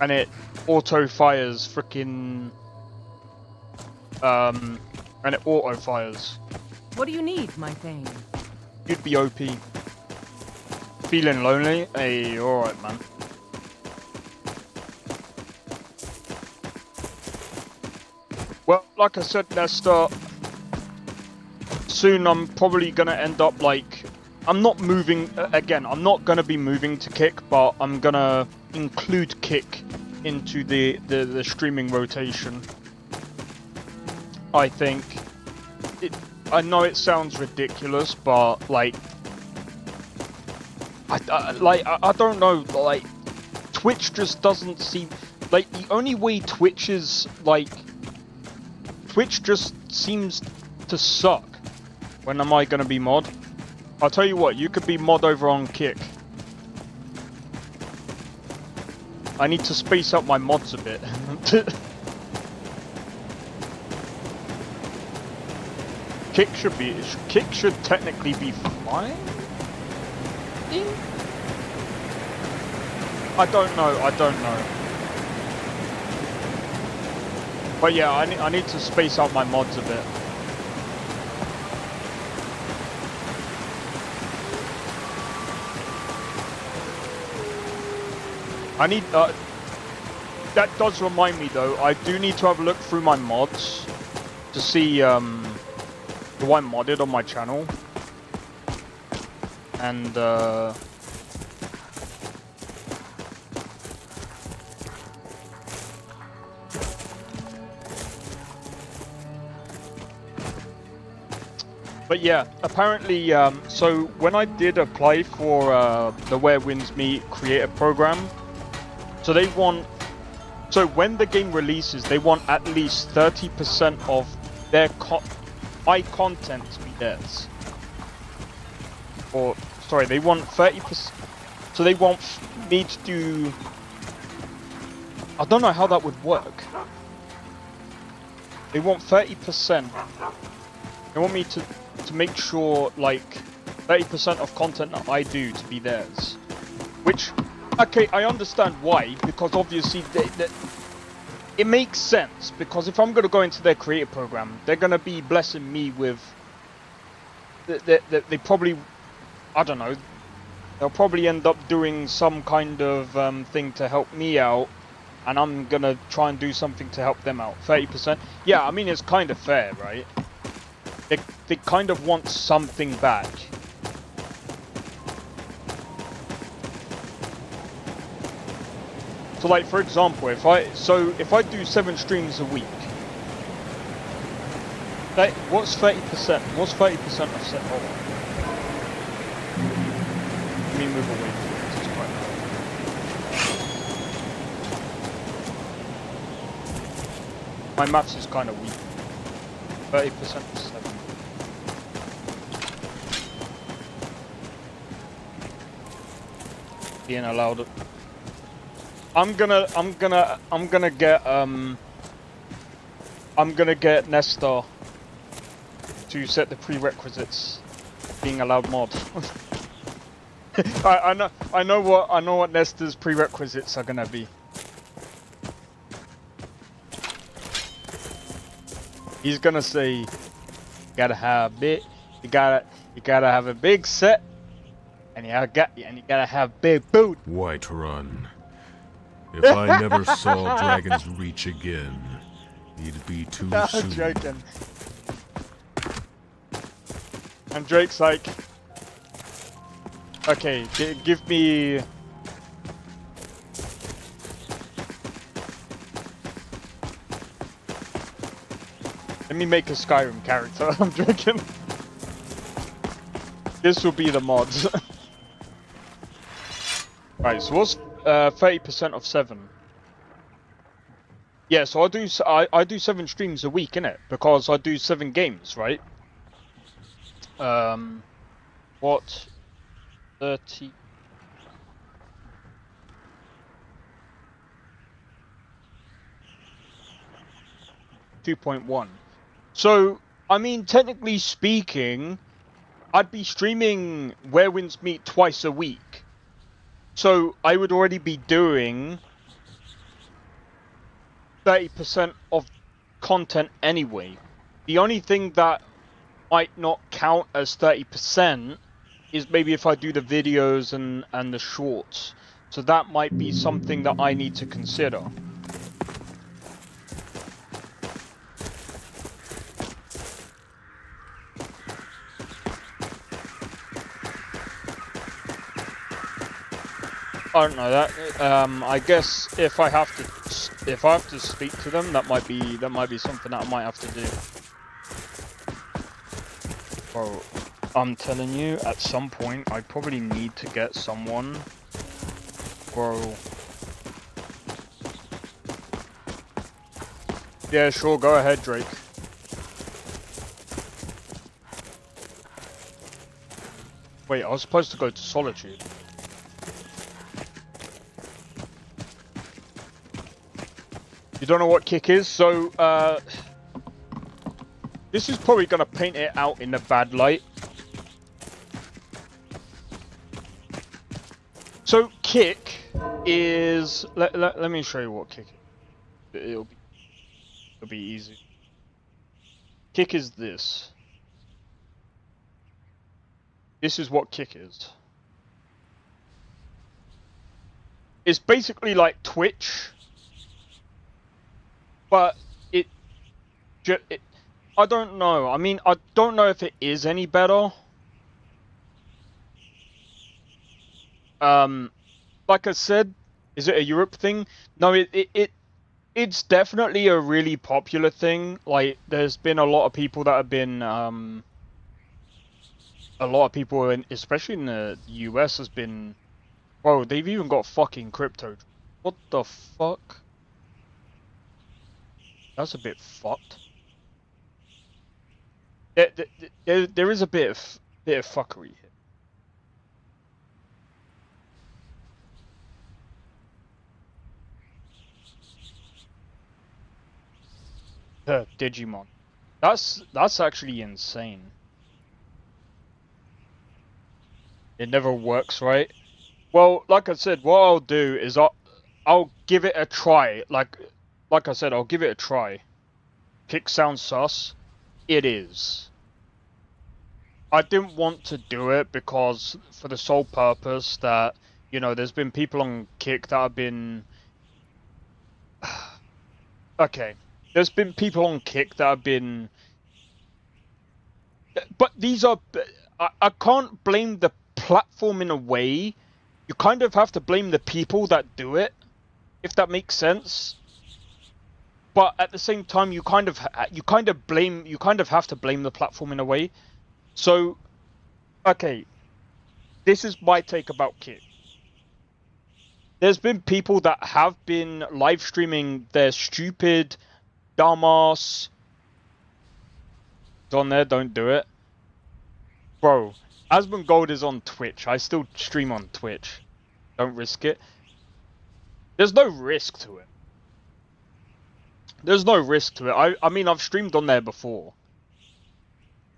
and it auto fires freaking and it auto fires. What do you need, my thing? You'd be OP. Feeling lonely? Hey, alright, man. Well, like I said, Nesta, soon I'm probably going to end up like... I'm not moving... Again, I'm not going to be moving to Kick, but I'm going to include Kick into the streaming rotation. I think... I know it sounds ridiculous, but like... I don't know, like... Twitch just doesn't seem... Like, the only way Twitch is, like... Twitch just seems to suck. When am I gonna be mod? I'll tell you what, you could be mod over on Kick. I need to space out my mods a bit. Kick should technically be fine? I don't know. But yeah, I need to space out my mods a bit. I need, that does remind me though, I do need to have a look through my mods to see, who I modded on my channel. And, but yeah, apparently, so when I did apply for the Where Winds Meet creator program, so they want, so when the game releases, they want at least 30% of their my content to be theirs. Or, sorry, they want 30%, so they want me to do, I don't know how that would work. They want 30%, they want me to make sure, like, 30% of content that I do to be theirs. Which, okay, I understand why, because obviously it makes sense, because if I'm going to go into their creator program, they're going to be blessing me with, they probably, I don't know, they'll probably end up doing some kind of thing to help me out, and I'm going to try and do something to help them out. 30%? Yeah, I mean, it's kind of fair, right? They kind of want something back. So like, for example, if I do 7 streams a week, what's 30%? What's 30% of set? Hold on. Let me move away from it. It's quite hard. My maths is kind of weak. 30% of 7. Being allowed. I'm gonna get Nesta to set the prerequisites being allowed mod. I know what Nesta's prerequisites are gonna be. He's gonna say you gotta have a big set, and you gotta have big boot. Whiterun. If I never saw Dragon's Reach again, it'd be too soon. I'm joking. And Drake's like, okay, give me. Let me make a Skyrim character. I'm joking. This will be the mods. Right, so what's 30% of 7? Yeah, so I do 7 streams a week, innit? Because I do 7 games, right? What? 30. 2.1. So, I mean, technically speaking, I'd be streaming Where Winds Meet twice a week. So I would already be doing 30% of content anyway. The only thing that might not count as 30% is maybe if I do the videos and the shorts. So that might be something that I need to consider. I don't know that. I guess if I have to speak to them, that might be something that I might have to do. Bro, I'm telling you, at some point, I probably need to get someone. Bro. Yeah, sure. Go ahead, Drake. Wait, I was supposed to go to Solitude. You don't know what kick is? So, this is probably going to paint it out in a bad light. So, kick is... Let me show you what kick is. It'll be easy. Kick is this. This is what kick is. It's basically like Twitch. But I don't know. I mean, I don't know if it is any better. Like I said, is it a Europe thing? No, it's definitely a really popular thing. Like, there's been a lot of people that have been, a lot of people, especially in the US, has been, bro, they've even got fucking crypto. What the fuck? That's a bit fucked. There is a bit of fuckery here. Digimon. That's actually insane. It never works, right? Well, like I said, what I'll do is I'll give it a try. Like I said, I'll give it a try. Kick sounds sus. It is. I didn't want to do it because, for the sole purpose that, you know, there's been people on Kick that have been... Okay. There's been people on Kick that have been... But these are... I can't blame the platform in a way. You kind of have to blame the people that do it, if that makes sense. But at the same time, you kind of have to blame the platform in a way. So, okay, this is my take about Kick. There's been people that have been live streaming their stupid, dumbass. It's on there, don't do it. Bro, Asmongold is on Twitch. I still stream on Twitch. Don't risk it. There's no risk to it. There's no risk to it. I mean, I've streamed on there before.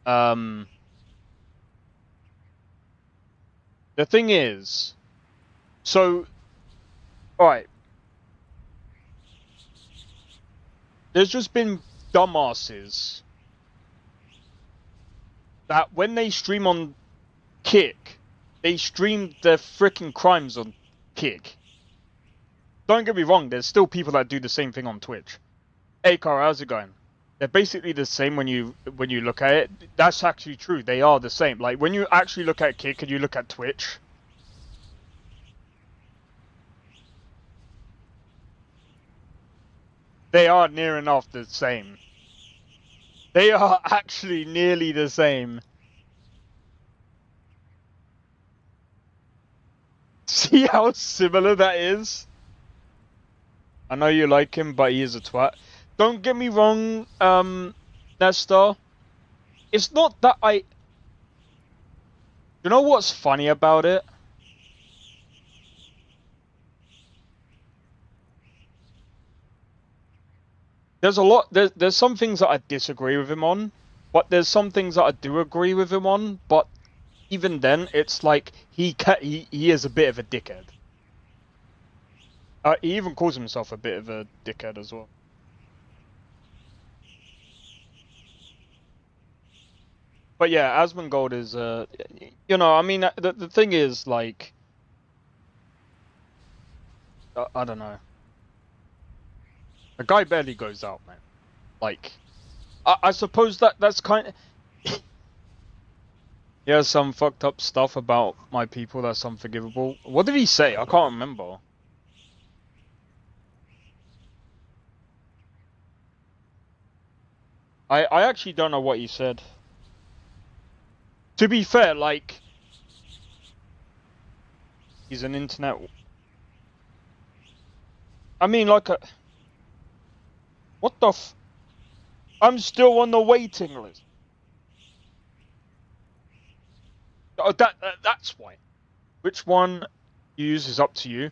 The thing is, so, alright. There's just been dumbasses that when they stream on Kick, they stream their freaking crimes on Kick. Don't get me wrong, there's still people that do the same thing on Twitch. Hey Kara, how's it going? They're basically the same when you look at it. That's actually true. They are the same. Like, when you actually look at Kick and you look at Twitch, they are near enough the same. They are actually nearly the same. See how similar that is? I know you like him, but he is a twat. Don't get me wrong, Nestor. It's not that I... You know what's funny about it? There's a lot... There's some things that I disagree with him on, but there's some things that I do agree with him on, but even then, it's like he is a bit of a dickhead. He even calls himself a bit of a dickhead as well. But yeah, Asmongold is, you know, I mean, the thing is, like, I don't know. The guy barely goes out, man. Like, I suppose that's kind of... He has some fucked up stuff about my people that's unforgivable. What did he say? I can't remember. I actually don't know what he said. To be fair, like... He's an internet... I mean, like a... What the f... I'm still on the waiting list. Oh, that's why. Which one you use is up to you.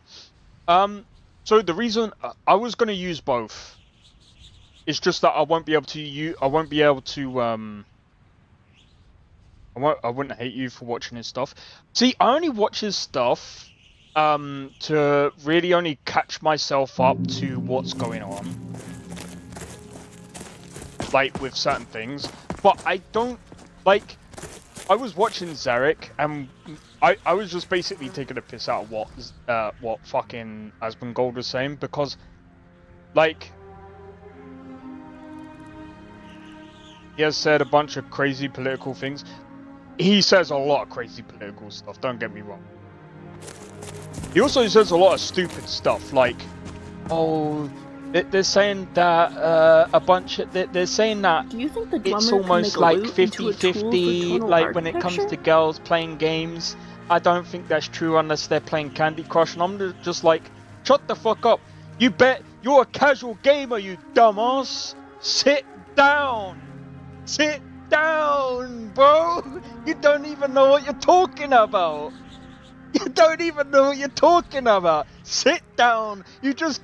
So the reason I was gonna use both is just that I won't be able to I won't be able to I wouldn't hate you for watching his stuff. See, I only watch his stuff to really only catch myself up to what's going on, like with certain things. But I don't like. I was watching Zarek, and I was just basically taking a piss out of what fucking Asmongold was saying, because, like, he has said a bunch of crazy political things. He says a lot of crazy political stuff, don't get me wrong. He also says a lot of stupid stuff, like, oh, they're saying that they're saying that Do you think the it's drummer almost can like make a loop into a tool for 50-50, tonal like when it comes architecture? to girls playing games. I don't think that's true unless they're playing Candy Crush, and I'm just like, shut the fuck up. You bet you're a casual gamer, you dumbass. Sit down. Sit down, bro. You don't even know what you're talking about. You don't even know what you're talking about. Sit down. You just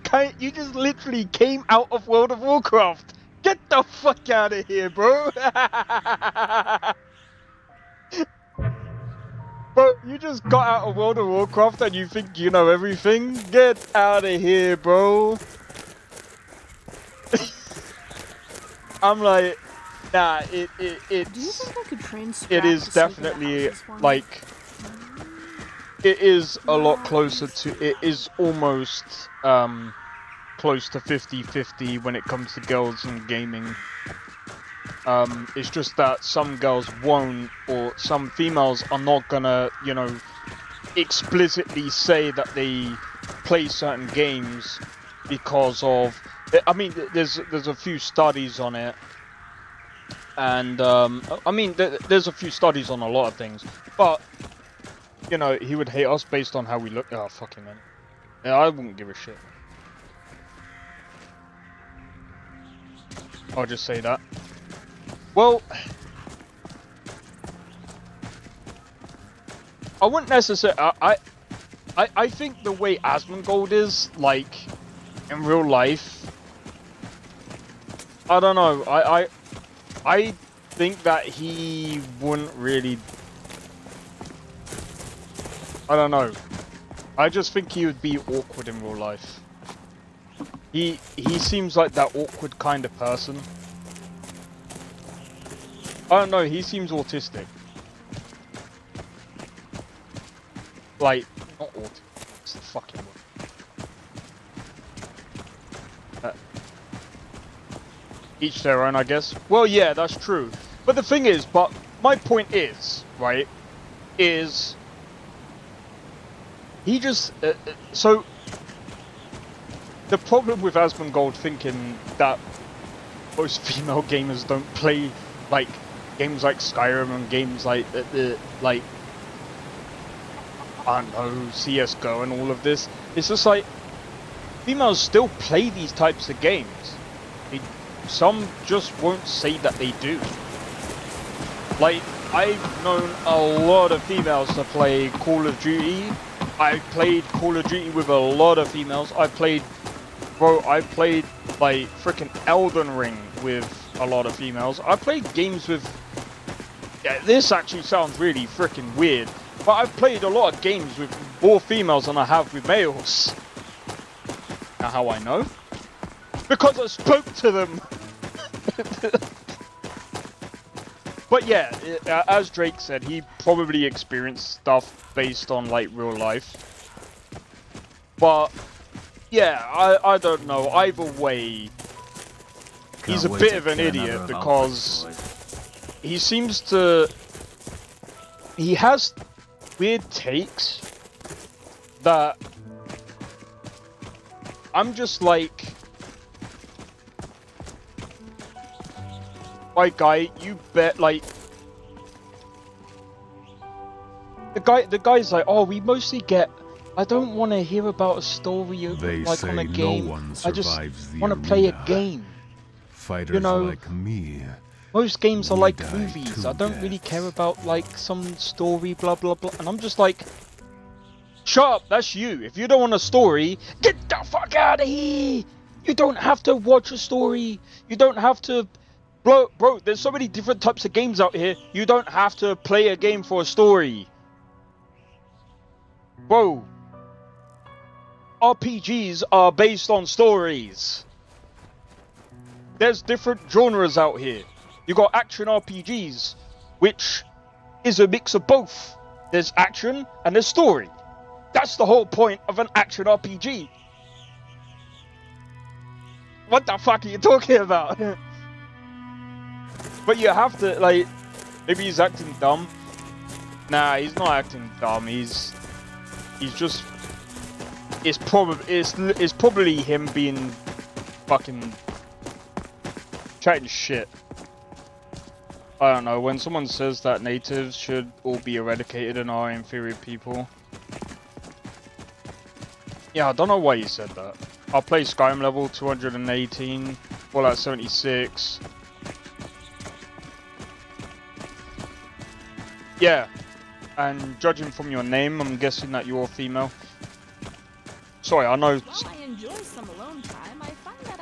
literally came out of World of Warcraft. Get the fuck out of here, bro. Bro, you just got out of World of Warcraft and you think you know everything? Get out of here, bro. I'm like, nah, Do you think I could train Scrap it is to sneak into definitely houses for me? like, it is a lot closer to, it is almost close to 50-50 when it comes to girls and gaming. It's just that some girls won't, or some females are not gonna, you know, explicitly say that they play certain games because of, I mean, there's a few studies on it, and I mean, there's a few studies on a lot of things, but, you know, he would hate us based on how we look. Oh, fucking man. Yeah, I wouldn't give a shit. I'll just say that. Well, I wouldn't necessarily. I think the way Asmongold is, like, in real life, I don't know. I think that he wouldn't really. I don't know. I just think he would be awkward in real life. He seems like that awkward kind of person. I don't know, he seems autistic. Like, not autistic, it's the fucking word. Each their own, I guess. Well, yeah, that's true. But the thing is, but my point is, right, is... He just... so... The problem with Asmongold thinking that most female gamers don't play, like, games like Skyrim and games like like, I don't know, CS:GO and all of this. It's just like, females still play these types of games. Some just won't say that they do. Like, I've known a lot of females to play Call of Duty. I played Call of Duty with a lot of females. I played like freaking Elden Ring with a lot of females. I played games with Yeah, this actually sounds really freaking weird. But I've played a lot of games with more females than I have with males. Now how I know? Because I spoke to them! But yeah, as Drake said, he probably experienced stuff based on, like, real life. But, yeah, I don't know. Either way, he's a bit of an idiot because he seems to... He has weird takes that I'm just like... Like, guy, you bet, like... The guy's like, oh, we mostly get... I don't want to hear about a story like on a game. No one I just survives the want to play a arena. game. Fighters You know, like me. most games are we like die movies. two I don't really care about like some story, blah blah blah. And I'm just like, shut up, that's you. If you don't want a story, get the fuck out of here. You don't have to watch a story. You don't have to... Bro, there's so many different types of games out here. You don't have to play a game for a story. Bro. RPGs are based on stories. There's different genres out here. You got action RPGs, which is a mix of both. There's action and there's story. That's the whole point of an action RPG. What the fuck are you talking about? But you have to, like, maybe he's acting dumb. Nah, he's not acting dumb. He's just... It's probably him being fucking chatting shit. I don't know, when someone says that natives should all be eradicated and are inferior people. Yeah, I don't know why he said that. I'll play Skyrim level 218, Fallout 76. Yeah, and judging from your name, I'm guessing that you're female. Sorry, I know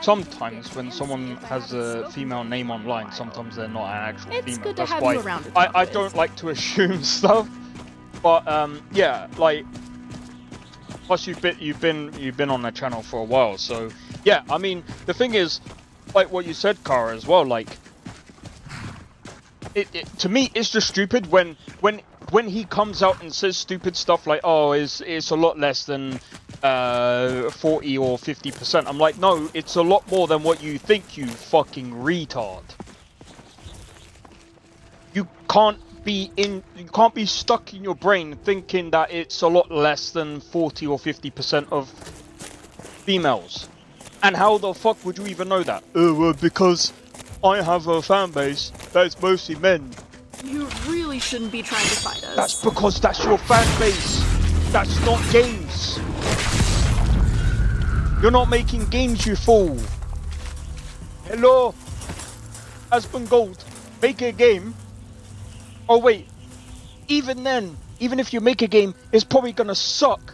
sometimes when someone has a female name online, sometimes they're not an actual female. It's good to That's have why you around to I don't like to assume stuff. But yeah, like, plus you've been on the channel for a while, so yeah. I mean, the thing is, like what you said, Kara, as well. Like, to me, it's just stupid when he comes out and says stupid stuff like, oh, it's a lot less than 40 or 50%. I'm like, no, it's a lot more than what you think, you fucking retard. You can't be stuck in your brain thinking that it's a lot less than 40 or 50% of females. And how the fuck would you even know that? Well, because I have a fan base that's mostly men. You really shouldn't be trying to fight us. That's because that's your fan base. That's not games. You're not making games, you fool. Hello? Aspen Gold, make a game. Oh wait, even then, even if you make a game, it's probably gonna suck.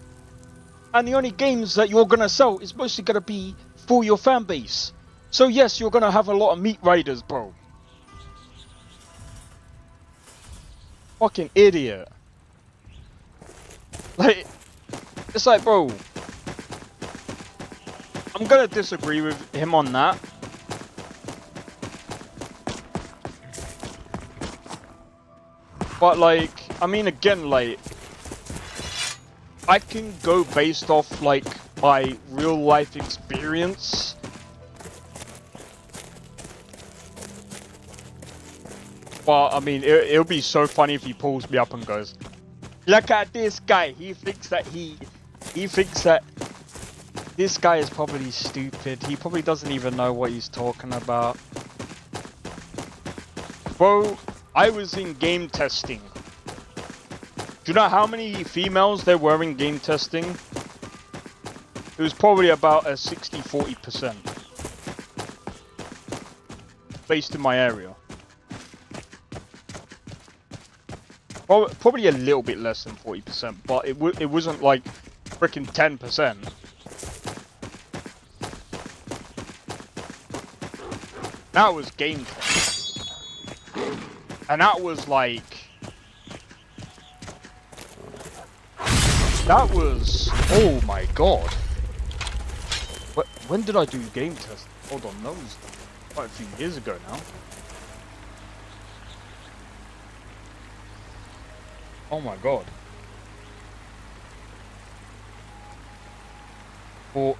And the only games that you're gonna sell is mostly gonna be for your fan base. So yes, you're gonna have a lot of meat riders, bro. Fucking idiot. Like, it's like, bro, I'm gonna disagree with him on that. But like, I mean, again, like, I can go based off like my real life experience. But I mean, it'll be so funny if he pulls me up and goes, "Look at this guy. He thinks that this guy is probably stupid. He probably doesn't even know what he's talking about." Bro, I was in game testing. Do you know how many females there were in game testing? It was probably about a 60-40%. Based in my area. Probably a little bit less than 40%, but it wasn't like freaking 10%. That was game test. And that was like... That was... Oh my god. When did I do game test? Hold on, that was quite a few years ago now. Oh my god. For,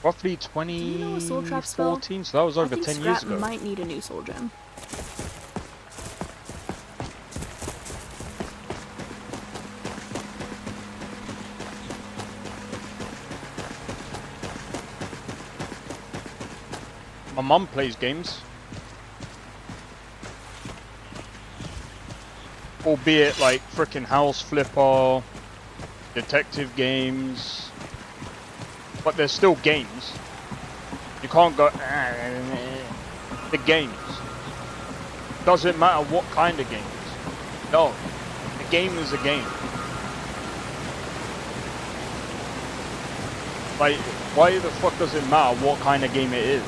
roughly 2014, so that was over 10 years ago. Might need a new soul gem. My mum plays games. Albeit like frickin' House Flipper, detective games. But they're still games. You can't go the games. Doesn't matter what kind of games. No. A game is a game. Like, why the fuck does it matter what kind of game it is?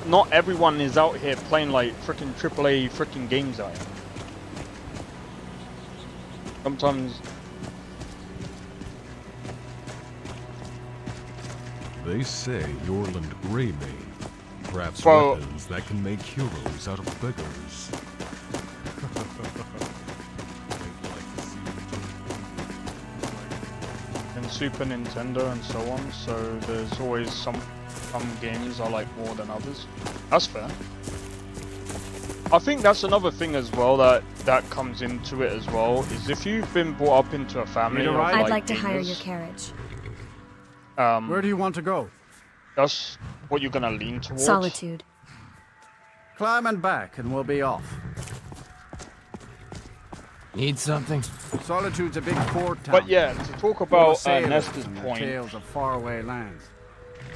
Not everyone is out here playing like frickin' AAA frickin' games out here. Sometimes They say Yorland Greymane crafts Well, weapons that can make heroes out of beggars. and Super Nintendo and so on, so there's always some games I like more than others. That's fair. I think that's another thing as well that comes into it as well, is if you've been brought up into a family of I'd like to gamers, hire your carriage. Where do you want to go? That's what you're gonna lean towards. Solitude. Climb and back and we'll be off. Need something? Solitude's a big port town. But yeah, to talk about Nesta's point, tales of faraway lands.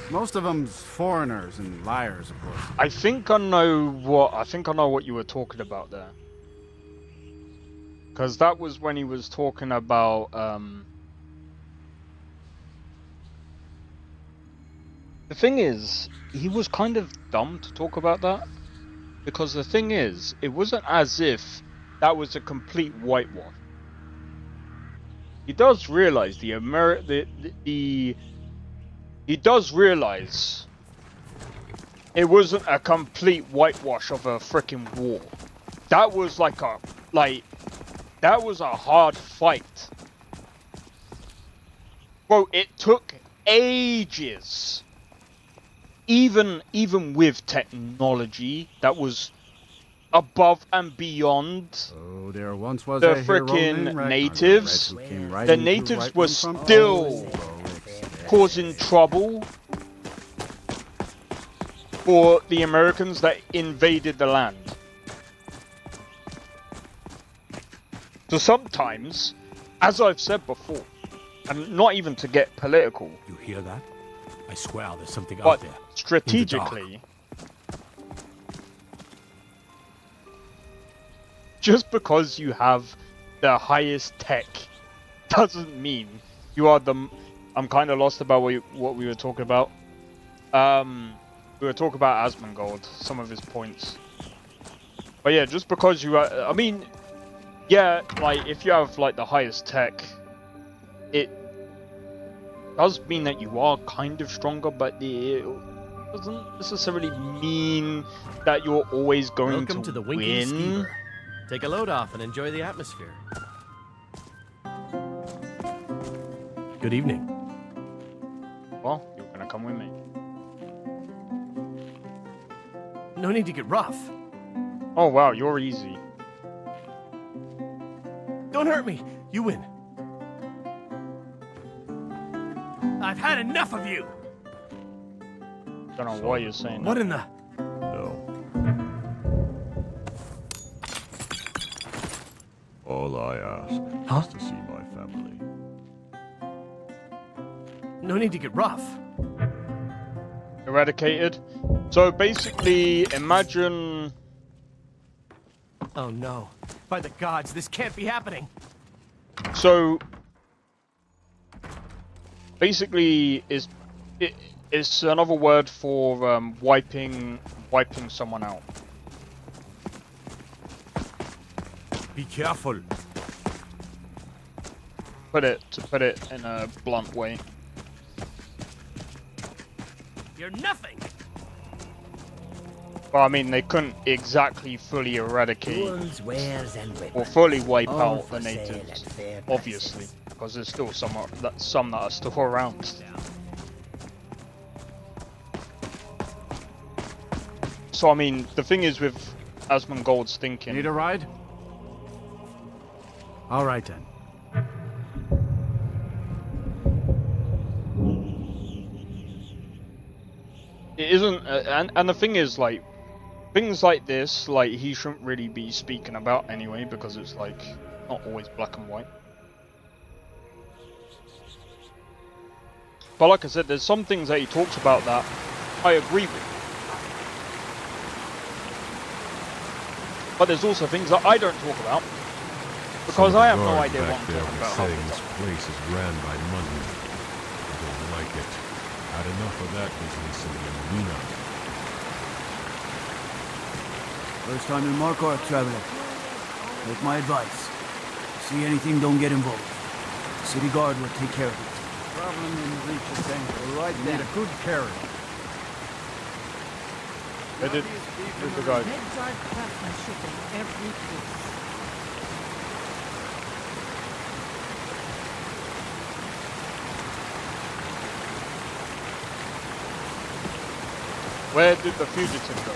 Most of them's foreigners and liars, of course. I think I know what you were talking about there. Because that was when he was talking about the thing is, he was kind of dumb to talk about that. Because the thing is, it wasn't as if that was a complete whitewash. He does realize he does realize it wasn't a complete whitewash of a freaking war. That was that was a hard fight. Bro, it took ages. Even with technology that was above and beyond there once was the a hero freaking named Ragnar, natives, who came the riding to natives right were one from still causing trouble for the Americans that invaded the land. So sometimes, as I've said before, and not even to get political, You hear that? I swear there's something but out there. strategically, just because you have the highest tech doesn't mean you are the... I'm kind of lost about what we were talking about. We were talking about Asmongold, some of his points. But yeah, just because you are... I mean, yeah, like, if you have, like, the highest tech, it does mean that you are kind of stronger, but it doesn't necessarily mean that you're always going Welcome to the Winking win. Skeever. Take a load off and enjoy the atmosphere. Good evening. Well, you're gonna come with me. No need to get rough. Oh wow, you're easy. Don't hurt me. You win. I've had enough of you. Don't know why you're saying What that. in the... No. All I ask is to see my family. No need to get rough. Eradicated. So basically, imagine... Oh no. By the gods, this can't be happening. So... Basically, It's another word for wiping someone out. Be careful. To put it in a blunt way. You're nothing. Well, I mean, they couldn't exactly fully eradicate Tools, wares, and or weapons. fully wipe All out for the sale natives, at fair obviously, because there's still some that are still around. So I mean, the thing is with Asmongold's thinking. Need a ride? All right then. It isn't, and the thing is, like, things like this, like, he shouldn't really be speaking about anyway, because it's like not always black and white. But like I said, there's some things that he talks about that I agree with. But there's also things that I don't talk about, because I have no idea what I'm talking about. Saying this place is ran by money. I don't like it. Had enough of that business in the arena. First time in Markarth, traveler. Take my advice. See anything, don't get involved. City guard will take care of it. Traveling in reach of danger. Right then. Need a good carry. Here's the guy. Medguard craftsmanship in every piece. Where did the fugitive go?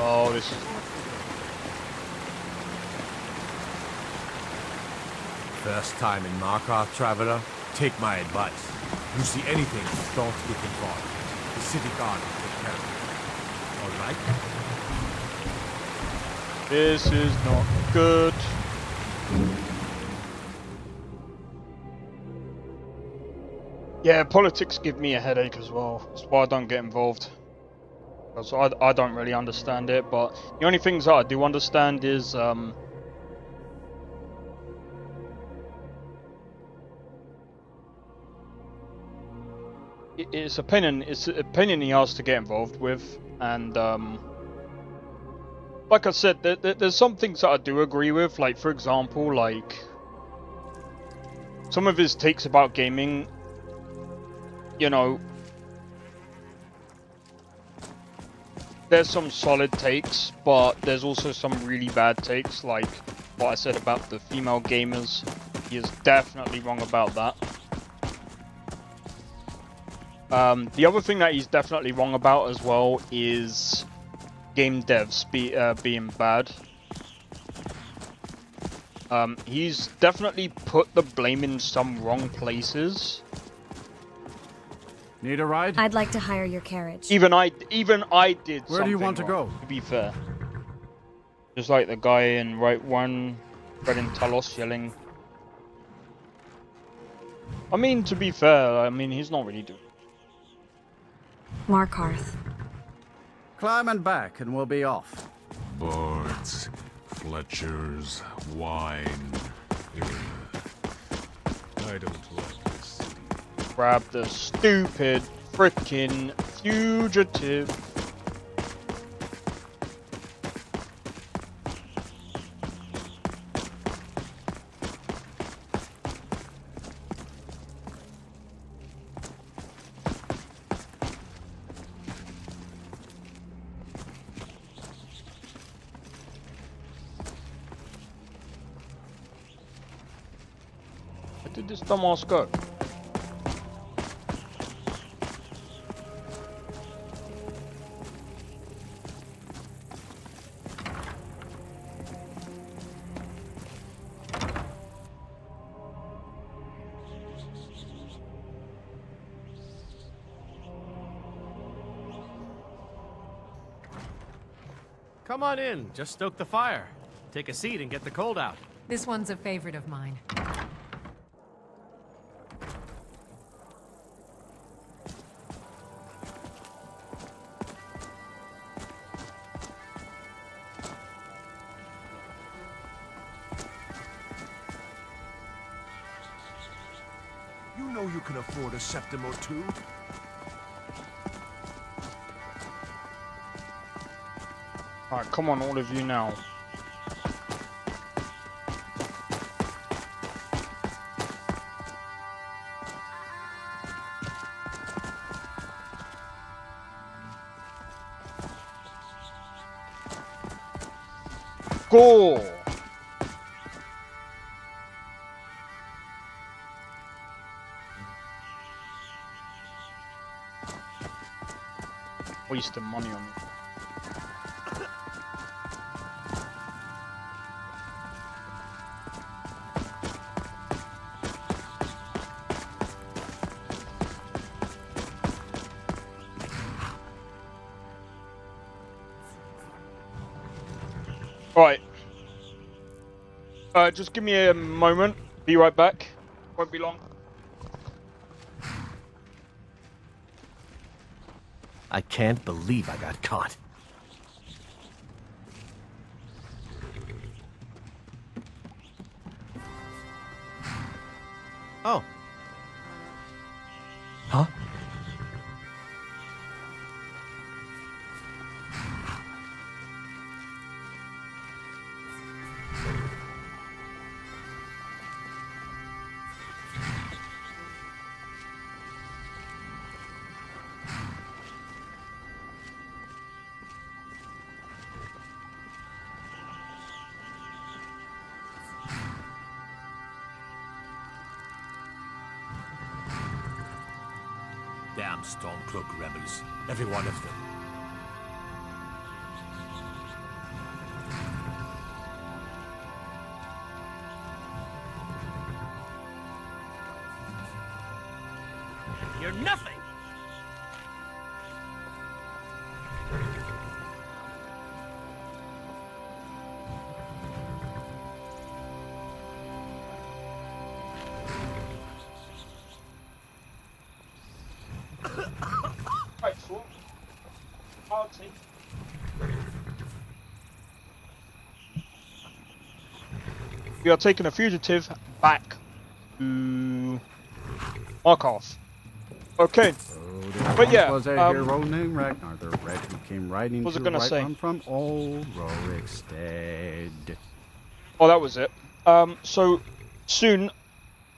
Oh, this is... First time in Markarth, traveler. Take my advice. You see anything, don't get involved. The city guard will take care of it. All right? This is not good. Yeah, politics give me a headache as well. That's why I don't get involved. Because I don't really understand it, but the only things that I do understand is it's a pain in the ass to get involved with, and like I said, there's some things that I do agree with. Like, for example, like some of his takes about gaming. You know, there's some solid takes, but there's also some really bad takes, like what I said about the female gamers. He is definitely wrong about that. The other thing that he's definitely wrong about as well is game devs being bad. He's definitely put the blame in some wrong places. Need a ride? I'd like to hire your carriage. Even I did. Where do you want to go? To be fair, just like the guy in Right One, Red in Talos yelling. I mean, to be fair, I mean he's not really doing. Markarth. Climb and back, and we'll be off. Bards, Fletchers, wine. Ugh. I don't like this. Grab the stupid frickin' fugitive. Where did this dumbass go? Come on in. Just stoke the fire. Take a seat and get the cold out. This one's a favorite of mine. can afford a septim or two. Alright, come on, all of you now. Go! Wasting money on it. Right. Just give me a moment. Be right back. Won't be long. I can't believe I got caught. Oh. Huh? Damn Stormcloak rebels. Every one of them. You're nothing! We are taking a fugitive back to Markov. Okay. But yeah, was a hero named Ragnar the Red who came riding what was to I gonna right say? run from old Rorikstead. Oh, that was it. So soon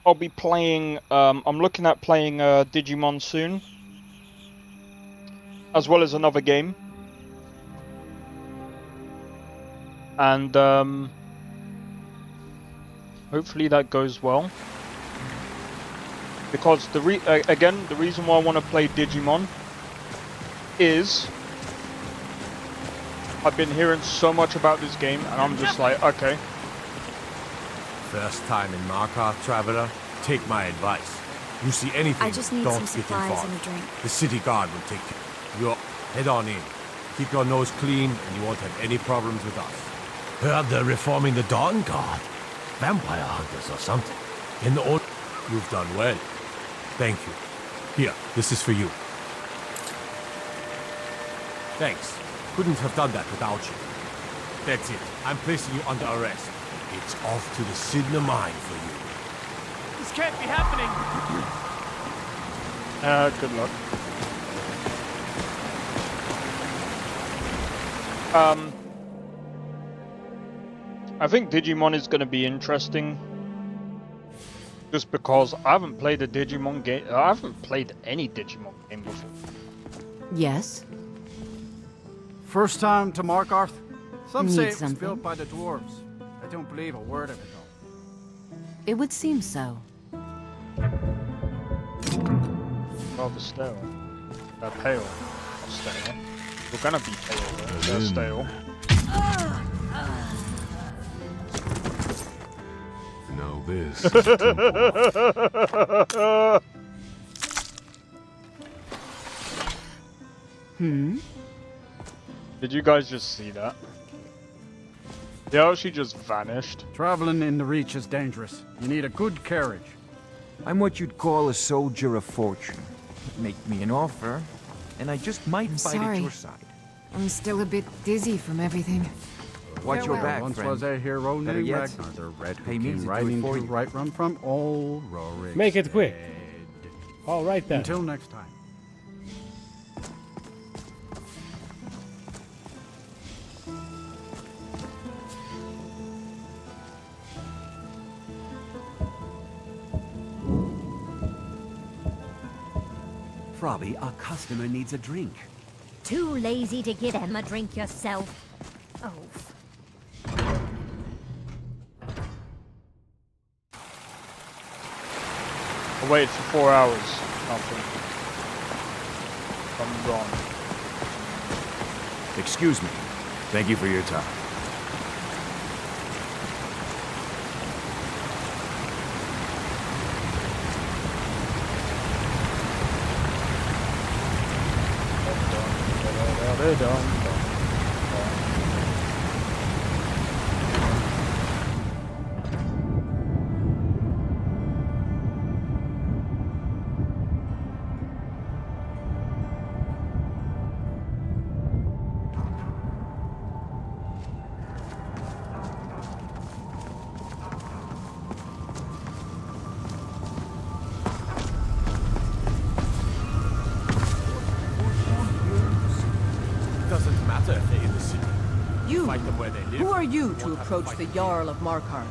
I'll be playing. I'm looking at playing Digimon soon, as well as another game. And hopefully that goes well. Because the reason why I want to play Digimon is I've been hearing so much about this game, and I'm just like, okay. First time in Markov, traveler. Take my advice. You see anything, I just need don't some get supplies involved. and a drink. The city guard will take you. You're head on in. Keep your nose clean, and you won't have any problems with us. Heard they're reforming the Dawn Guard. Vampire hunters or something. In the old... You've done well. Thank you. Here, this is for you. Thanks. Couldn't have done that without you. That's it. I'm placing you under arrest. It's off to the Sidna mine for you. This can't be happening! Good luck. I think Digimon is going to be interesting. Just because I haven't played a Digimon game. I haven't played any Digimon game before. Yes? First time to Markarth? Some Need say it was something? built by the dwarves. I don't believe a word of it though. It would seem so. Rather stale. Pale. Not stale. We're gonna be pale though. They're stale. Now this. Did you guys just see that? Yeah, she just vanished. Traveling in the Reach is dangerous. You need a good carriage. I'm what you'd call a soldier of fortune. Make me an offer, and I just might fight sorry. at your side. I'm still a bit dizzy from everything. Watch your Farewell. back, Once friend. was a hero Better named yet, Ragnar the Red who pay me to came do it riding for to you. right run from old Rorikstead. Make it quick. All right then. Until next time. Frobby, our customer needs a drink. Too lazy to give him a drink yourself. Oh. I waited for 4 hours. Nothing. I'm gone. Excuse me. Thank you for your time. Doesn't matter if they're in the city. You! Fight them where they live. Who are you to approach the Jarl of Markarth?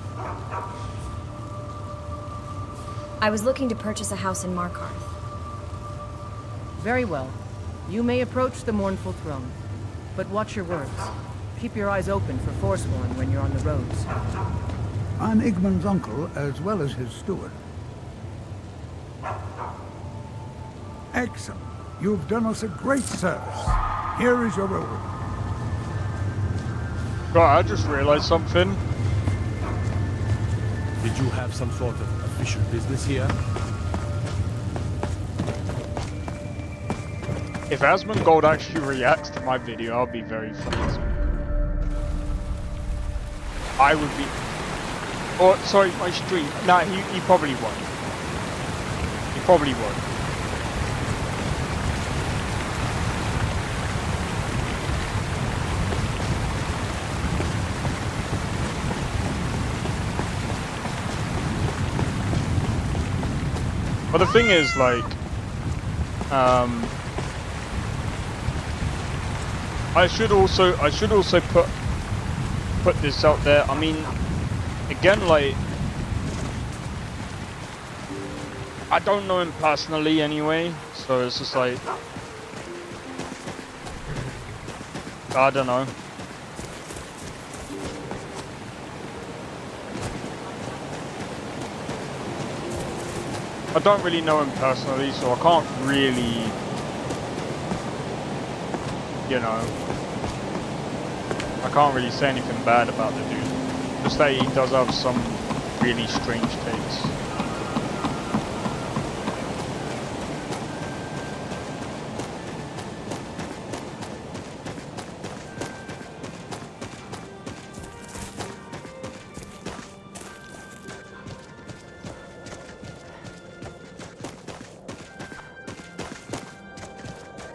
I was looking to purchase a house in Markarth. Very well. You may approach the mournful throne. But watch your words. Keep your eyes open for Forsworn when you're on the roads. I'm Igmund's uncle, as well as his steward. Excellent. You've done us a great service. Here is your reward. God, I just realized something. Did you have some sort of official business here? If Asmongold actually reacts to my video, I'll be very funny. I would be... Oh, sorry, my stream. Nah, he probably won't. He probably won't. But the thing is, like, I should also put this out there. I mean, again, like, I don't know him personally anyway, so it's just like, I don't know. I don't really know him personally, so I can't really, you know, I can't really say anything bad about the dude. Just that he does have some really strange takes.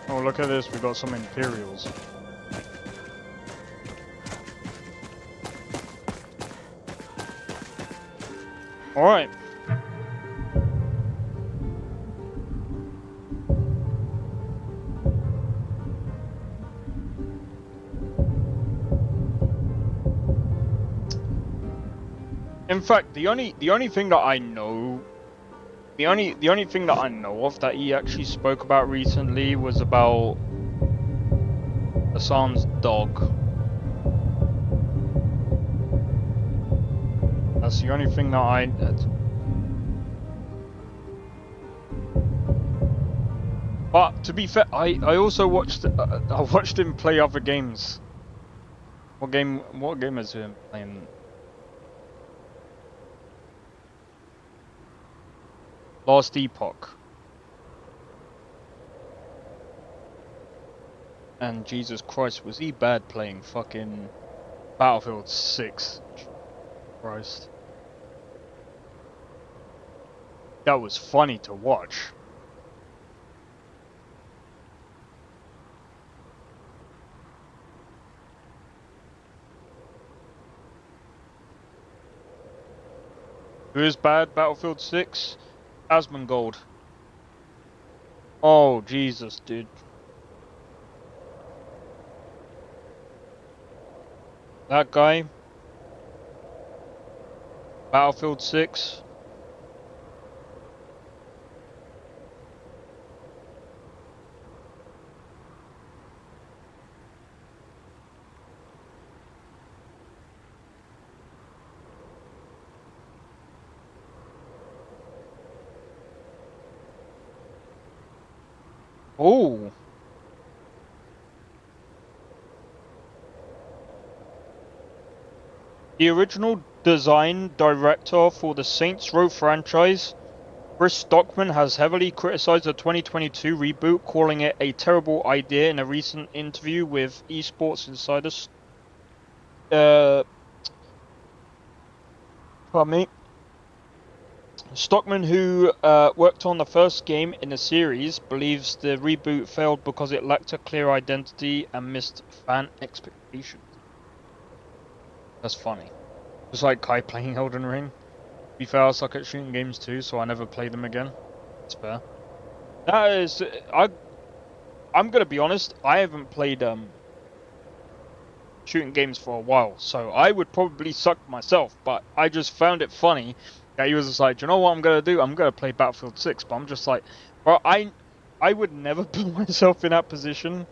Oh, look at this, we got some Imperials. Alright. In fact, the only thing that I know, the only thing that I know of that he actually spoke about recently was about Hassan's dog. That's the only thing that I... But to be fair, I also watched I watched him play other games. What game is him playing? Last Epoch. And Jesus Christ, was he bad playing fucking Battlefield 6? Christ. That was funny to watch. Who is bad? Battlefield 6? Asmongold. Oh, Jesus, dude. That guy. Battlefield 6. Oh. The original design director for the Saints Row franchise, Chris Stockman, has heavily criticized the 2022 reboot, calling it a terrible idea in a recent interview with Esports Insider. Pardon me. Stockman, who worked on the first game in the series, believes the reboot failed because it lacked a clear identity and missed fan expectations. That's funny. Just like Kai playing Elden Ring. To be fair, I suck at shooting games too, so I never play them again. It's fair. That is, I'm gonna be honest, I haven't played shooting games for a while, so I would probably suck myself, but I just found it funny that he was just like, do you know what I'm gonna do? I'm gonna play Battlefield 6, but I'm just like, bro, I would never put myself in that position.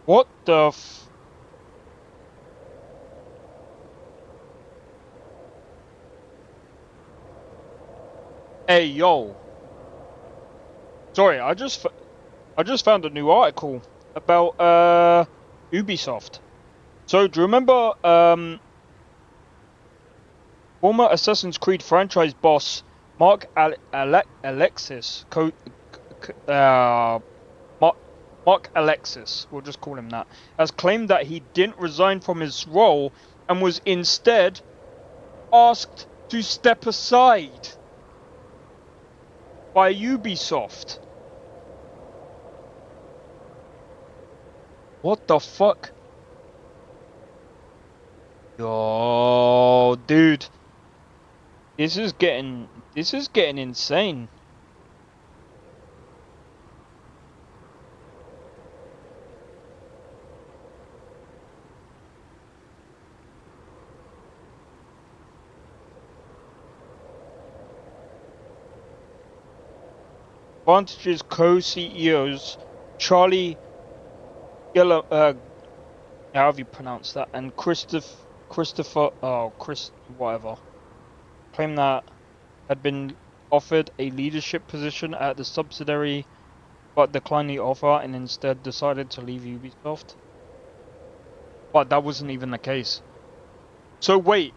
What the f... Hey, yo. Sorry, I just found a new article about Ubisoft. So, do you remember former Assassin's Creed franchise boss Mark Alexis, Mark Alexis, we'll just call him that, has claimed that he didn't resign from his role and was instead asked to step aside by Ubisoft. What the fuck? Yo, dude. This is getting insane. Advantage's co-CEOs Charlie however you pronounce that, and whatever, claimed that had been offered a leadership position at the subsidiary but declined the offer and instead decided to leave Ubisoft. But that wasn't even the case. So wait,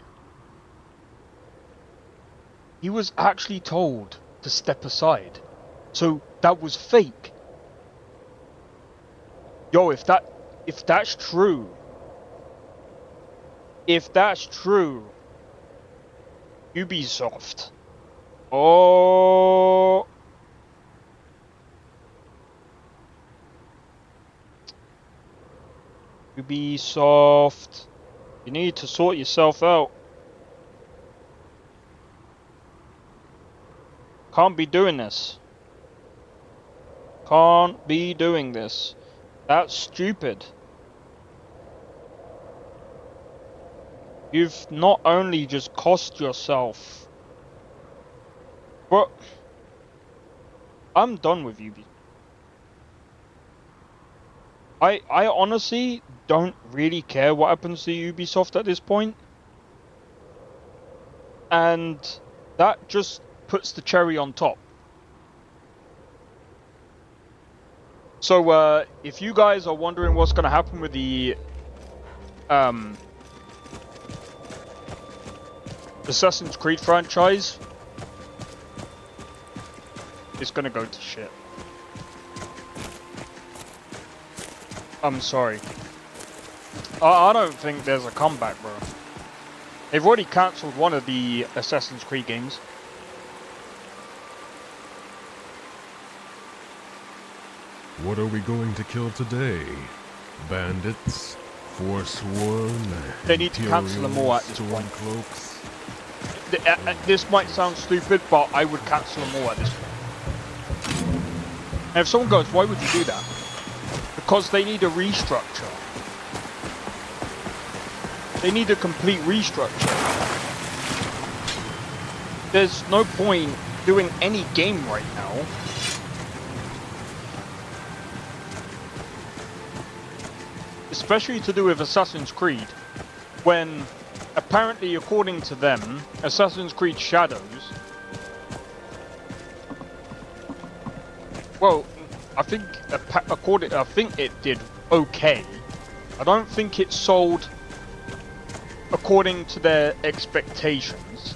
he was actually told to step aside. So that was fake. Yo, if that's true, Ubisoft. Oh. Ubisoft. You need to sort yourself out. Can't be doing this. Can't be doing this. That's stupid. You've not only just cost yourself, but I'm done with Ubisoft. I honestly don't really care what happens to Ubisoft at this point. And that just puts the cherry on top. So, if you guys are wondering what's going to happen with the Assassin's Creed franchise is gonna go to shit. I'm sorry. I don't think there's a comeback, bro. They've already cancelled one of the Assassin's Creed games. What are we going to kill today? Bandits? Forsworn? They need to cancel them all at this point. Cloaks? This might sound stupid, but I would cancel them all at this point. And if someone goes, why would you do that? Because they need a restructure. They need a complete restructure. There's no point doing any game right now. Especially to do with Assassin's Creed, when apparently, according to them, Assassin's Creed Shadows, well, I think it did okay. I don't think it sold according to their expectations,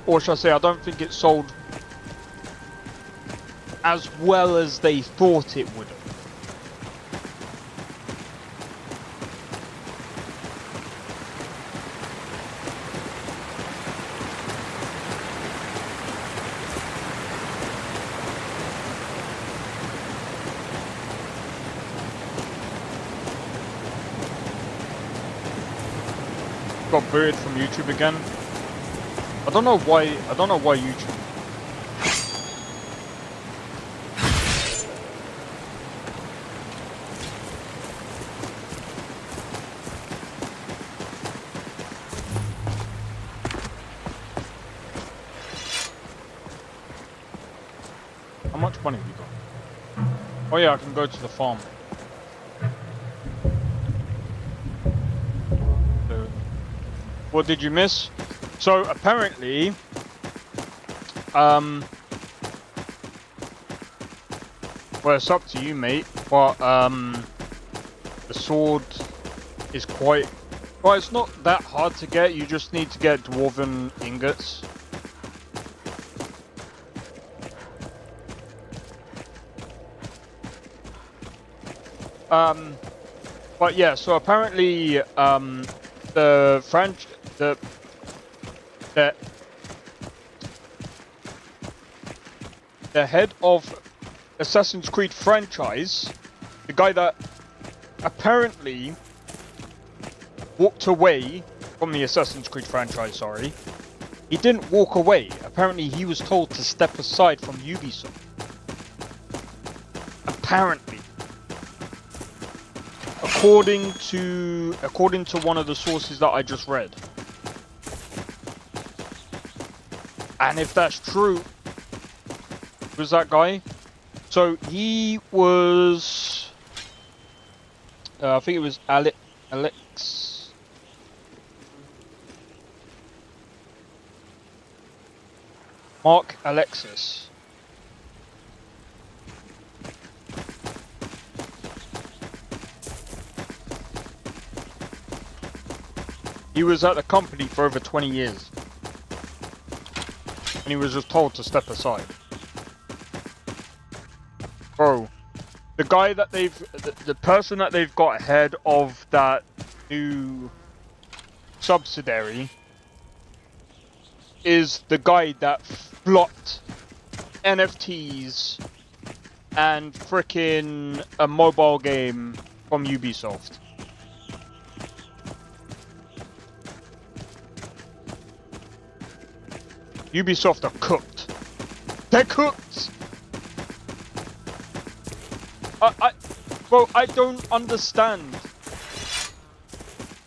or should I say, I don't think it sold as well as they thought it would have. Got booted from YouTube again. I don't know why YouTube. How much money have you got? Oh yeah, I can go to the farm. What did you miss? So apparently, well, it's up to you, mate. But the sword is quite. Well, it's not that hard to get. You just need to get dwarven ingots. But yeah. So apparently, the head of Assassin's Creed franchise, the guy that apparently walked away from the Assassin's Creed franchise, sorry, he didn't walk away. Apparently he was told to step aside from Ubisoft. Apparently. According to one of the sources that I just read. And if that's true, who's that guy? So he was, I think it was Alex. Mark Alexis. He was at the company for over 20 years. And he was just told to step aside. Bro, the guy that the person that they've got ahead of that new subsidiary is the guy that blocked NFTs and frickin' a mobile game from Ubisoft. Ubisoft are cooked. They're cooked! Bro, I don't understand.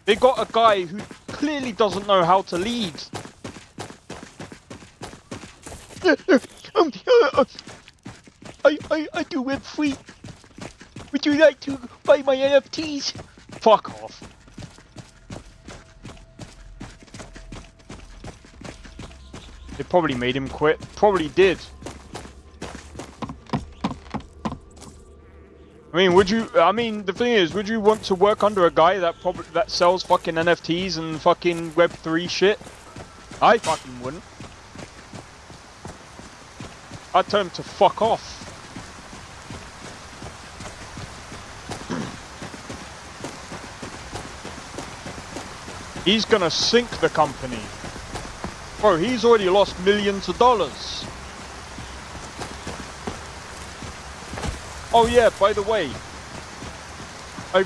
They got a guy who clearly doesn't know how to lead. I do Web3. Would you like to buy my NFTs? Fuck off. They probably made him quit. Probably did. I mean, the thing is, would you want to work under a guy that sells fucking NFTs and fucking Web3 shit? I fucking wouldn't. I'd tell him to fuck off. He's gonna sink the company. Bro, he's already lost millions of dollars. Oh yeah, by the way, I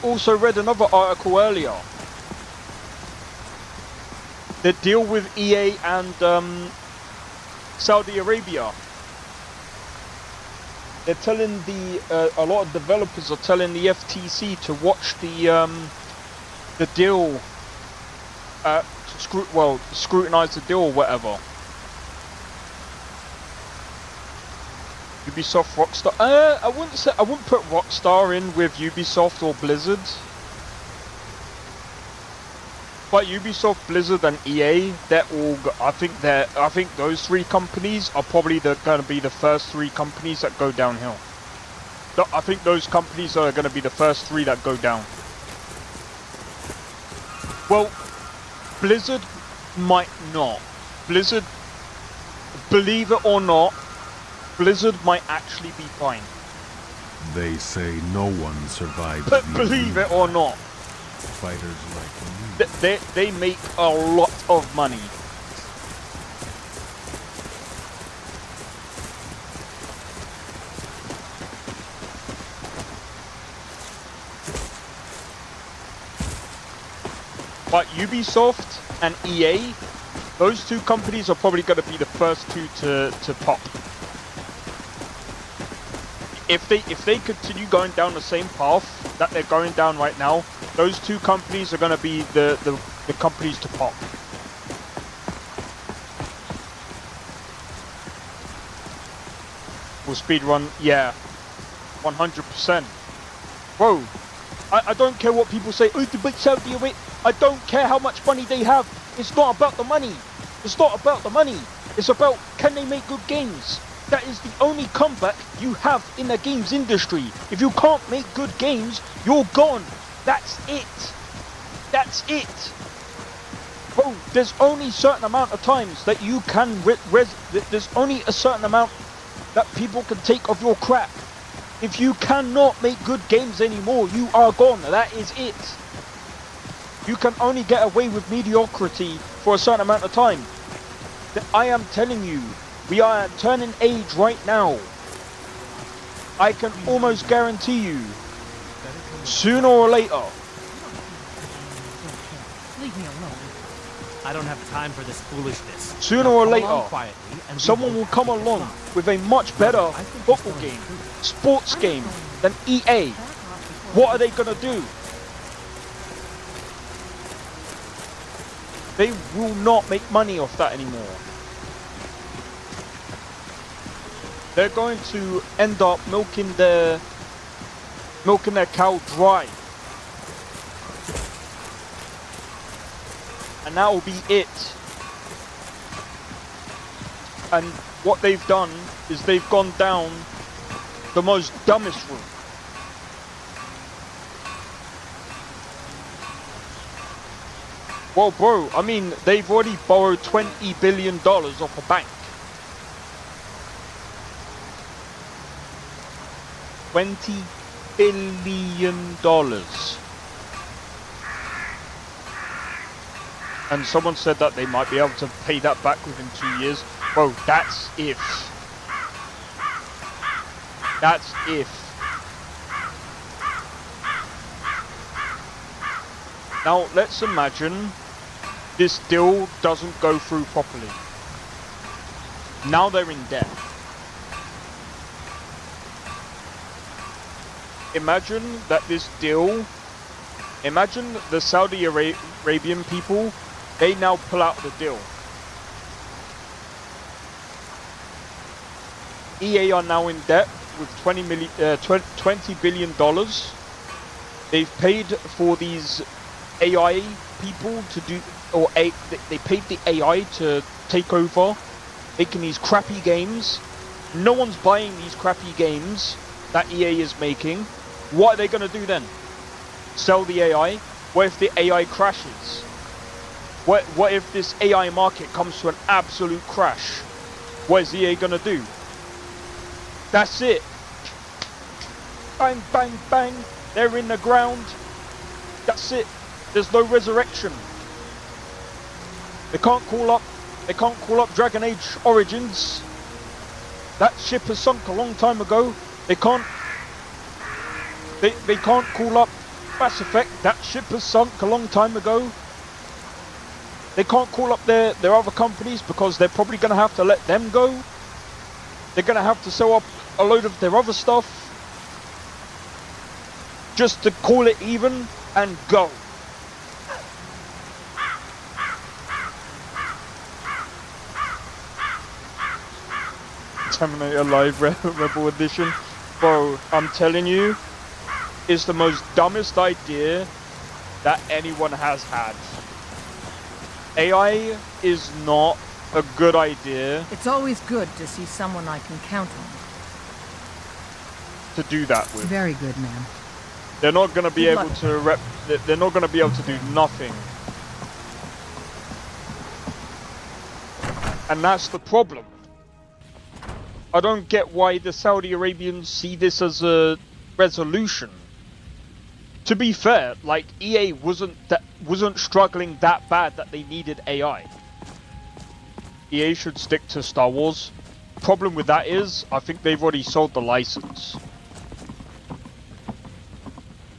also read another article earlier. The deal with EA and Saudi Arabia. They're telling a lot of developers are telling the FTC to watch the deal, scrutinize the deal or whatever. Ubisoft, Rockstar. I wouldn't put Rockstar in with Ubisoft or Blizzard. But Ubisoft, Blizzard, and EA, they're all. I think those three companies are probably going to be the first three companies that go downhill. I think those companies are going to be the first three that go down. Well, Blizzard might not. Blizzard, believe it or not, Blizzard might actually be fine. They say no one survives. But believe it or not, fighters like me. They make a lot of money. But Ubisoft and EA, those two companies are probably going to be the first two to pop. If they continue going down the same path that they're going down right now, those two companies are going to be the companies to pop. Will speedrun, yeah, 100%. Bro, I don't care what people say. Oh, but Saudi Arabia. I don't care how much money they have. It's not about the money. It's not about the money. It's about, can they make good games? That is the only comeback you have in the games industry. If you can't make good games, you're gone. That's it. That's it. Bro, there's only a certain amount of times that you can there's only a certain amount that people can take of your crap. If you cannot make good games anymore, you are gone. That is it. You can only get away with mediocrity for a certain amount of time. I am telling you, we are turning age right now. I can almost guarantee you, sooner or later. Leave me alone. I don't have time for this foolishness. Sooner or later, someone will come along with a much better football game, sports game than EA. What are they gonna do? They will not make money off that anymore. They're going to end up milking their cow dry. And that will be it. And what they've done is they've gone down the most dumbest route. Well, bro, I mean, they've already borrowed $20 billion off a bank. $20 billion. And someone said that they might be able to pay that back within 2 years. Bro, that's if. That's if. Now, let's imagine this deal doesn't go through properly. Now they're in debt. Imagine that this deal, imagine the Saudi Arabian people, they now pull out the deal. EA are now in debt with $20 billion. They've paid for these AI people to do, or they paid the AI to take over, making these crappy games. No one's buying these crappy games. that EA is making, what are they going to do then? Sell the AI? What if the AI crashes? What if this AI market comes to an absolute crash? What is EA going to do? That's it. Bang, bang, bang. They're in the ground. That's it. There's no resurrection. They can't call up Dragon Age Origins. That ship has sunk a long time ago. They can't call up Mass Effect. That ship has sunk a long time ago. They can't call up their other companies because they're probably going to have to let them go. They're going to have to sell up a load of their other stuff just to call it even and go. Terminator Live Rebel Edition. Bro, I'm telling you, it's the most dumbest idea that anyone has had. AI is not a good idea. It's always good to see someone I can count on. To do that with. Very good, man. They're not going to be able to they're not going to be able to do nothing. And that's the problem. I don't get why the Saudi Arabians see this as a resolution. To be fair, like EA wasn't struggling that bad that they needed AI. EA should stick to Star Wars. Problem with that is, I think they've already sold the license.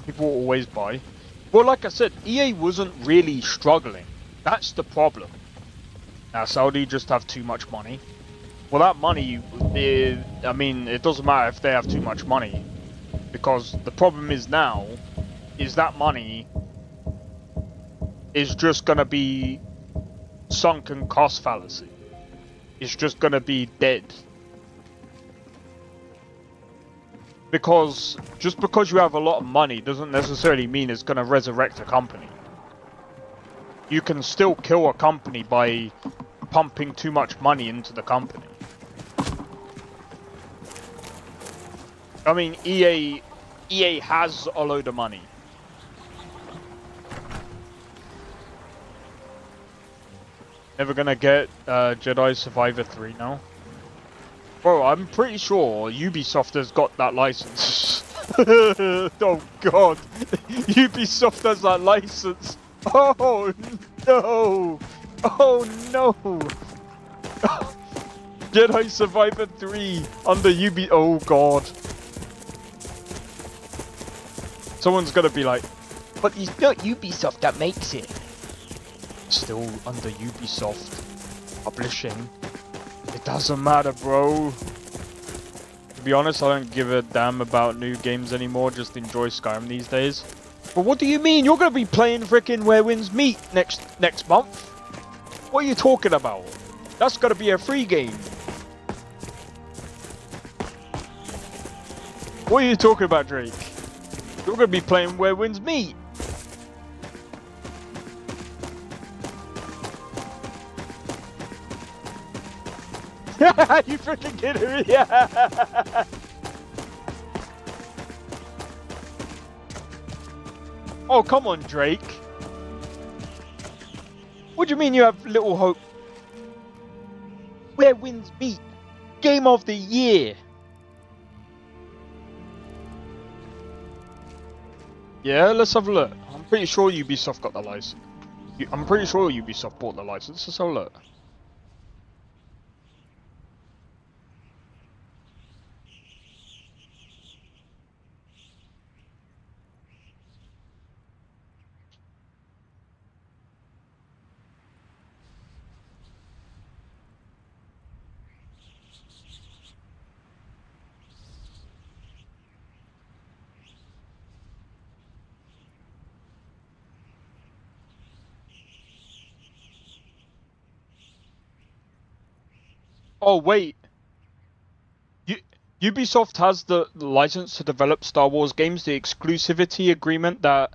People will always buy. Well, like I said, EA wasn't really struggling. That's the problem. Now Saudi just have too much money. Well, that money, I mean, it doesn't matter if they have too much money. Because the problem is now, is that money is just going to be sunken cost fallacy. It's just going to be dead. Because, just because you have a lot of money doesn't necessarily mean it's going to resurrect a company. You can still kill a company by pumping too much money into the company. I mean, EA has a load of money. Never gonna get Jedi Survivor 3 now. Bro, I'm pretty sure Ubisoft has got that license. Oh god, Ubisoft has that license. Oh no! Oh no! Jedi Survivor 3 under Ubi. Oh god. Someone's gonna be like, but it's not Ubisoft that makes it. Still under Ubisoft Publishing. It doesn't matter, bro. To be honest, I don't give a damn about new games anymore. Just enjoy Skyrim these days. But what do you mean? You're gonna be playing frickin' Where Winds Meet next month? What are you talking about? That's gonna be a free game. What are you talking about, Drake? You're gonna be playing Where Winds Meet. You freaking kidding me? Yeah. Oh, come on, Drake. What do you mean you have little hope? Where Winds Meet? Game of the year. Yeah, let's have a look. I'm pretty sure Ubisoft got the license. I'm pretty sure Ubisoft bought the license. Let's have a look. Oh wait, Ubisoft has the license to develop Star Wars games. The exclusivity agreement that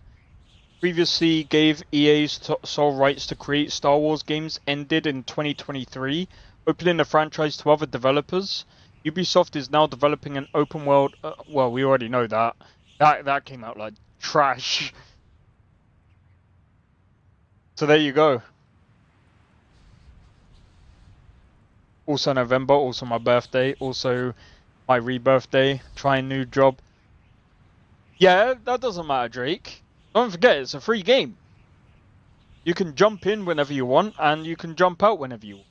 previously gave EA's sole rights to create Star Wars games ended in 2023, opening the franchise to other developers. Ubisoft is now developing an open world. Well, we already know that. That came out like trash. So there you go. Also November, also my birthday, also my rebirthday. Try a new job. Yeah, that doesn't matter, Drake. Don't forget, it's a free game. You can jump in whenever you want, and you can jump out whenever you want.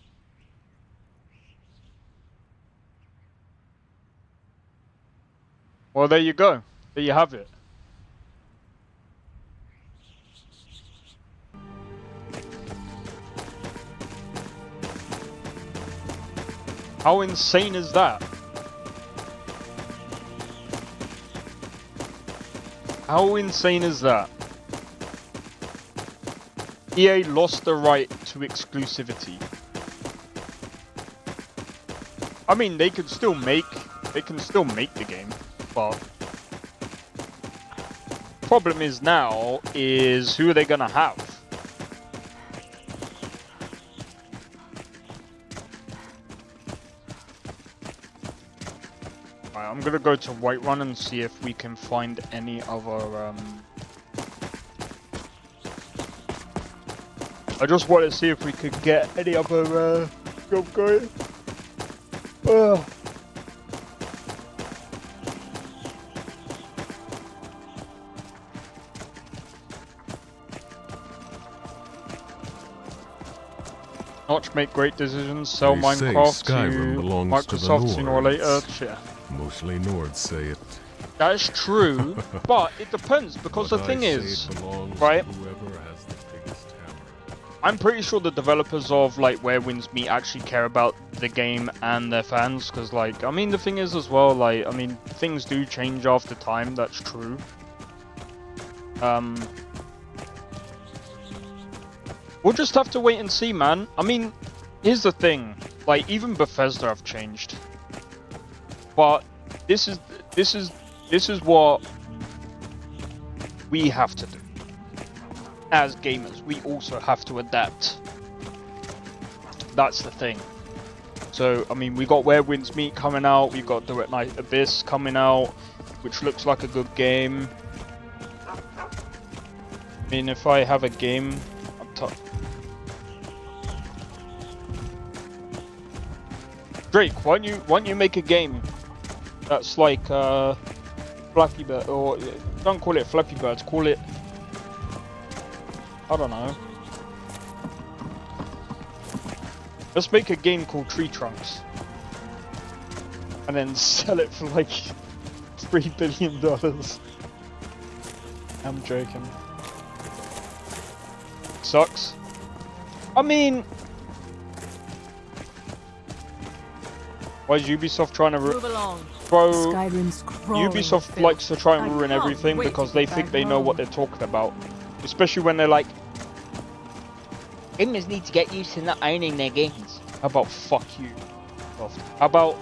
Well, there you go. There you have it. How insane is that? How insane is that? EA lost the right to exclusivity. I mean, they can still make the game, but problem is now is who are they gonna have? Right, I'm gonna go to Whiterun and see if we can find any other. I just want to see if we could get any other job going. Notch make great decisions, sell They say Minecraft Skyrim to belongs to the Microsoft sooner or later. Nords. Yeah. Mostly Nords say it. That is true, but it depends because But the thing I say is, it belongs right? to whoever has the biggest hammer. I'm pretty sure the developers of like Where Winds Meet actually care about the game and their fans, because like, I mean, the thing is as well, like, I mean, things do change after time. That's true. We'll just have to wait and see, man. I mean, here's the thing, like, even Bethesda have changed, but this is what we have to do. As gamers, we also have to adapt. That's the thing. So, I mean, we got Where Winds Meet coming out, we got Direct Night Abyss coming out, which looks like a good game. I mean, if I have a game, Drake, why don't you make a game that's like Flappy Bird, or don't call it Flappy Birds, call it, I don't know. Let's make a game called Tree Trunks, and then sell it for like $3 billion. I'm joking. Sucks. I mean, why is Ubisoft trying to Move along. Bro, Skyrim's crawling Ubisoft with likes to try and I ruin can't everything wait because to they get think back they know home. what they're talking about. Especially when they're like, gamers need to get used to not owning their games. how about fuck you? How about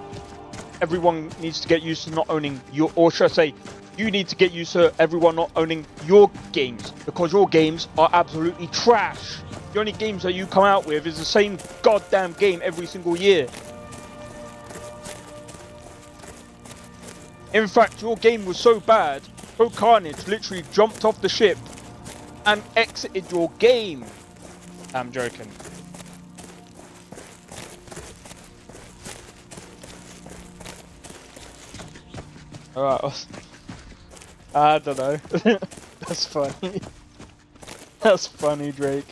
everyone needs to get used to not owning your, or should I say, you need to get used to everyone not owning your games, because your games are absolutely trash. The only games that you come out with is the same goddamn game every single year. In fact, your game was so bad, Pro Carnage literally jumped off the ship and exited your game. I'm joking. Alright, I don't know. That's funny. That's funny, Drake.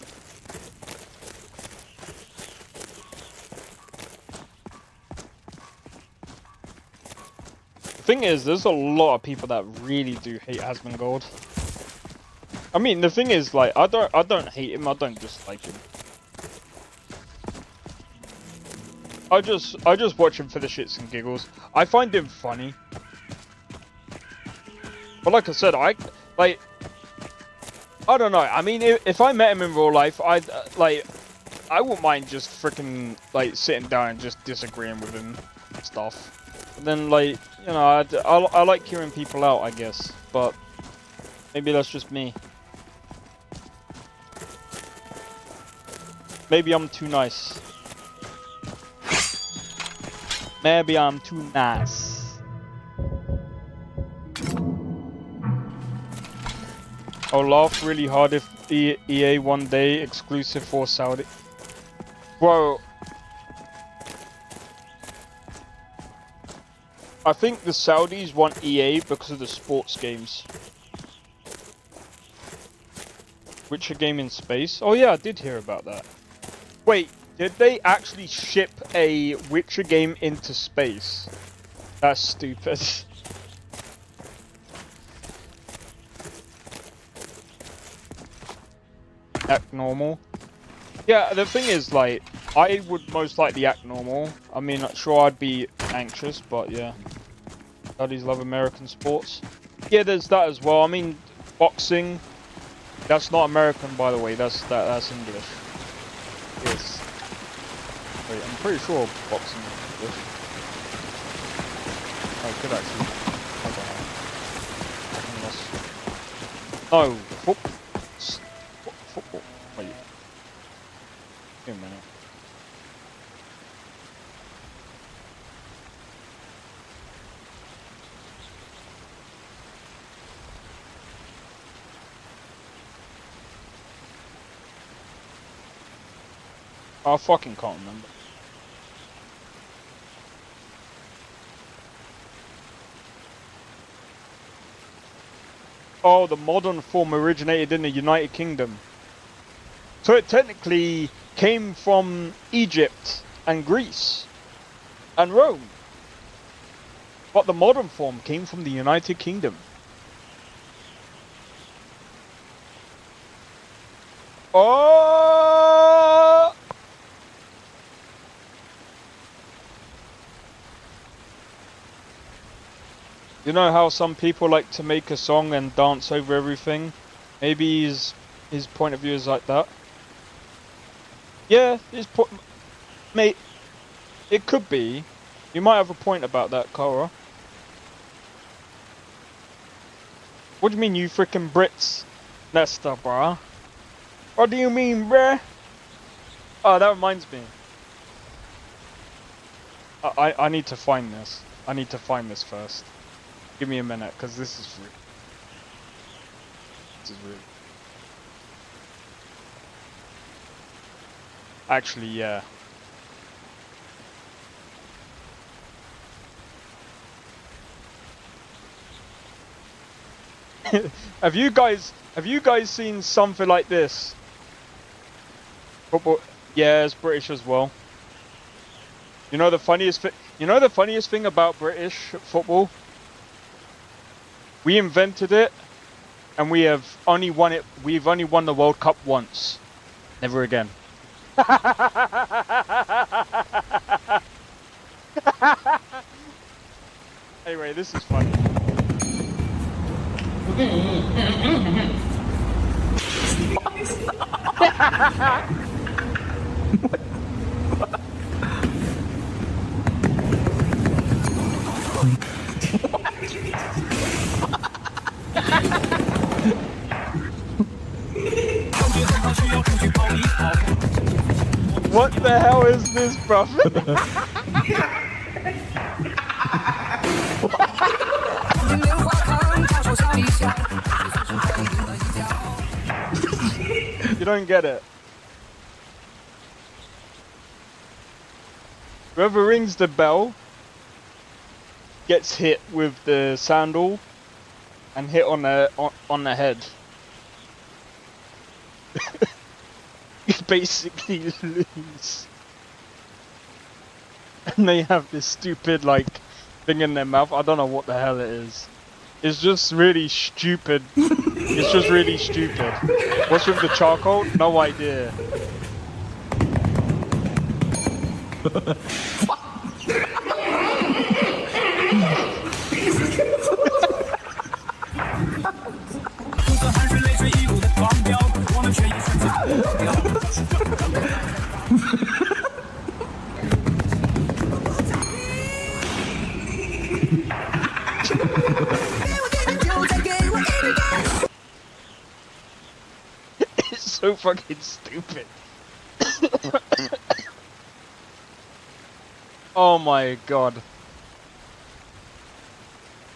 The thing is, there's a lot of people that really do hate Asmongold. I mean, the thing is, like, I don't hate him. I don't dislike him. I just watch him for the shits and giggles. I find him funny. But like I said, I don't know. I mean, if I met him in real life, I wouldn't mind just freaking like sitting down and just disagreeing with him and stuff. But then, like, you know, I like hearing people out, I guess. But maybe that's just me. Maybe I'm too nice. Maybe I'm too nice. I'll laugh really hard if EA one day exclusive for Saudi. Bro, I think the Saudis want EA because of the sports games. Witcher game in space? Oh yeah, I did hear about that. Wait, did they actually ship a Witcher game into space? That's stupid. Act normal. Yeah, the thing is, like, I would most likely act normal. I mean, sure, I'd be anxious, but yeah. Saudis love American sports. Yeah, there's that as well. I mean, boxing. That's not American, by the way. That's English. Yes. Wait, I'm pretty sure boxing is English. I could actually. I don't know. No, football. Football. Wait. Wait a minute. I fucking can't remember. Oh, the modern form originated in the United Kingdom. So it technically came from Egypt and Greece and Rome. But the modern form came from the United Kingdom. Oh! You know how some people like to make a song and dance over everything? Maybe his point of view is like that. Yeah, mate, it could be. You might have a point about that, Kara. What do you mean, you freaking Brits? Nesta, bruh. What do you mean, bruh? Oh, that reminds me. I need to find this. I need to find this first. Give me a minute, because this is real. This is real. Actually, yeah. Have you guys seen something like this? Football. Yeah, it's British as well. You know the funniest thing about British football? We invented it, and we've only won the World Cup once. Never again. Anyway, this is funny. What the hell is this, bro? You don't get it. Whoever rings the bell gets hit with the sandal and hit on the head. You basically lose. And they have this stupid like thing in their mouth. I don't know what the hell it is. It's just really stupid. It's just really stupid. What's with the charcoal? No idea. It's so fucking stupid. Oh my god.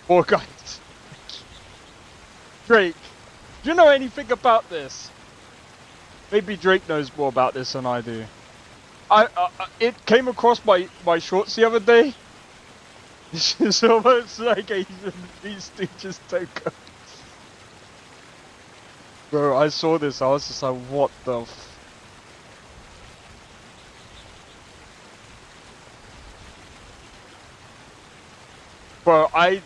Poor guys. Drake, do you know anything about this? Maybe Drake knows more about this than I do. It came across my shorts the other day. It's almost like Asian Three Stooges Toko. Bro, I saw this, I was just like, what the f... Bro, I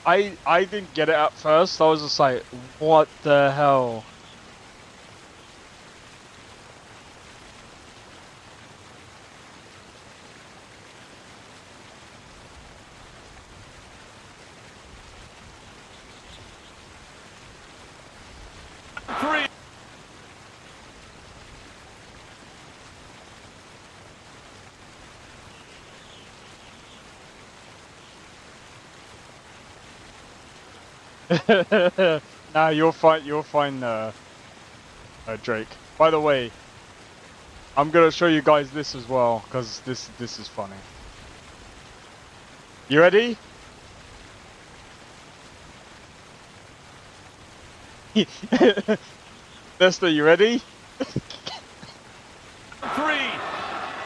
didn't get it at first, I was just like, what the hell? Nah, you're fine, Drake. By the way, I'm gonna show you guys this as well, cause this is funny. You ready? Lester, you ready? 3.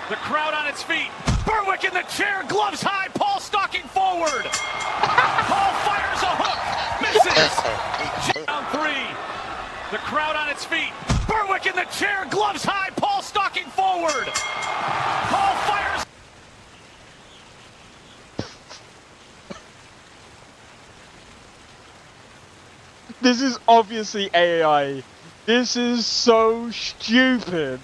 The crowd on its feet. Berwick in the chair, gloves high, Paul stalking forward. Paul fires a hook, misses. Down 3. The crowd on its feet. Berwick in the chair, gloves high, Paul stalking forward. Paul fires. This is obviously AI. This is so stupid.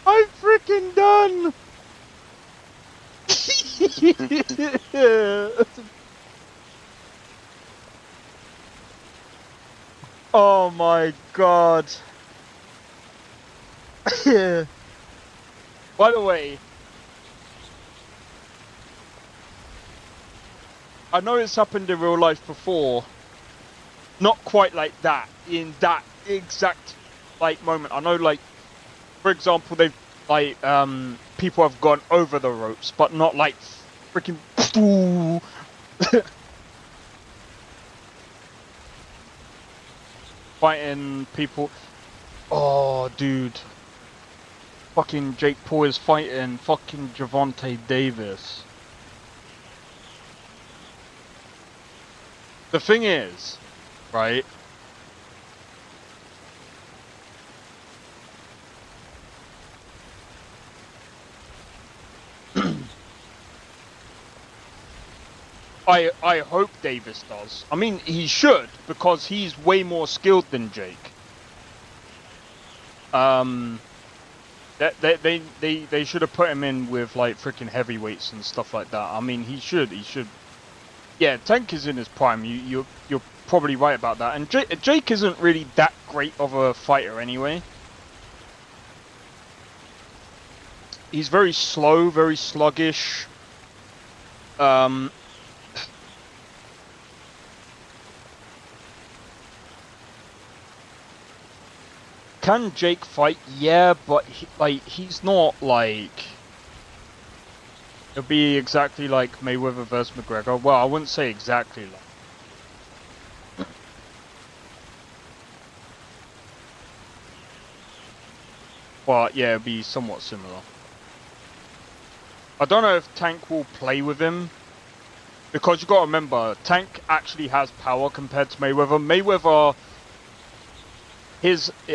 I'm freaking done. Oh my god. By the way, I know it's happened in real life before. Not quite like that, in that exact like moment. I know, like, for example, they've like people have gone over the ropes, but not like freaking fighting people. Oh, dude. Fucking Jake Paul is fighting fucking Javante Davis. The thing is, right? I hope Davis does. I mean, he should, because he's way more skilled than Jake. They should have put him in with like freaking heavyweights and stuff like that. I mean, he should. Yeah, Tank is in his prime. You're probably right about that. And Jake isn't really that great of a fighter anyway. He's very slow, very sluggish. Can Jake fight? Yeah, but he's not like... It'll be exactly like Mayweather versus McGregor. Well, I wouldn't say exactly like. But yeah, it'll be somewhat similar. I don't know if Tank will play with him. Because you gotta remember, Tank actually has power compared to Mayweather. Mayweather...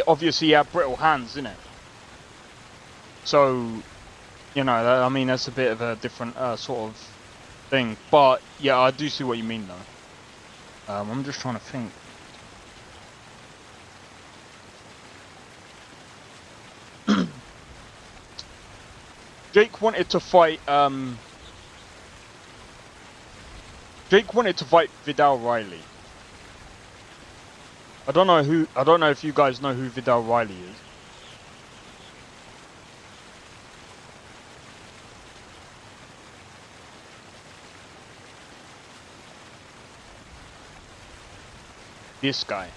obviously he had brittle hands, innit? So, you know, I mean, that's a bit of a different sort of thing. But, yeah, I do see what you mean, though. I'm just trying to think. Jake wanted to fight, Vidal Riley. I don't know if you guys know who Vidal Riley is. This guy.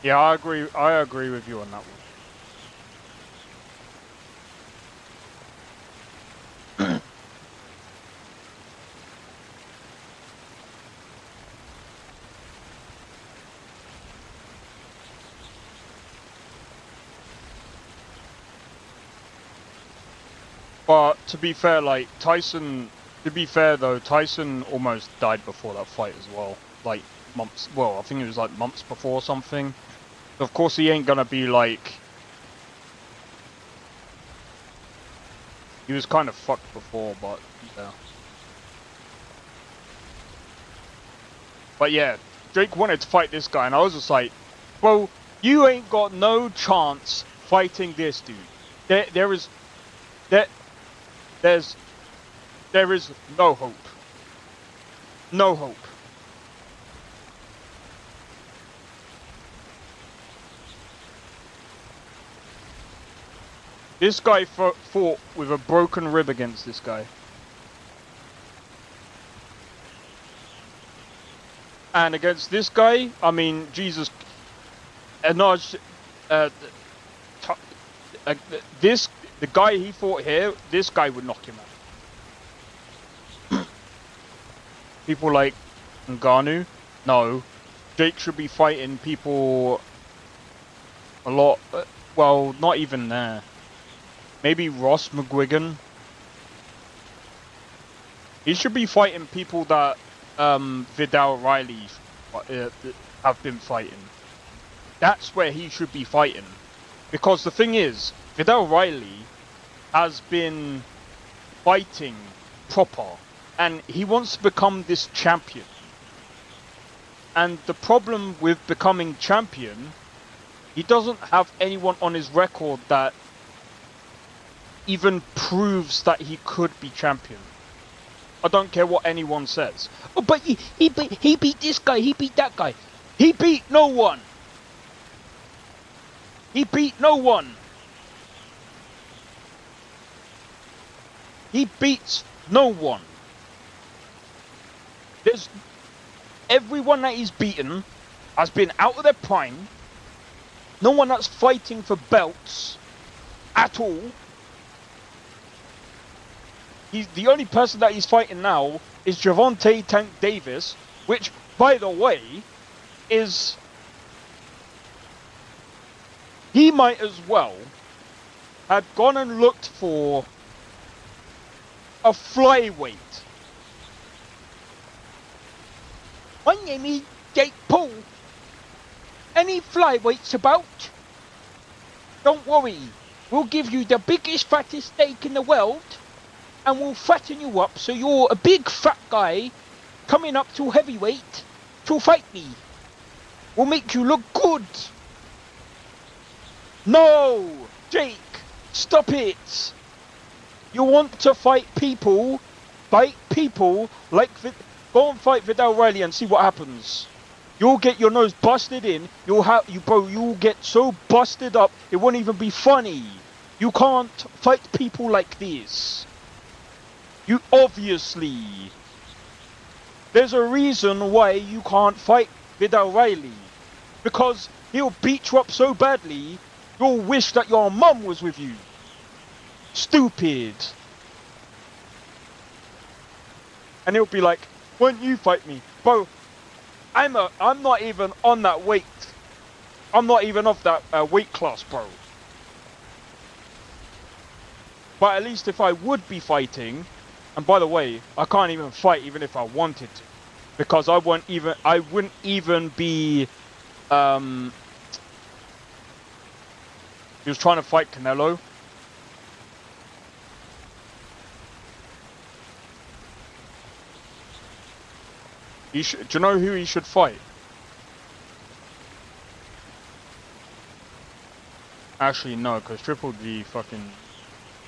Yeah, I agree. I agree with you on that one. But to be fair, like Tyson. To be fair though, Tyson almost died before that fight as well. Like months. Well, I think it was like months before or something. So of course he ain't gonna be like. He was kind of fucked before, but yeah. But yeah, Drake wanted to fight this guy, and I was just like, "Bro, you ain't got no chance fighting this dude. There is no hope. No hope." This guy fought with a broken rib against this guy. And against this guy, I mean, Jesus... the guy he fought here, this guy would knock him out. People like Ngannou? No. Jake should be fighting people a lot... well, not even there. Maybe Ross McGuigan. He should be fighting people that Vidal Riley have been fighting. That's where he should be fighting. Because the thing is, Vidal Riley has been fighting proper. And he wants to become this champion. And the problem with becoming champion, he doesn't have anyone on his record that even proves that he could be champion. I don't care what anyone says. Oh, but he beat this guy, he beat that guy. He beat no one. He beat no one. He beats no one. There's everyone that he's beaten has been out of their prime. No one that's fighting for belts at all. The only person that he's fighting now is Javante Tank Davis, which, by the way, is... He might as well have gone and looked for a flyweight. My name is Jake Paul. Any flyweights about? Don't worry, we'll give you the biggest, fattest steak in the world. And we'll fatten you up so you're a big fat guy coming up to heavyweight to fight me. We'll make you look good. No! Jake! Stop it! You want to fight people like... Go and fight Vidal Riley and see what happens. You'll get your nose busted in. You'll get so busted up it won't even be funny. You can't fight people like this. You obviously... There's a reason why you can't fight Vidal Riley. Because he'll beat you up so badly, you'll wish that your mum was with you. Stupid. And he'll be like, why don't you fight me? Bro, I'm not even on that weight. I'm not even off that weight class, bro. But at least if I would be fighting... And by the way, I can't even fight even if I wanted to, because I wouldn't even be. He was trying to fight Canelo. Do you know who he should fight? Actually, no, because Triple G fucking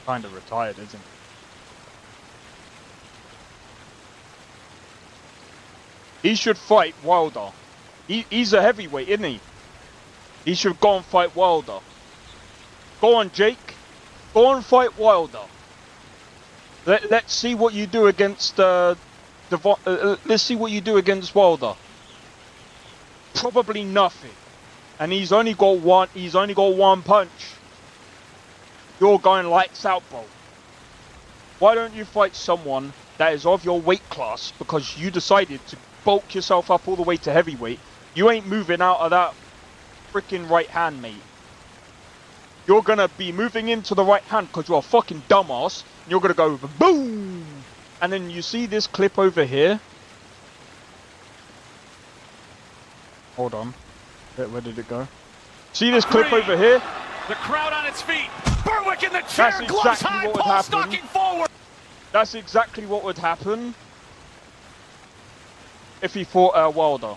kind of retired, isn't he? He should fight Wilder. He's a heavyweight, isn't he? He should go and fight Wilder. Go on, Jake. Go and fight Wilder. Let's see what you do against let's see what you do against Wilder. Probably nothing. and he's only got one punch. You're going lights out, bro. Why don't you fight someone that is of your weight class because you decided to bulk yourself up all the way to heavyweight? You ain't moving out of that freaking right hand, mate. You're gonna be moving into the right hand because you're a fucking dumbass. And you're gonna go boom, and then you see this clip over here. Hold on, where did it go? See this clip over here? The crowd on its feet. Berwick in the chair, That's gloves exactly high, what would pole happen. stalking forward. That's exactly what would happen if he fought Wilder.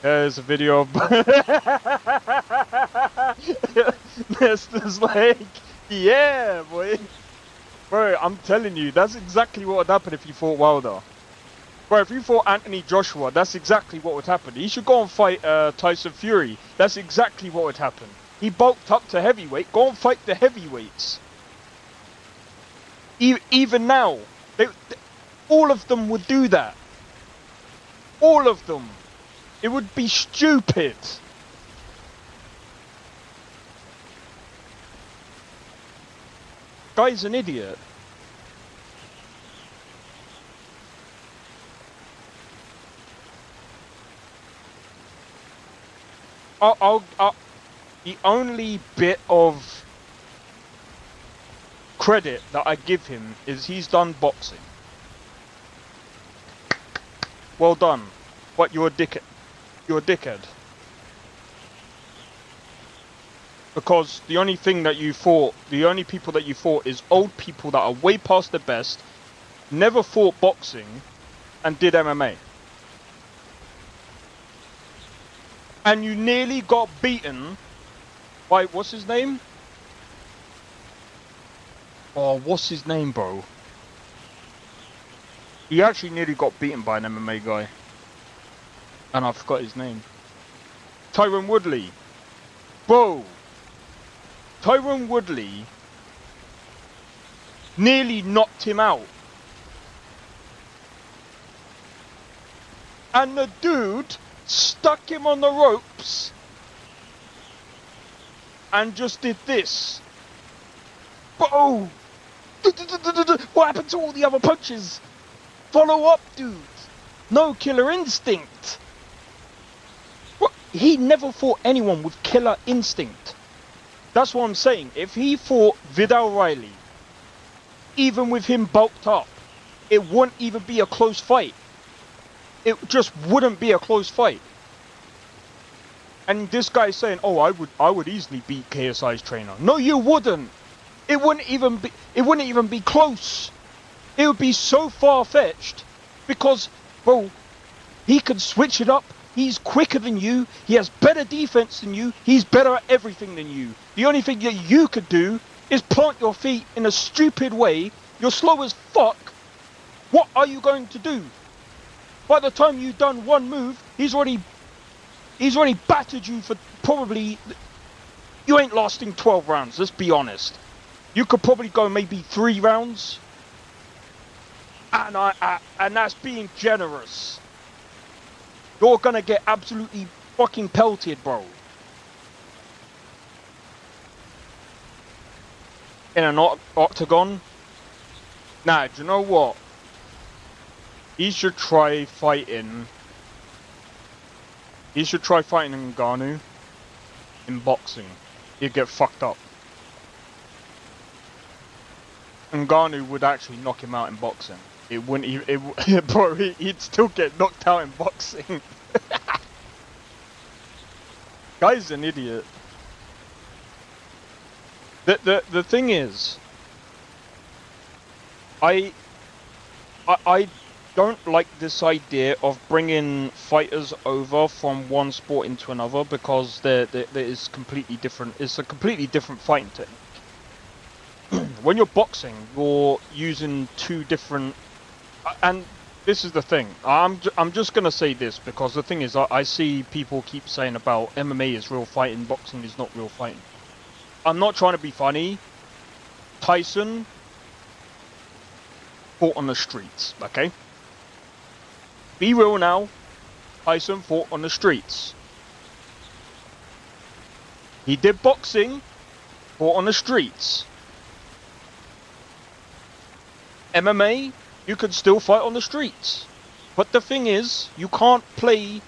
There's a video of this like, yeah, boy. Bro, I'm telling you, that's exactly what would happen if you fought Wilder. Bro, if you fought Anthony Joshua, that's exactly what would happen. He should go and fight Tyson Fury. That's exactly what would happen. He bulked up to heavyweight. Go and fight the heavyweights. Even now, all of them would do that. All of them. It would be stupid. Guy's an idiot. The only bit of credit that I give him is he's done boxing. Well done. But you're a dickhead. You're a dickhead. Because the only thing that you fought, the only people that you fought is old people that are way past their best, never fought boxing, and did MMA. And you nearly got beaten by, what's his name? Oh, what's his name, bro? He actually nearly got beaten by an MMA guy. And I forgot his name. Tyron Woodley. Bro. Tyron Woodley nearly knocked him out. And the dude stuck him on the ropes and just did this. Bro! What happened to all the other punches? Follow up, dude. No killer instinct. What? He never fought anyone with killer instinct. That's what I'm saying. If he fought Vidal Riley, even with him bulked up, it wouldn't even be a close fight. It just wouldn't be a close fight. And this guy's saying, "Oh, I would easily beat KSI's trainer." No, you wouldn't. It wouldn't even be close. It would be so far-fetched because, bro, he could switch it up. He's quicker than you. He has better defense than you. He's better at everything than you. The only thing that you could do is plant your feet in a stupid way. You're slow as fuck. What are you going to do? By the time you've done one move, he's already battered you for probably... You ain't lasting 12 rounds, let's be honest. You could probably go maybe 3 rounds. And that's being generous. You're gonna get absolutely fucking pelted, bro. In an octagon? Nah, do you know what? He should try fighting... He should try fighting Ngannou in boxing. He'd get fucked up. Ngannou would actually knock him out in boxing. It wouldn't. Bro, he'd still get knocked out in boxing. Guy's an idiot. The thing is, I don't like this idea of bringing fighters over from one sport into another because there is completely different. It's a completely different fighting technique. When you're boxing, you're using 2 different. And this is the thing. I'm just gonna say this because the thing is, I see people keep saying about MMA is real fighting, boxing is not real fighting. I'm not trying to be funny. Tyson fought on the streets, okay? be real now. Tyson fought on the streets. He did boxing, fought on the streets. MMA, you can still fight on the streets. But the thing is, you can't play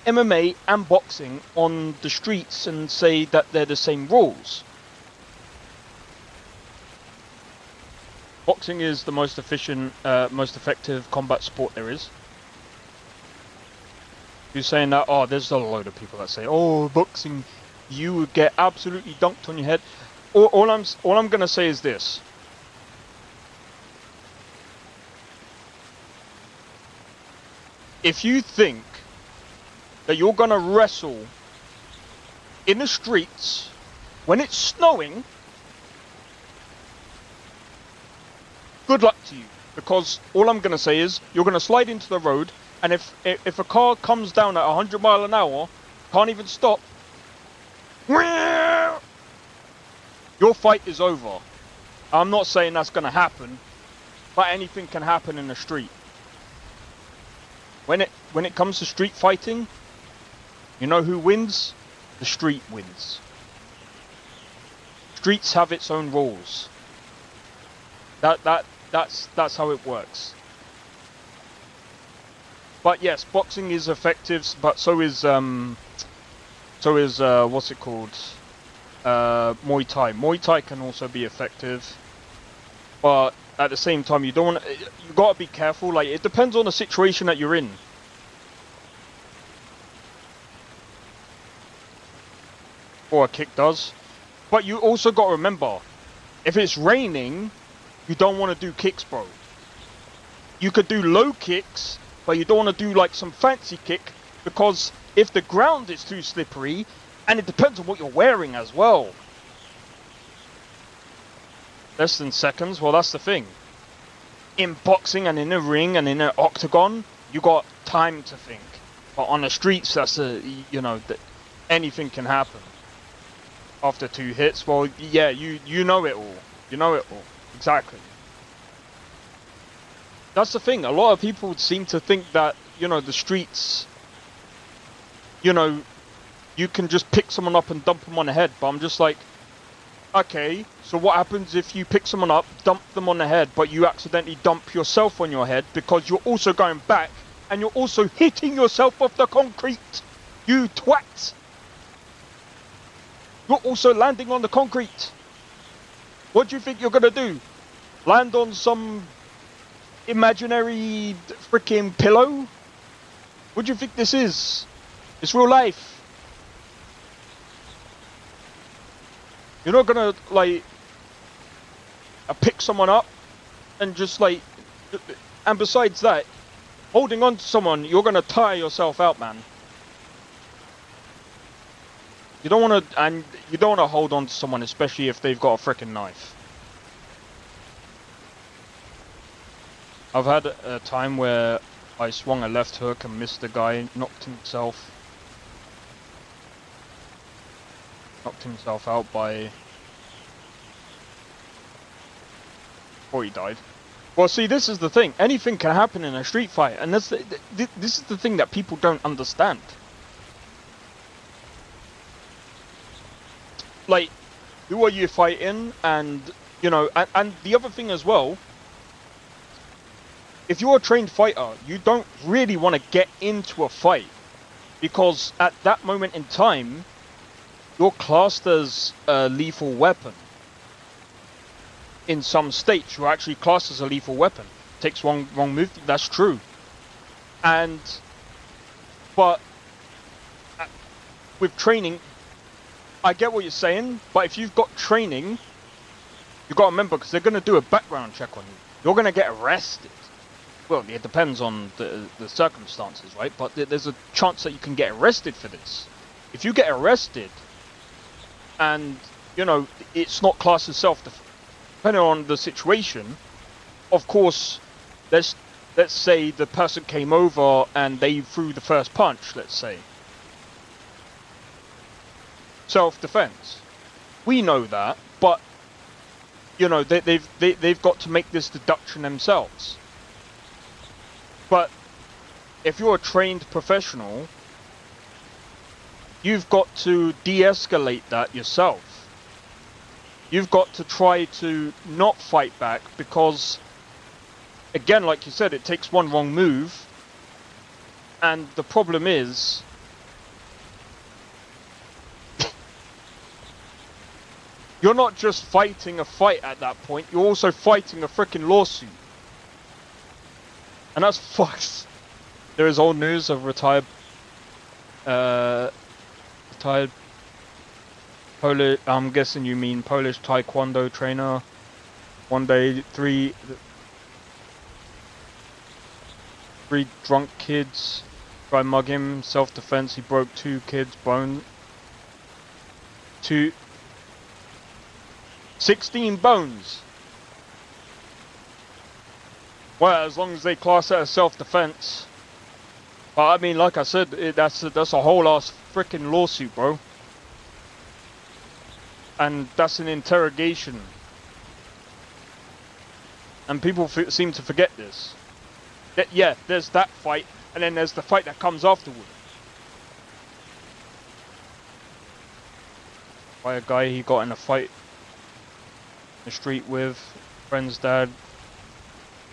MMA and boxing on the streets and say that they're the same rules. Boxing is the most efficient, most effective combat sport there is. You're saying that? Oh, there's a load of people that say, "Oh, boxing, you would get absolutely dunked on your head." All I'm gonna say is this: if you think that you're gonna wrestle in the streets when it's snowing, good luck to you, because all I'm gonna say is you're gonna slide into the road, and if a car comes down at 100 miles an hour, can't even stop, your fight is over. I'm not saying that's gonna happen, but anything can happen in the street. When it comes to street fighting, you know who wins? The street wins. Streets have its own rules. That's how it works. But yes, boxing is effective, but so is what's it called? Muay Thai. Muay Thai can also be effective, but at the same time, you gotta be careful. Like, it depends on the situation that you're in. Or a kick does. But you also got to remember, if it's raining, you don't want to do kicks, bro. You could do low kicks, but you don't want to do like some fancy kick, because if the ground is too slippery, and it depends on what you're wearing as well. Less than seconds, well, that's the thing. In boxing and in a ring and in an octagon, you got time to think. But on the streets, that's anything can happen. After 2 hits, well, yeah, you know it all. You know it all. Exactly. That's the thing. A lot of people seem to think that, the streets, you can just pick someone up and dump them on the head. But I'm just like, okay, so what happens if you pick someone up, dump them on the head, but you accidentally dump yourself on your head because you're also going back and you're also hitting yourself off the concrete? You twat! You're also landing on the concrete. What do you think you're gonna do? Land on some imaginary freaking pillow? What do you think this is? It's real life. You're not gonna, pick someone up and just, and besides that, holding on to someone, you're gonna tire yourself out, man. You don't want to hold on to someone, especially if they've got a freaking knife. I've had a time where I swung a left hook and missed the guy, knocked himself out by... before he died. Well, see, this is the thing. Anything can happen in a street fight, and this is the thing that people don't understand. Like, who are you fighting? And, and the other thing as well, if you're a trained fighter, you don't really want to get into a fight, because at that moment in time, you're classed as a lethal weapon. In some states, you're actually classed as a lethal weapon. Takes wrong move, that's true. But with training, I get what you're saying, but if you've got training, you've got to remember, because they're going to do a background check on you. You're going to get arrested. Well, it depends on the circumstances, right? But there's a chance that you can get arrested for this. If you get arrested, and, it's not classed as self-defense, depending on the situation, of course, let's say the person came over and they threw the first punch, let's say. Self-defense. We know that, but they've got to make this deduction themselves. But if you're a trained professional, you've got to de-escalate that yourself. You've got to try to not fight back because, again, like you said, it takes one wrong move. And the problem is, you're not just fighting a fight at that point, you're also fighting a freaking lawsuit. And that's fucked. There is old news of retired Polish, I'm guessing you mean Polish Taekwondo trainer. One day, three drunk kids try mug him, self-defense, he broke 2 kids' bone. 16 bones! Well, as long as they class it as self-defense. But I mean, like I said, that's a whole ass freaking lawsuit, bro. And that's an interrogation. And people seem to forget this. Yeah, there's that fight, and then there's the fight that comes afterward. By a guy he got in a fight in the street with, friend's dad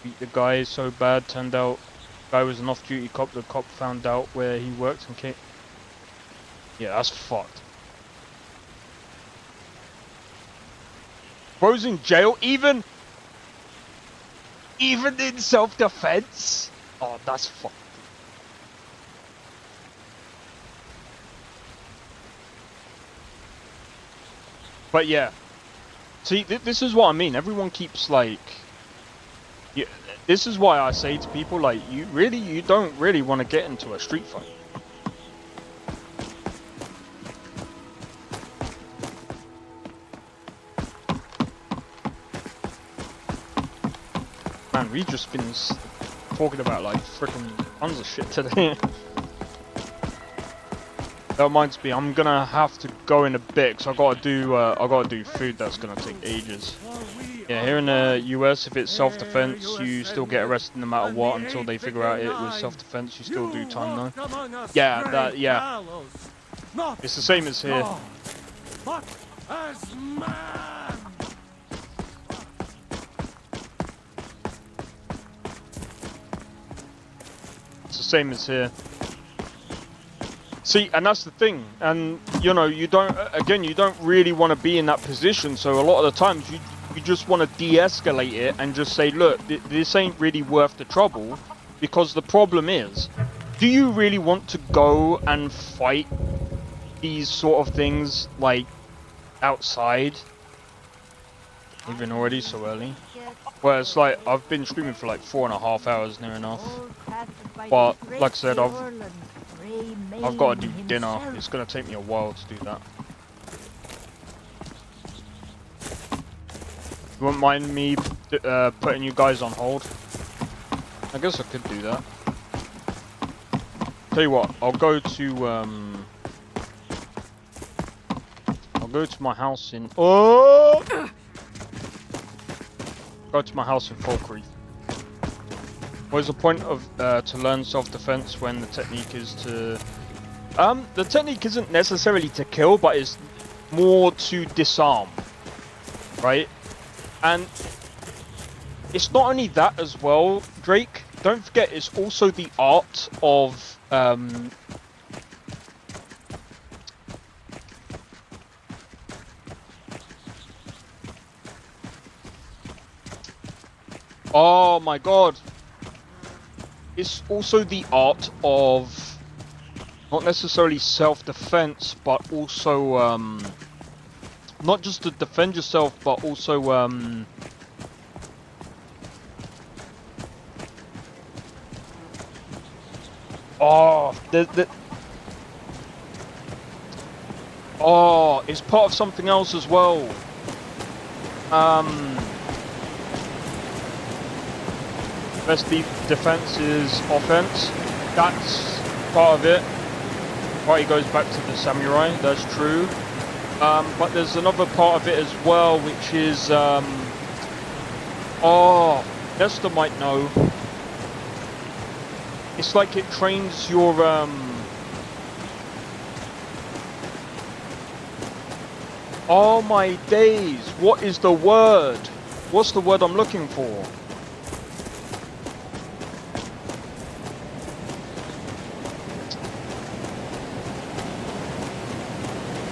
beat the guy so bad, turned out the guy was an off-duty cop, the cop found out where he worked and came. Yeah, that's fucked. Bro's in jail, even in self-defense? Oh, that's fucked. But yeah. See, this is what I mean. Everyone keeps like... Yeah, this is why I say to people, like, you don't really want to get into a street fight. Man, we've just been talking about like freaking tons of shit today. That reminds me, I'm gonna have to go in a bit because I gotta do food that's gonna take ages. Yeah, here in the US, if it's self-defense, you still get arrested no matter what until they figure out it was self-defense. You still do time though. Yeah, yeah. It's the same as here. But as man. It's the same as here. See, and that's the thing, and you know, you don't really want to be in that position, so a lot of the times you just want to de-escalate it and just say, look, this ain't really worth the trouble, because the problem is, do you really want to go and fight these sort of things, like, outside? Even already so early? Well, it's like, I've been streaming for like 4.5 hours near enough, but like I said, I've got to do dinner. It's going to take me a while to do that. You wouldn't mind me putting you guys on hold? I guess I could do that. Tell you what, I'll go to my house in... Oh! Go to my house in Falkreath. What is the point of to learn self-defense when the technique is to... the technique isn't necessarily to kill, but it's more to disarm, right? And it's not only that as well, Drake. Don't forget, it's also the art of oh my god. It's also the art of not necessarily self-defense, but also not just to defend yourself, but also it's part of something else as well. Best defense is offense. That's part of it. Right, he goes back to the samurai. That's true. But there's another part of it as well, which is Lester might know. It's like it trains your Oh my days! What is the word? What's the word I'm looking for?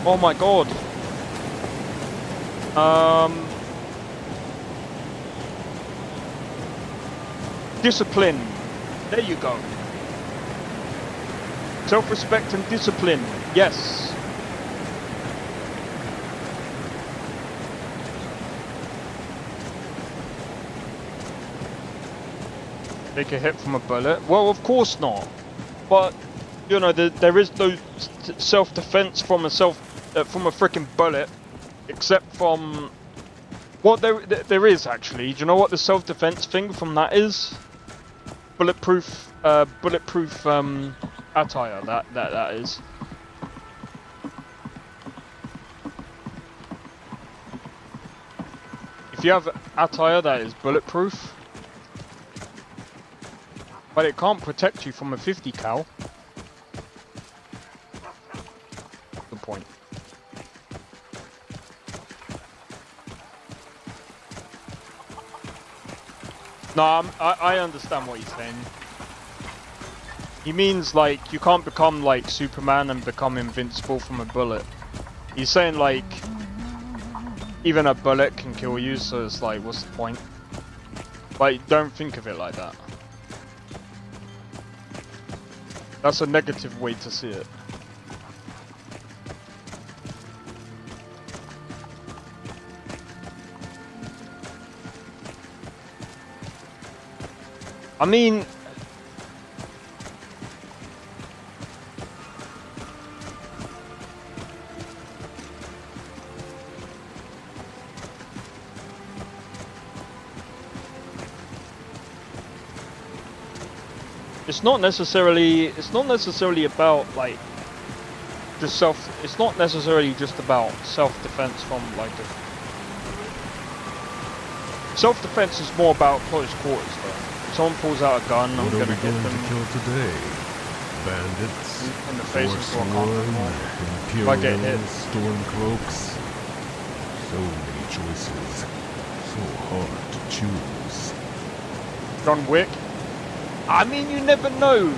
Oh my god. Discipline. There you go. Self-respect and discipline. Yes. Take a hit from a bullet? Well, of course not. But you know, there is no self-defense from a freaking bullet, except from there is actually. Do you know what the self-defense thing from that is? Bulletproof attire. That is. If you have attire that is bulletproof, but it can't protect you from a 50 cal. Good point. No, I understand what he's saying. He means like you can't become like Superman and become invincible from a bullet. He's saying like even a bullet can kill you, so it's like what's the point? Like don't think of it like that. That's a negative way to see it. I mean, it's not necessarily about like just it's not necessarily just about self-defense from like the self-defense is more about close quarters though. If someone pulls out a gun, I'm gonna hit them to kill today? Bandits, in the face until I can't. If I get hit. Stormcloaks. So many choices. So hard to choose. John Wick. I mean, you never know.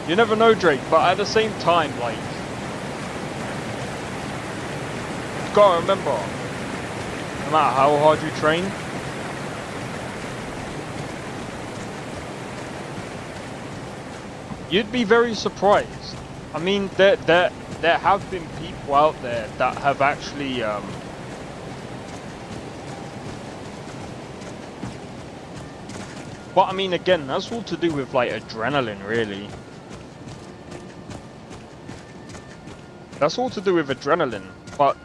You never know, Drake. But at the same time, like, you gotta remember, no matter how hard you train, you'd be very surprised. I mean, there have been people out there that have actually but I mean, again, that's all to do with like adrenaline, really. That's all to do with adrenaline. But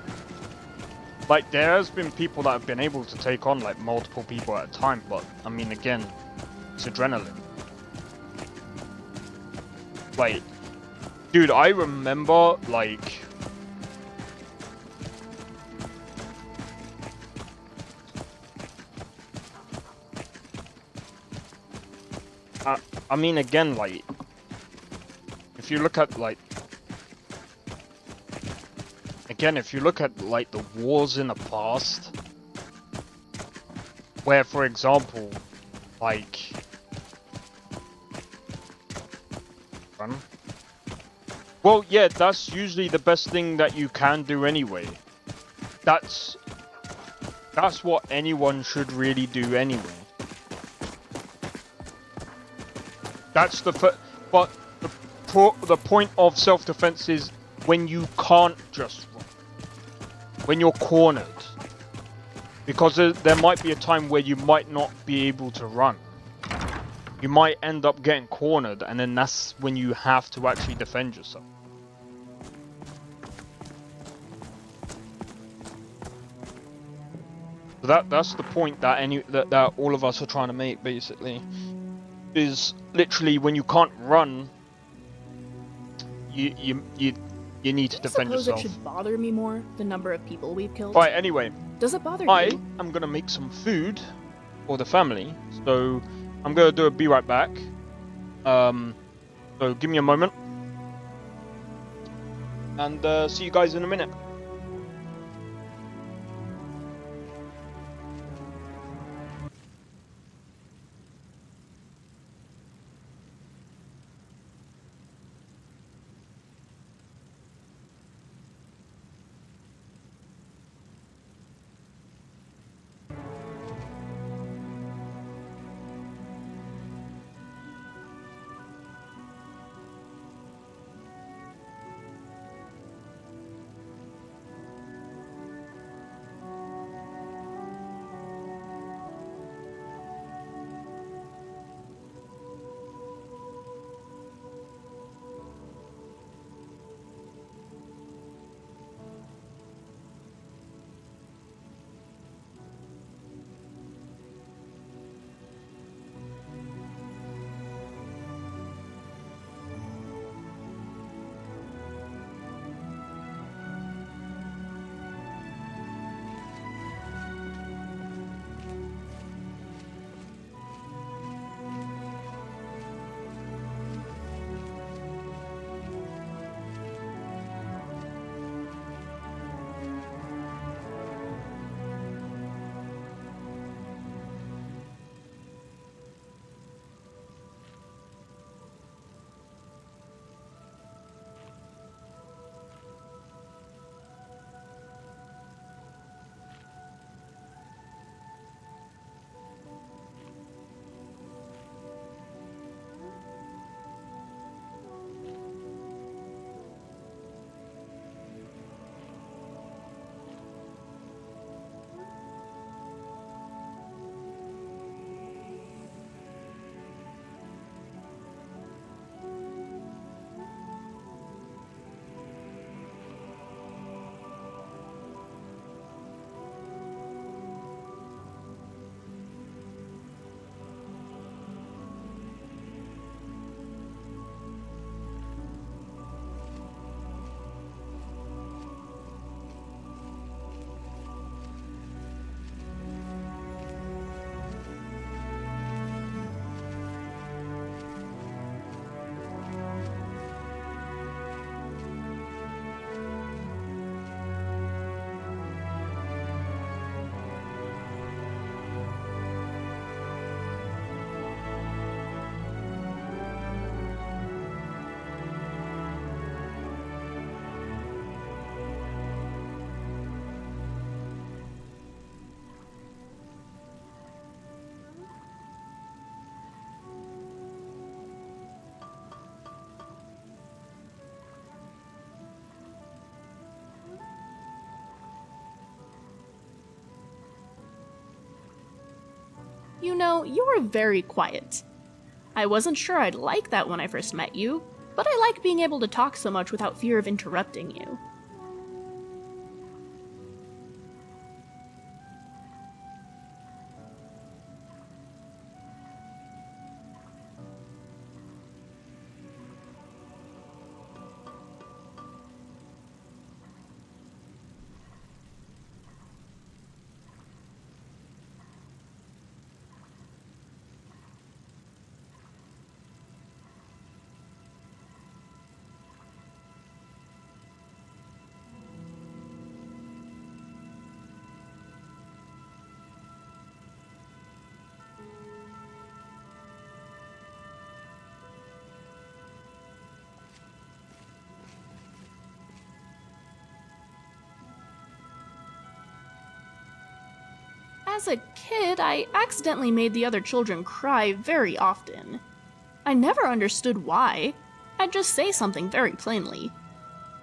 like, there has been people that have been able to take on like multiple people at a time. But I mean, again, it's adrenaline. Like, dude, I remember like I mean, again, like, if you look at like, again, if you look at like the wars in the past, where, for example, like, well, yeah, that's usually the best thing that you can do anyway. That's what anyone should really do anyway. That's but the point of self-defense is when you can't just run, when you're cornered, because there might be a time where you might not be able to run. You might end up getting cornered, and then that's when you have to actually defend yourself. So that's the point that all of us are trying to make, basically. Is literally when you can't run, you need to defend yourself. It should bother me more the number of people we've killed. Right. Anyway, does it bother you? I am gonna make some food for the family, so I'm gonna be right back. So give me a moment. And see you guys in a minute. You know, you were very quiet. I wasn't sure I'd like that when I first met you, but I like being able to talk so much without fear of interrupting you. As a kid, I accidentally made the other children cry very often. I never understood why. I'd just say something very plainly.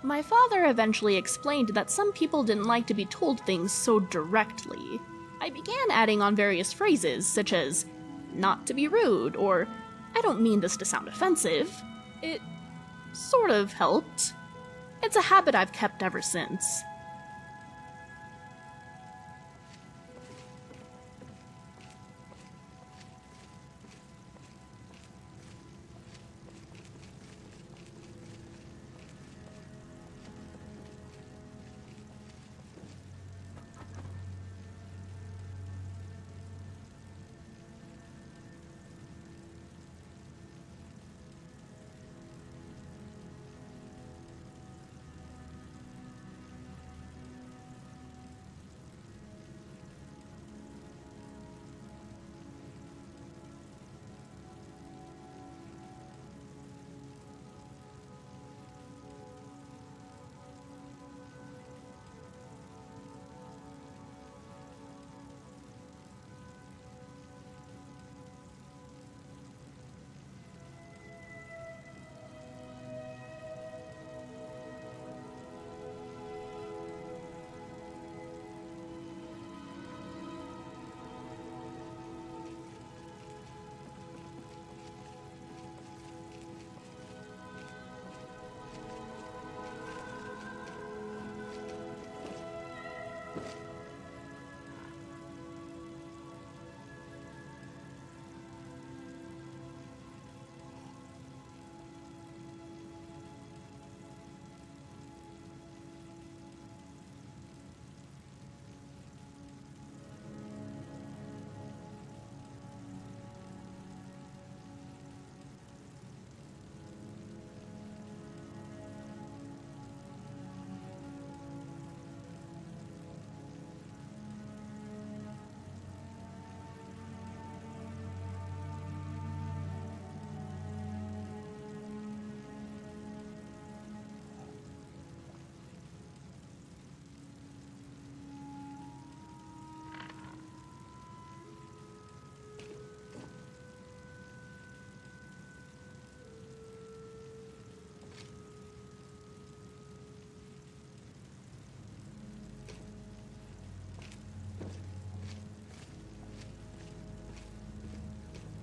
My father eventually explained that some people didn't like to be told things so directly. I began adding on various phrases, such as, not to be rude, or, I don't mean this to sound offensive. It sort of helped. It's a habit I've kept ever since.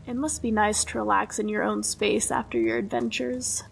It must be nice to relax in your own space after your adventures.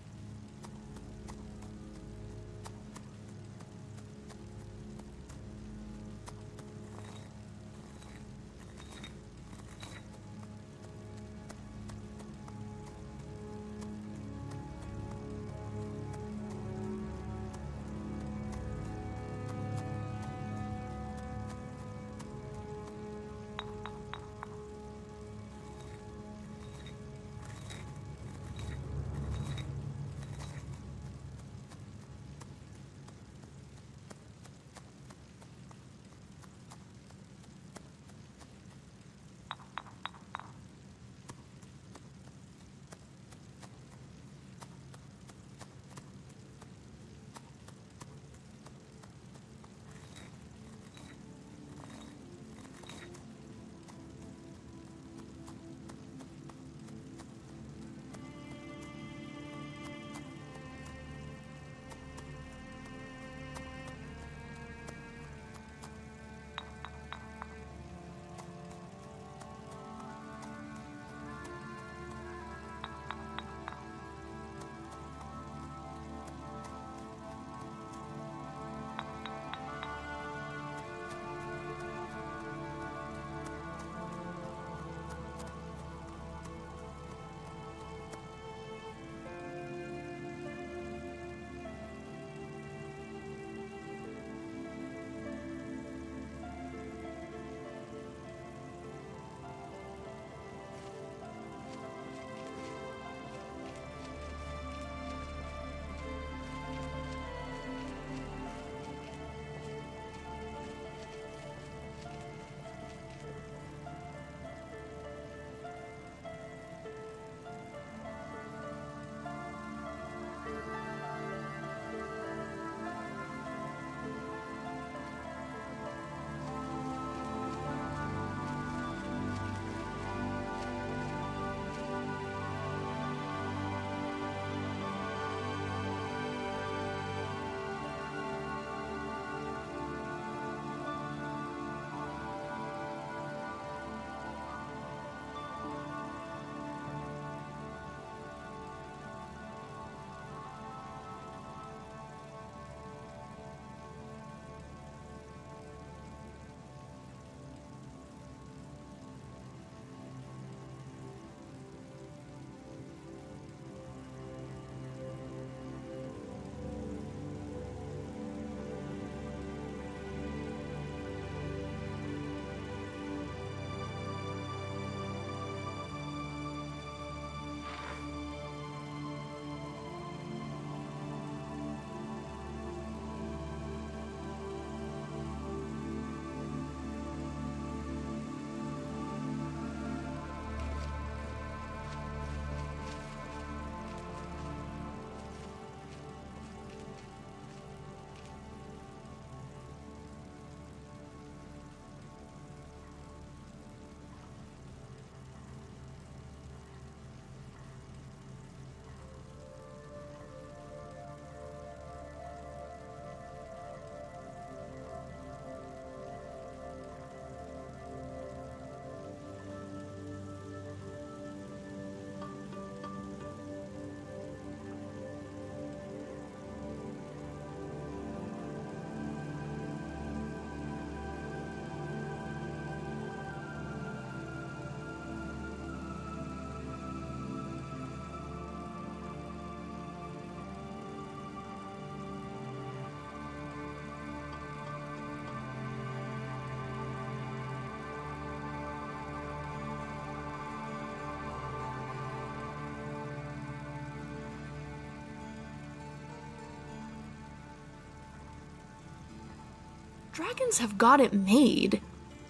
Dragons have got it made.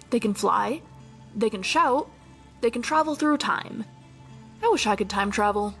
They can fly, they can shout, they can travel through time. I wish I could time travel.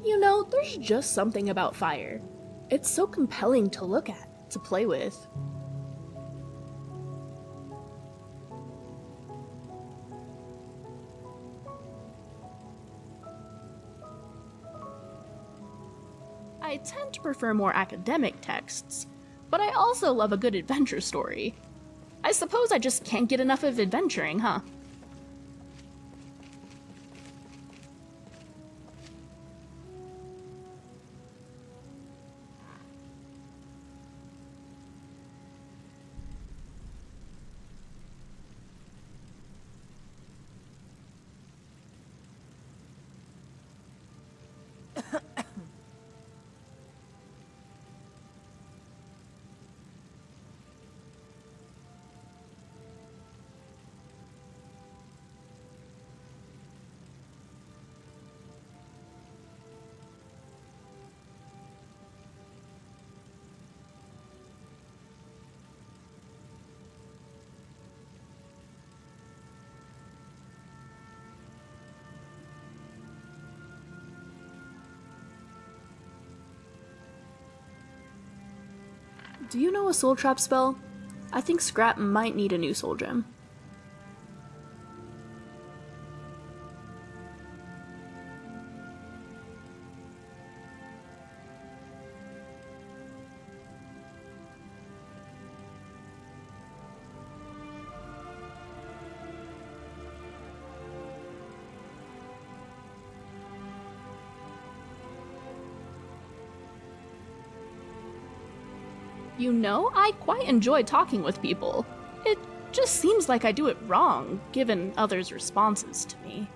You know, there's just something about fire. It's so compelling to look at, to play with. I tend to prefer more academic texts, but I also love a good adventure story. I suppose I just can't get enough of adventuring, huh? Do you know a soul trap spell? I think Scrap might need a new soul gem. You know, I quite enjoy talking with people. It just seems like I do it wrong, given others' responses to me.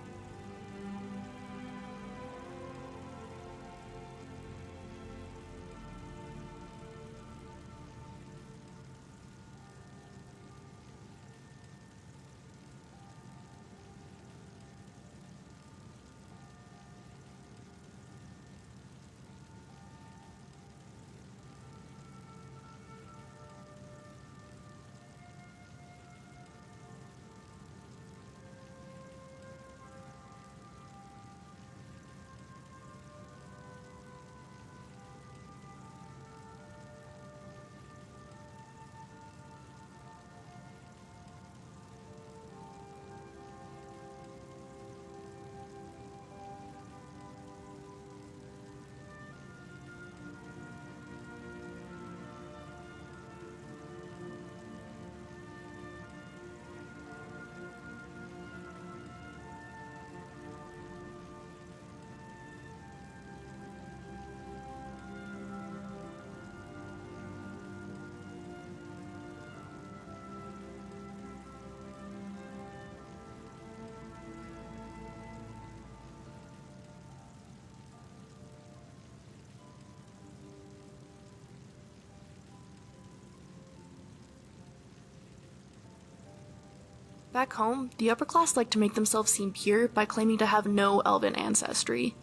Back home, the upper class like to make themselves seem pure by claiming to have no elven ancestry.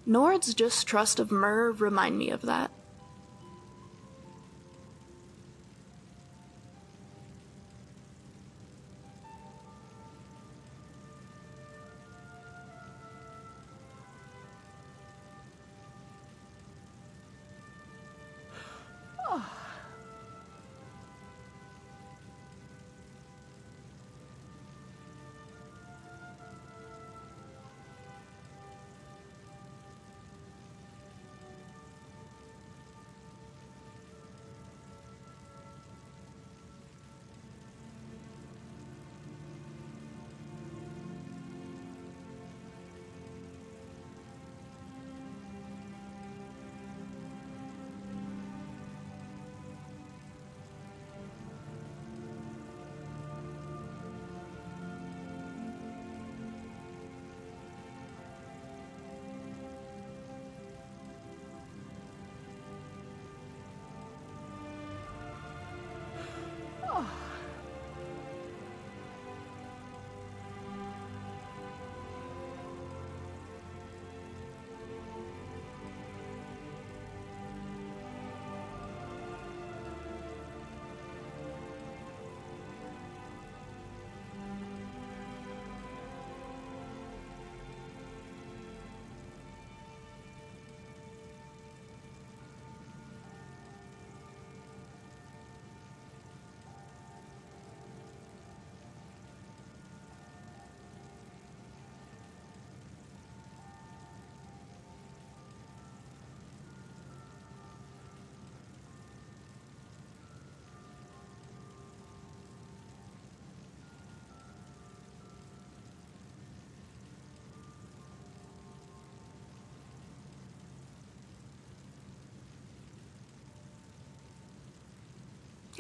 Nord's distrust of Myr remind me of that.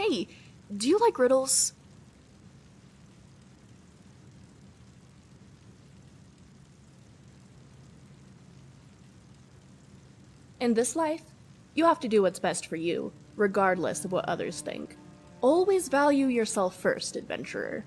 Hey, do you like riddles? In this life, you have to do what's best for you, regardless of what others think. Always value yourself first, adventurer.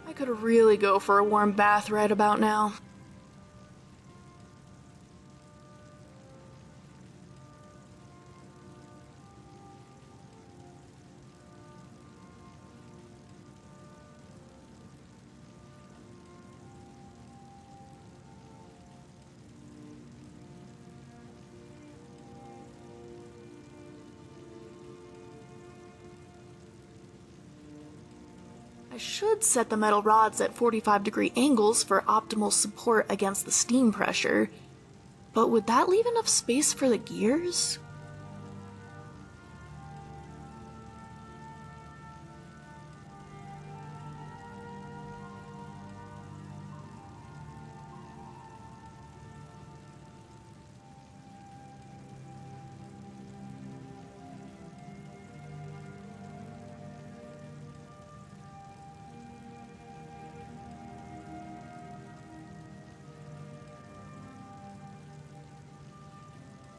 I could really go for a warm bath right about now. I should set the metal rods at 45-degree angles for optimal support against the steam pressure, but would that leave enough space for the gears?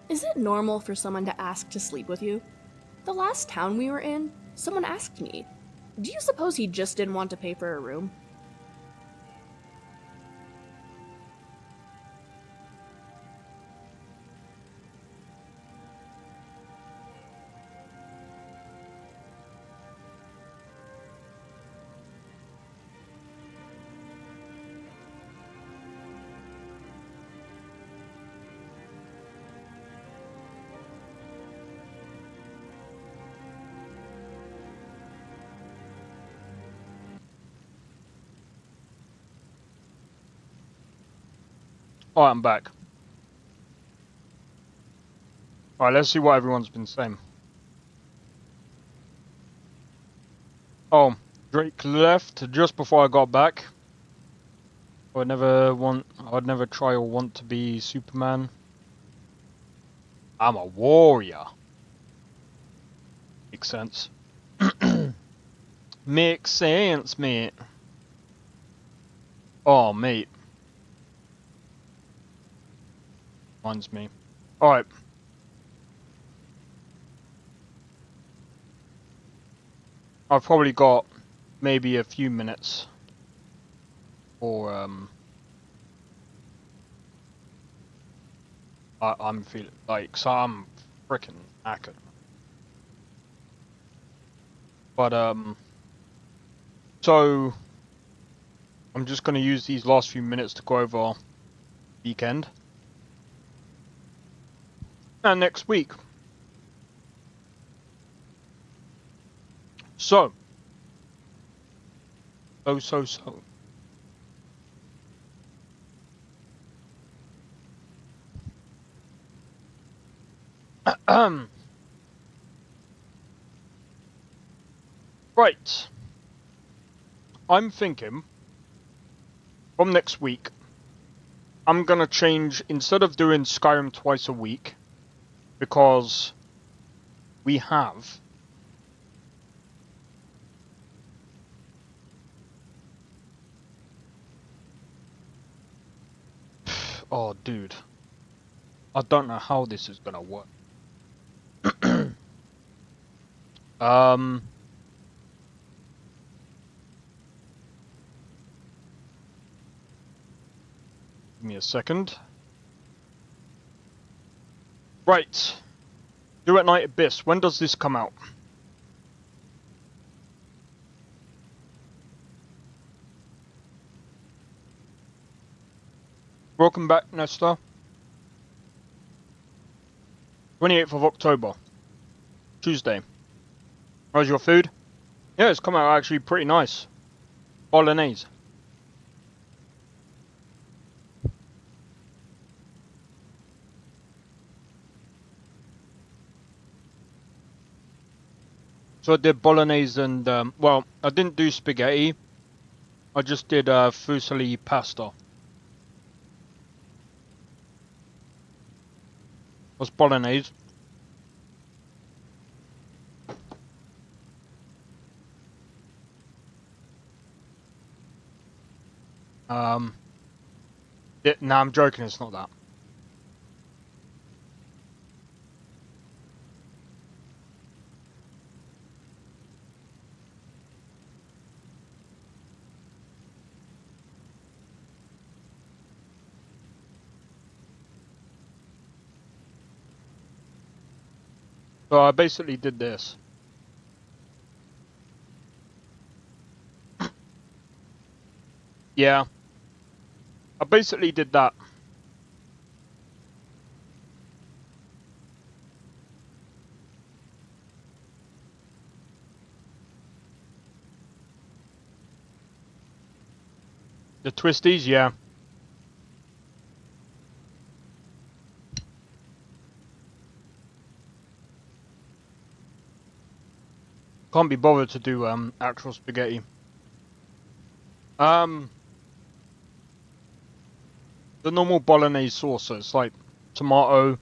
Is it normal for someone to ask to sleep with you? The last town we were in, someone asked me, do you suppose he just didn't want to pay for a room? Alright, I'm back. Alright, let's see what everyone's been saying. Oh, Drake left just before I got back. I'd never try or want to be Superman. I'm a warrior. Makes sense. Makes sense, mate. Oh, mate. Reminds me. Alright. I've probably got maybe a few minutes or I'm feeling like, so I'm freaking knackered. But so I'm just gonna use these last few minutes to go over weekend. And next week. So. Right. I'm thinking from next week, I'm gonna change, instead of doing Skyrim twice a week, because we have oh dude, I don't know how this is gonna work. Give me a second. Right. Do at Night Abyss. When does this come out? Welcome back, Nesta. 28th of October. Tuesday. How's your food? Yeah, it's come out actually pretty nice. Bolognese. So I did bolognese and, well, I didn't do spaghetti. I just did fusilli pasta. What's bolognese? Nah, I'm joking, it's not that. So I basically did this. Yeah. I basically did that. The twisties, yeah. Can't be bothered to do actual spaghetti. The normal bolognese sauce, so it's like tomato,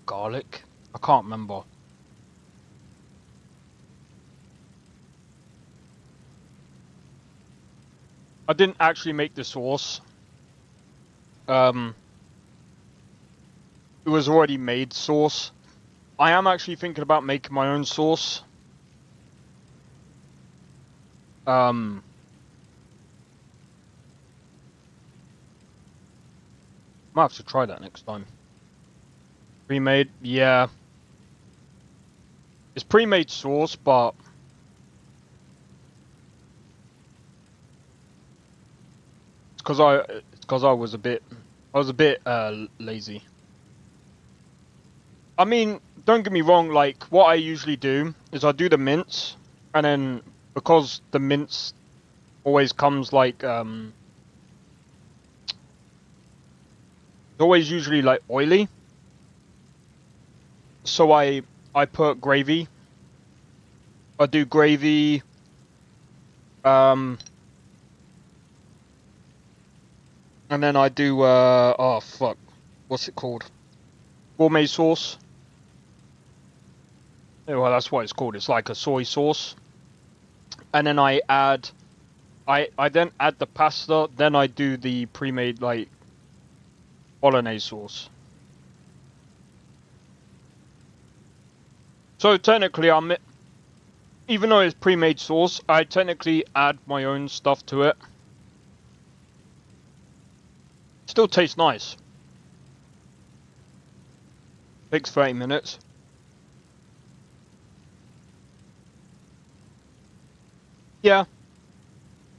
garlic. I can't remember. I didn't actually make the sauce. It was already made sauce. I am actually thinking about making my own sauce. Might have to try that next time. Pre-made, yeah. It's pre-made sauce, but it's because I was a bit lazy. I mean, don't get me wrong, like what I usually do is I do the mince, and then because the mince always comes like it's always usually like oily. So I put gravy. I do gravy. And then I do oh fuck, what's it called? Gourmet sauce. Yeah, well, that's what it's called. It's like a soy sauce. And then I then add the pasta. Then I do the pre-made like bolognese sauce. So technically, even though it's pre-made sauce, I technically add my own stuff to it. Still tastes nice. Takes 30 minutes. Yeah.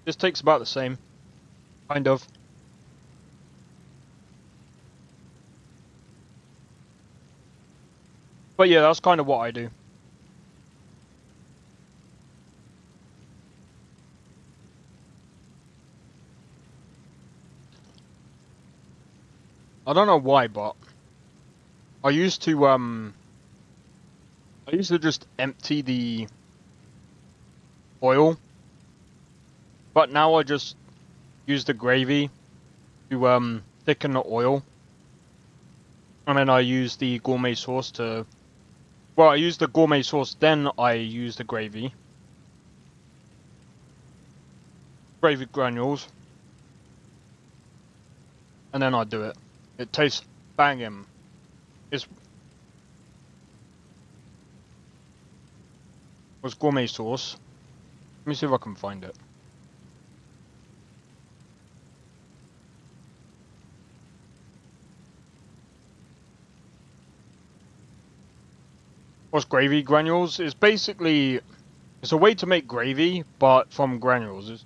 This takes about the same. Kind of. But yeah, that's kind of what I do. I don't know why, but I used to just empty the oil, but now I just use the gravy to thicken the oil And then I use the gourmet sauce to... Well, I use the gourmet sauce, then I use the gravy. Gravy granules. And then I do it. It tastes banging. It was gourmet sauce. Let me see if I can find it. What's gravy granules? It's basically... It's a way to make gravy, but from granules. It's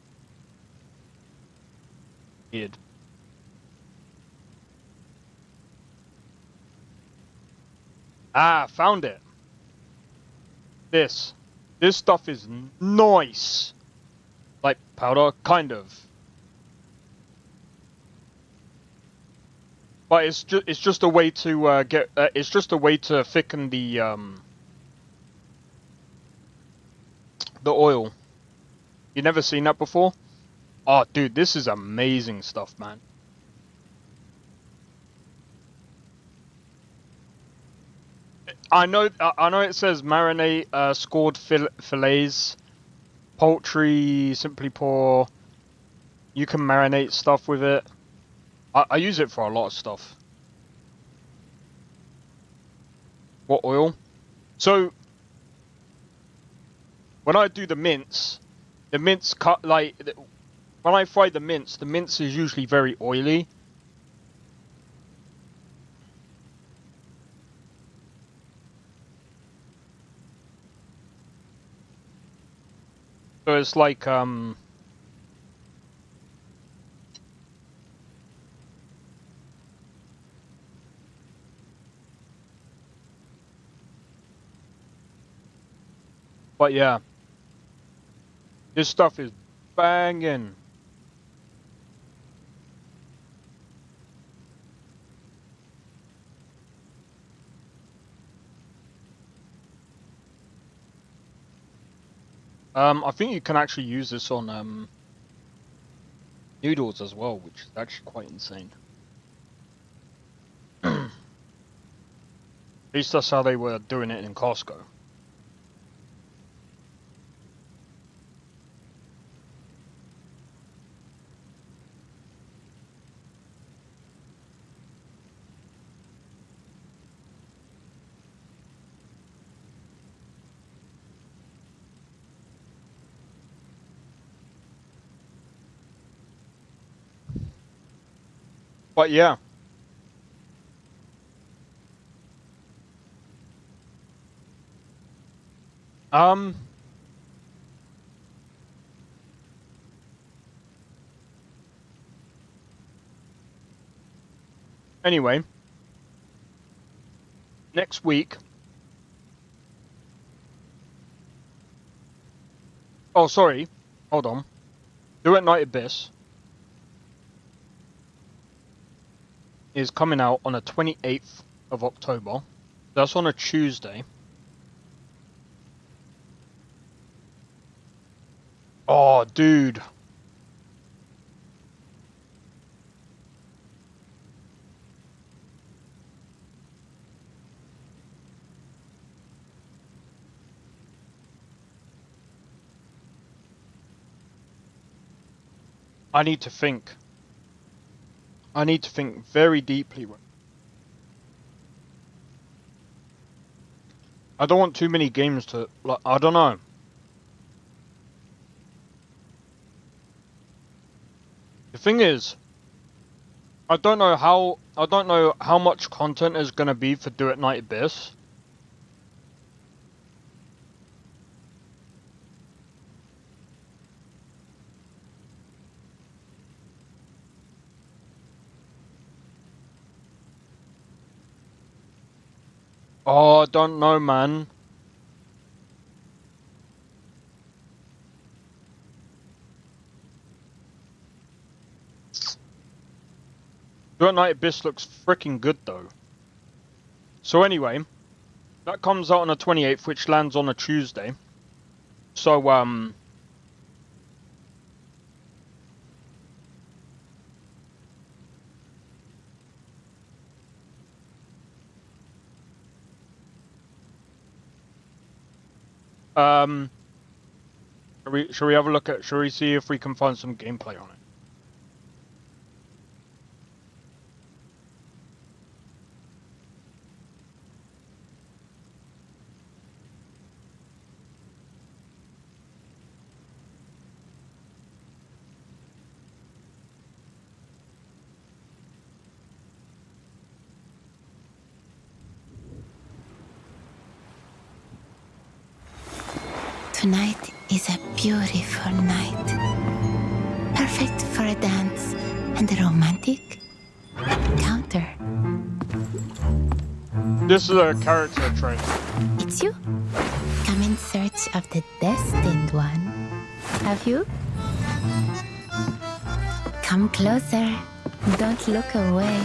weird. Ah, found it. This stuff is nice. Like powder, kind of. But it's just a way to get. It's just a way to thicken the oil. You never seen that before? Oh, dude, this is amazing stuff, man. I know it says marinate scored fillets, poultry, simply pour. You can marinate stuff with it. I use it for a lot of stuff. What oil? So when I do the mince cut like when I fry the mince is usually very oily. So it's like but yeah. This stuff is banging. I think you can actually use this on noodles as well, which is actually quite insane. At least that's how they were doing it in Costco. But yeah. Anyway. Next week. Oh, sorry. Hold on. Do It Night Abyss is coming out on the 28th of October. That's on a Tuesday. Oh, dude. I need to think. I need to think very deeply. I don't want too many games to... Like, I don't know. The thing is, I don't know how much content is gonna be for Do It Night Abyss. Oh, I don't know, man. Do It Night Abyss looks freaking good, though. So anyway, that comes out on the 28th, which lands on a Tuesday. So, Should we have a look at? Should we see if we can find some gameplay on it? Tonight is a beautiful night. Perfect for a dance and a romantic encounter. This is a character trait. It's you. Come in search of the destined one. Have you? Come closer. Don't look away.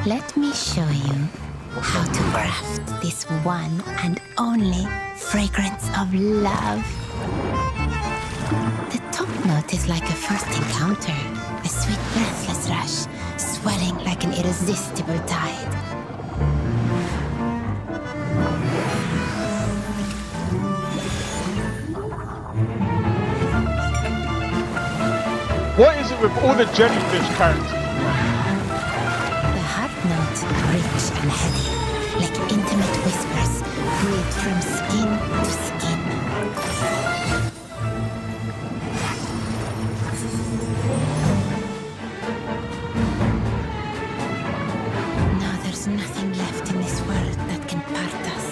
Let me show you how to craft this one and only fragrance of love. The top note is like a first encounter, a sweet breathless rush, swelling like an irresistible tide. What is it with all the jellyfish characters? The heart note, rich and heady, like intimate whispers, breathed from skin to skin. Now there's nothing left in this world that can part us.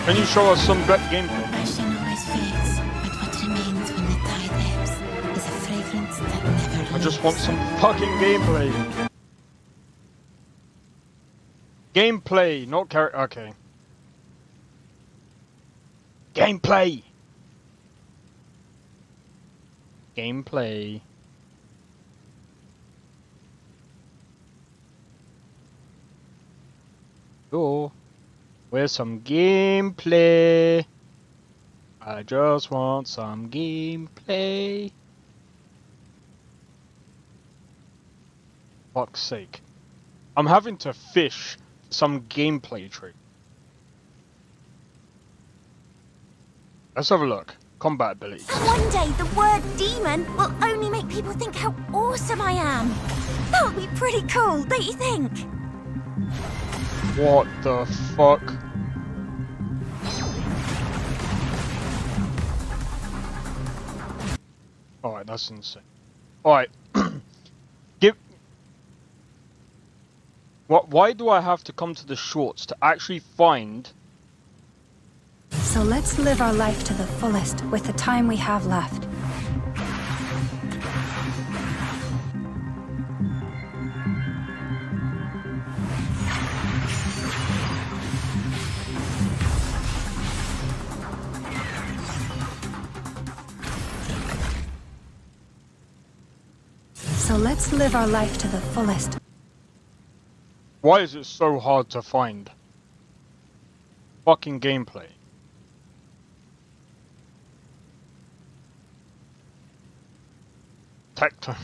Can you show us some good gameplay? Passion always fades, but what remains when the tide ebbs is a fragrance that never leaves. I just want some fucking gameplay. Gameplay, not character. Okay. Gameplay. Gameplay. Oh. Where's some gameplay? I just want some gameplay. Fuck's sake. I'm having to fish some gameplay trick. Let's have a look. Combat abilities. One day the word demon will only make people think how awesome I am. That would be pretty cool, don't you think? What the fuck? Alright, that's insane. Alright. Why do I have to come to the shorts to actually find... So let's live our life to the fullest with the time we have left. So let's live our life to the fullest. Why is it so hard to find? Fucking gameplay. Tectone.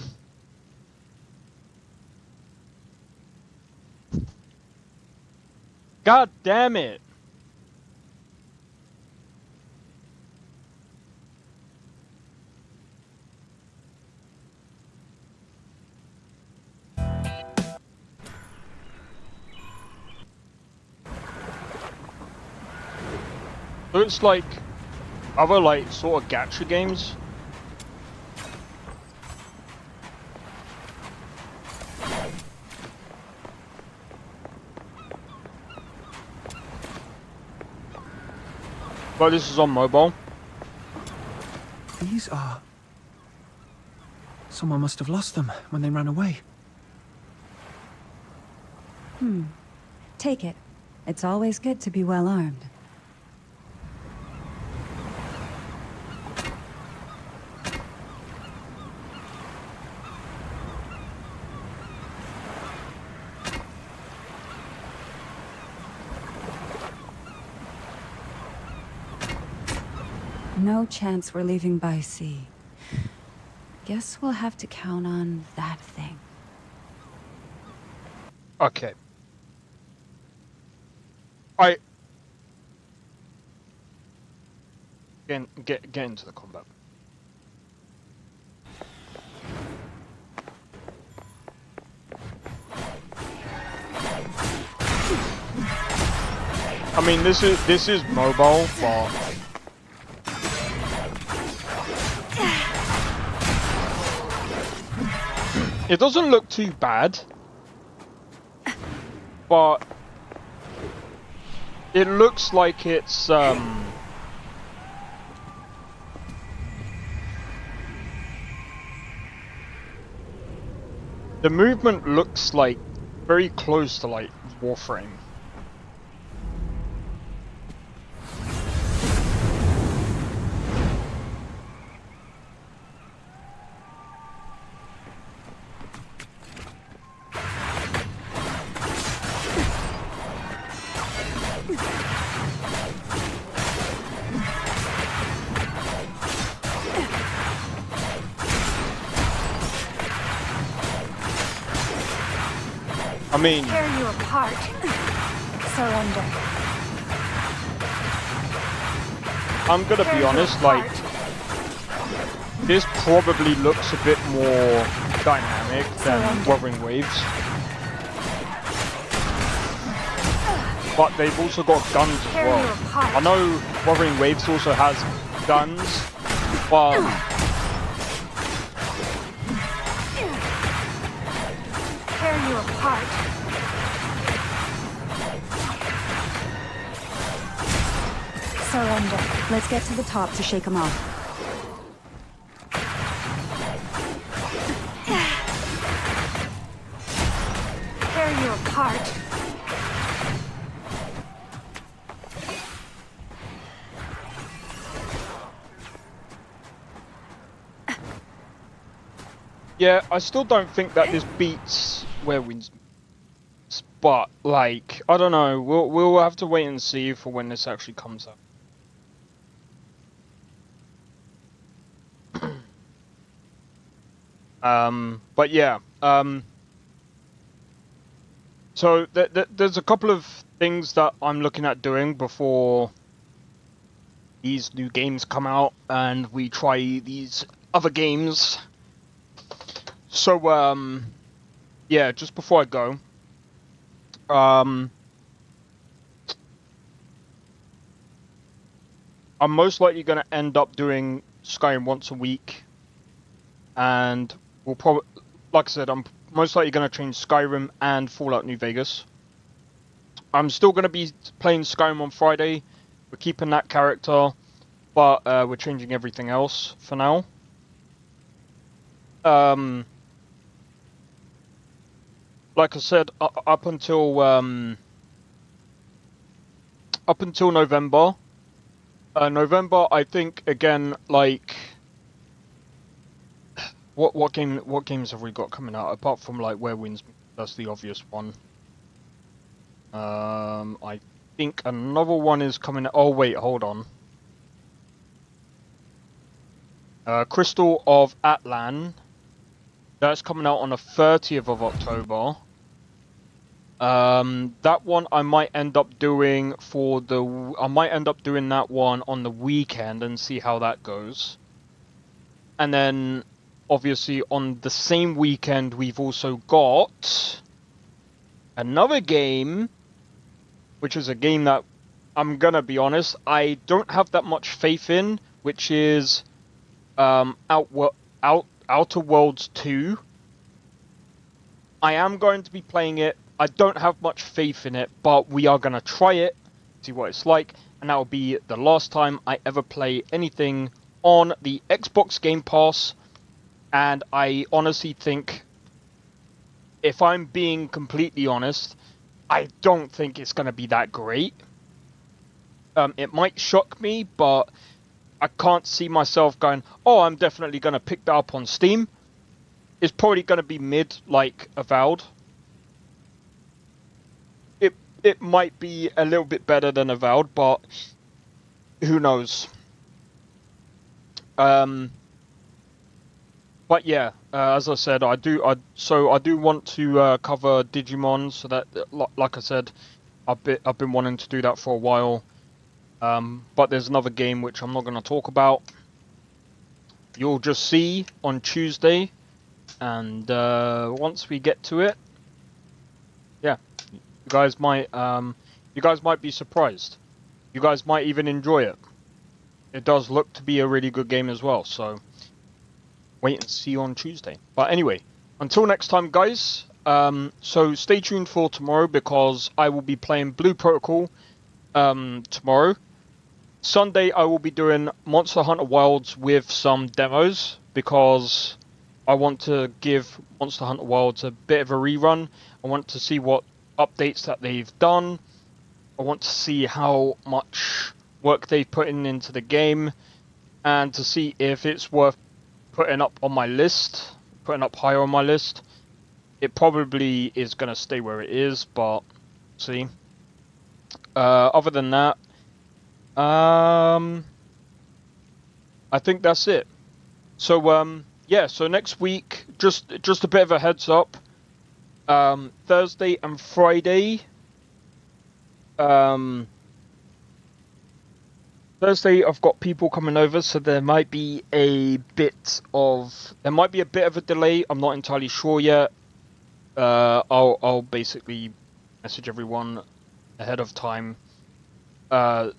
God damn it. So it's like other like sort of gacha games. But this is on mobile. These are... Someone must have lost them when they ran away. Take it. It's always good to be well armed. No chance we're leaving by sea. Guess we'll have to count on that thing. Okay. Get into the combat. I mean, this is mobile, but it doesn't look too bad, but it looks like it's the movement looks like very close to like Warframe. I mean, tear you apart. Surrender. I'm gonna be honest, like, this probably looks a bit more dynamic than Wuthering Waves. But they've also got guns as well. I know Wuthering Waves also has guns, but Tear you apart. Surrender. Let's get to the top to shake them off. Tear you apart. yeah, I still don't think that this beats Werewind's, but like, I don't know. We'll have to wait and see for when this actually comes out. But yeah, so there's a couple of things that I'm looking at doing before these new games come out and we try these other games. So, yeah, just before I go, I'm most likely going to end up doing Skyrim once a week, and we'll probably, like I said, I'm most likely going to change Skyrim and Fallout New Vegas. I'm still going to be playing Skyrim on Friday. We're keeping that character, but we're changing everything else for now. Like I said, up until November. November, I think again, like, what games have we got coming out apart from like Where Winds? That's the obvious one. I think another one is coming. Oh wait, hold on. Crystal of Atlan. That's coming out on the 30th of October. That one I might end up doing I might end up doing that one on the weekend and see how that goes. And then, obviously, on the same weekend, we've also got another game, which is a game that I'm gonna be honest, I don't have that much faith in, which is Outer Worlds 2. I am going to be playing it. I don't have much faith in it, but we are going to try it, see what it's like, and that will be the last time I ever play anything on the Xbox Game Pass. And I honestly think, if I'm being completely honest, I don't think it's going to be that great. It might shock me, but I can't see myself going, oh, I'm definitely going to pick that up on Steam. It's probably going to be mid, like Avowed. It might be a little bit better than Avowed, but who knows? But yeah, as I said, I do want to cover Digimon. So that, like I said, I've been wanting to do that for a while. But there's another game which I'm not going to talk about. You'll just see on Tuesday, and once we get to it, yeah, you guys might be surprised. You guys might even enjoy it. It does look to be a really good game as well. So wait and see on Tuesday. But anyway, until next time, guys. So stay tuned for tomorrow because I will be playing Blue Protocol tomorrow. Sunday I will be doing Monster Hunter Wilds with some demos because I want to give Monster Hunter Wilds a bit of a rerun. I want to see what updates that they've done. I want to see how much work they've put into the game and to see if it's worth putting up on my list, putting up higher on my list. It probably is going to stay where it is, but see. Other than that, I think that's it. So yeah, so next week, just a bit of a heads up. Thursday and Friday. Thursday I've got people coming over, so there might be a bit of a delay. I'm not entirely sure yet. I'll basically message everyone ahead of time.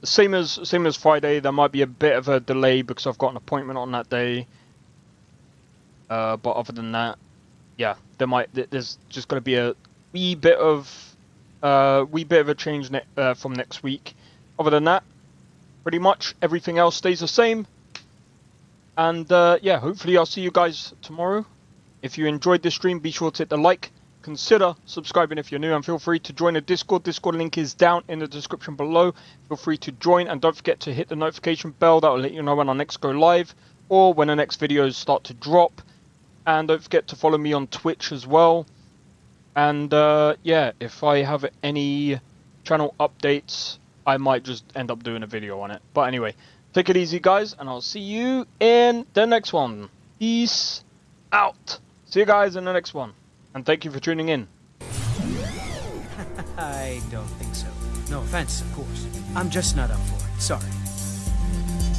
Same as Friday, there might be a bit of a delay because I've got an appointment on that day. But other than that, yeah, there's just going to be a wee bit of a change from next week. Other than that, pretty much everything else stays the same. And yeah, hopefully I'll see you guys tomorrow. If you enjoyed this stream, be sure to hit the like. Consider subscribing if you're new, and feel free to join the Discord. Discord link is down in the description below. Feel free to join, and don't forget to hit the notification bell. That will let you know when our next go live or when the next videos start to drop. And don't forget to follow me on Twitch as well. And yeah, if I have any channel updates, I might just end up doing a video on it. But anyway, take it easy, guys, and I'll see you in the next one. Peace out. See you guys in the next one. And thank you for tuning in. I don't think so. No offense, of course. I'm just not up for it. Sorry.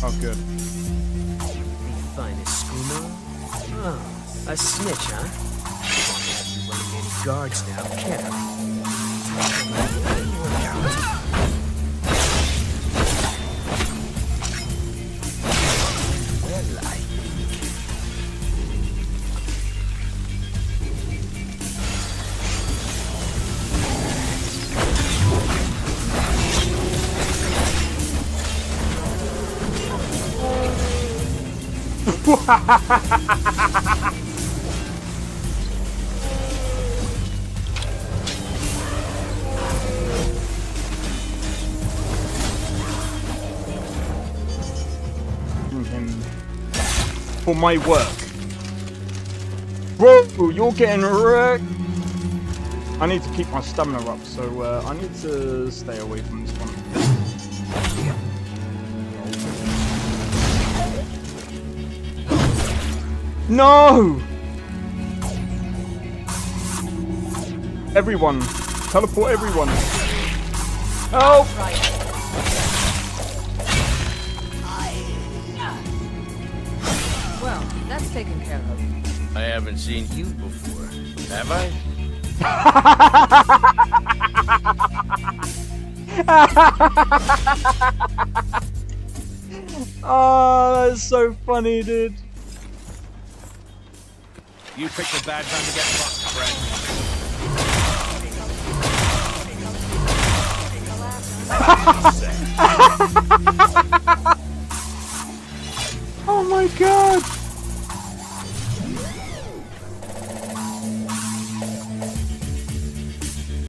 Oh, good. The finest schooner? Oh, a snitch, huh? Won't have you running any guards now, can I? Well, I For my work. Bro, you're getting wrecked. I need to keep my stamina up, so I need to stay away from this one. No! Everyone. Teleport everyone. Help! Well, that's taken care of. I haven't seen you before, have I? Oh, that's so funny, dude. You picked a bad time to get fucked, friend. Oh my god!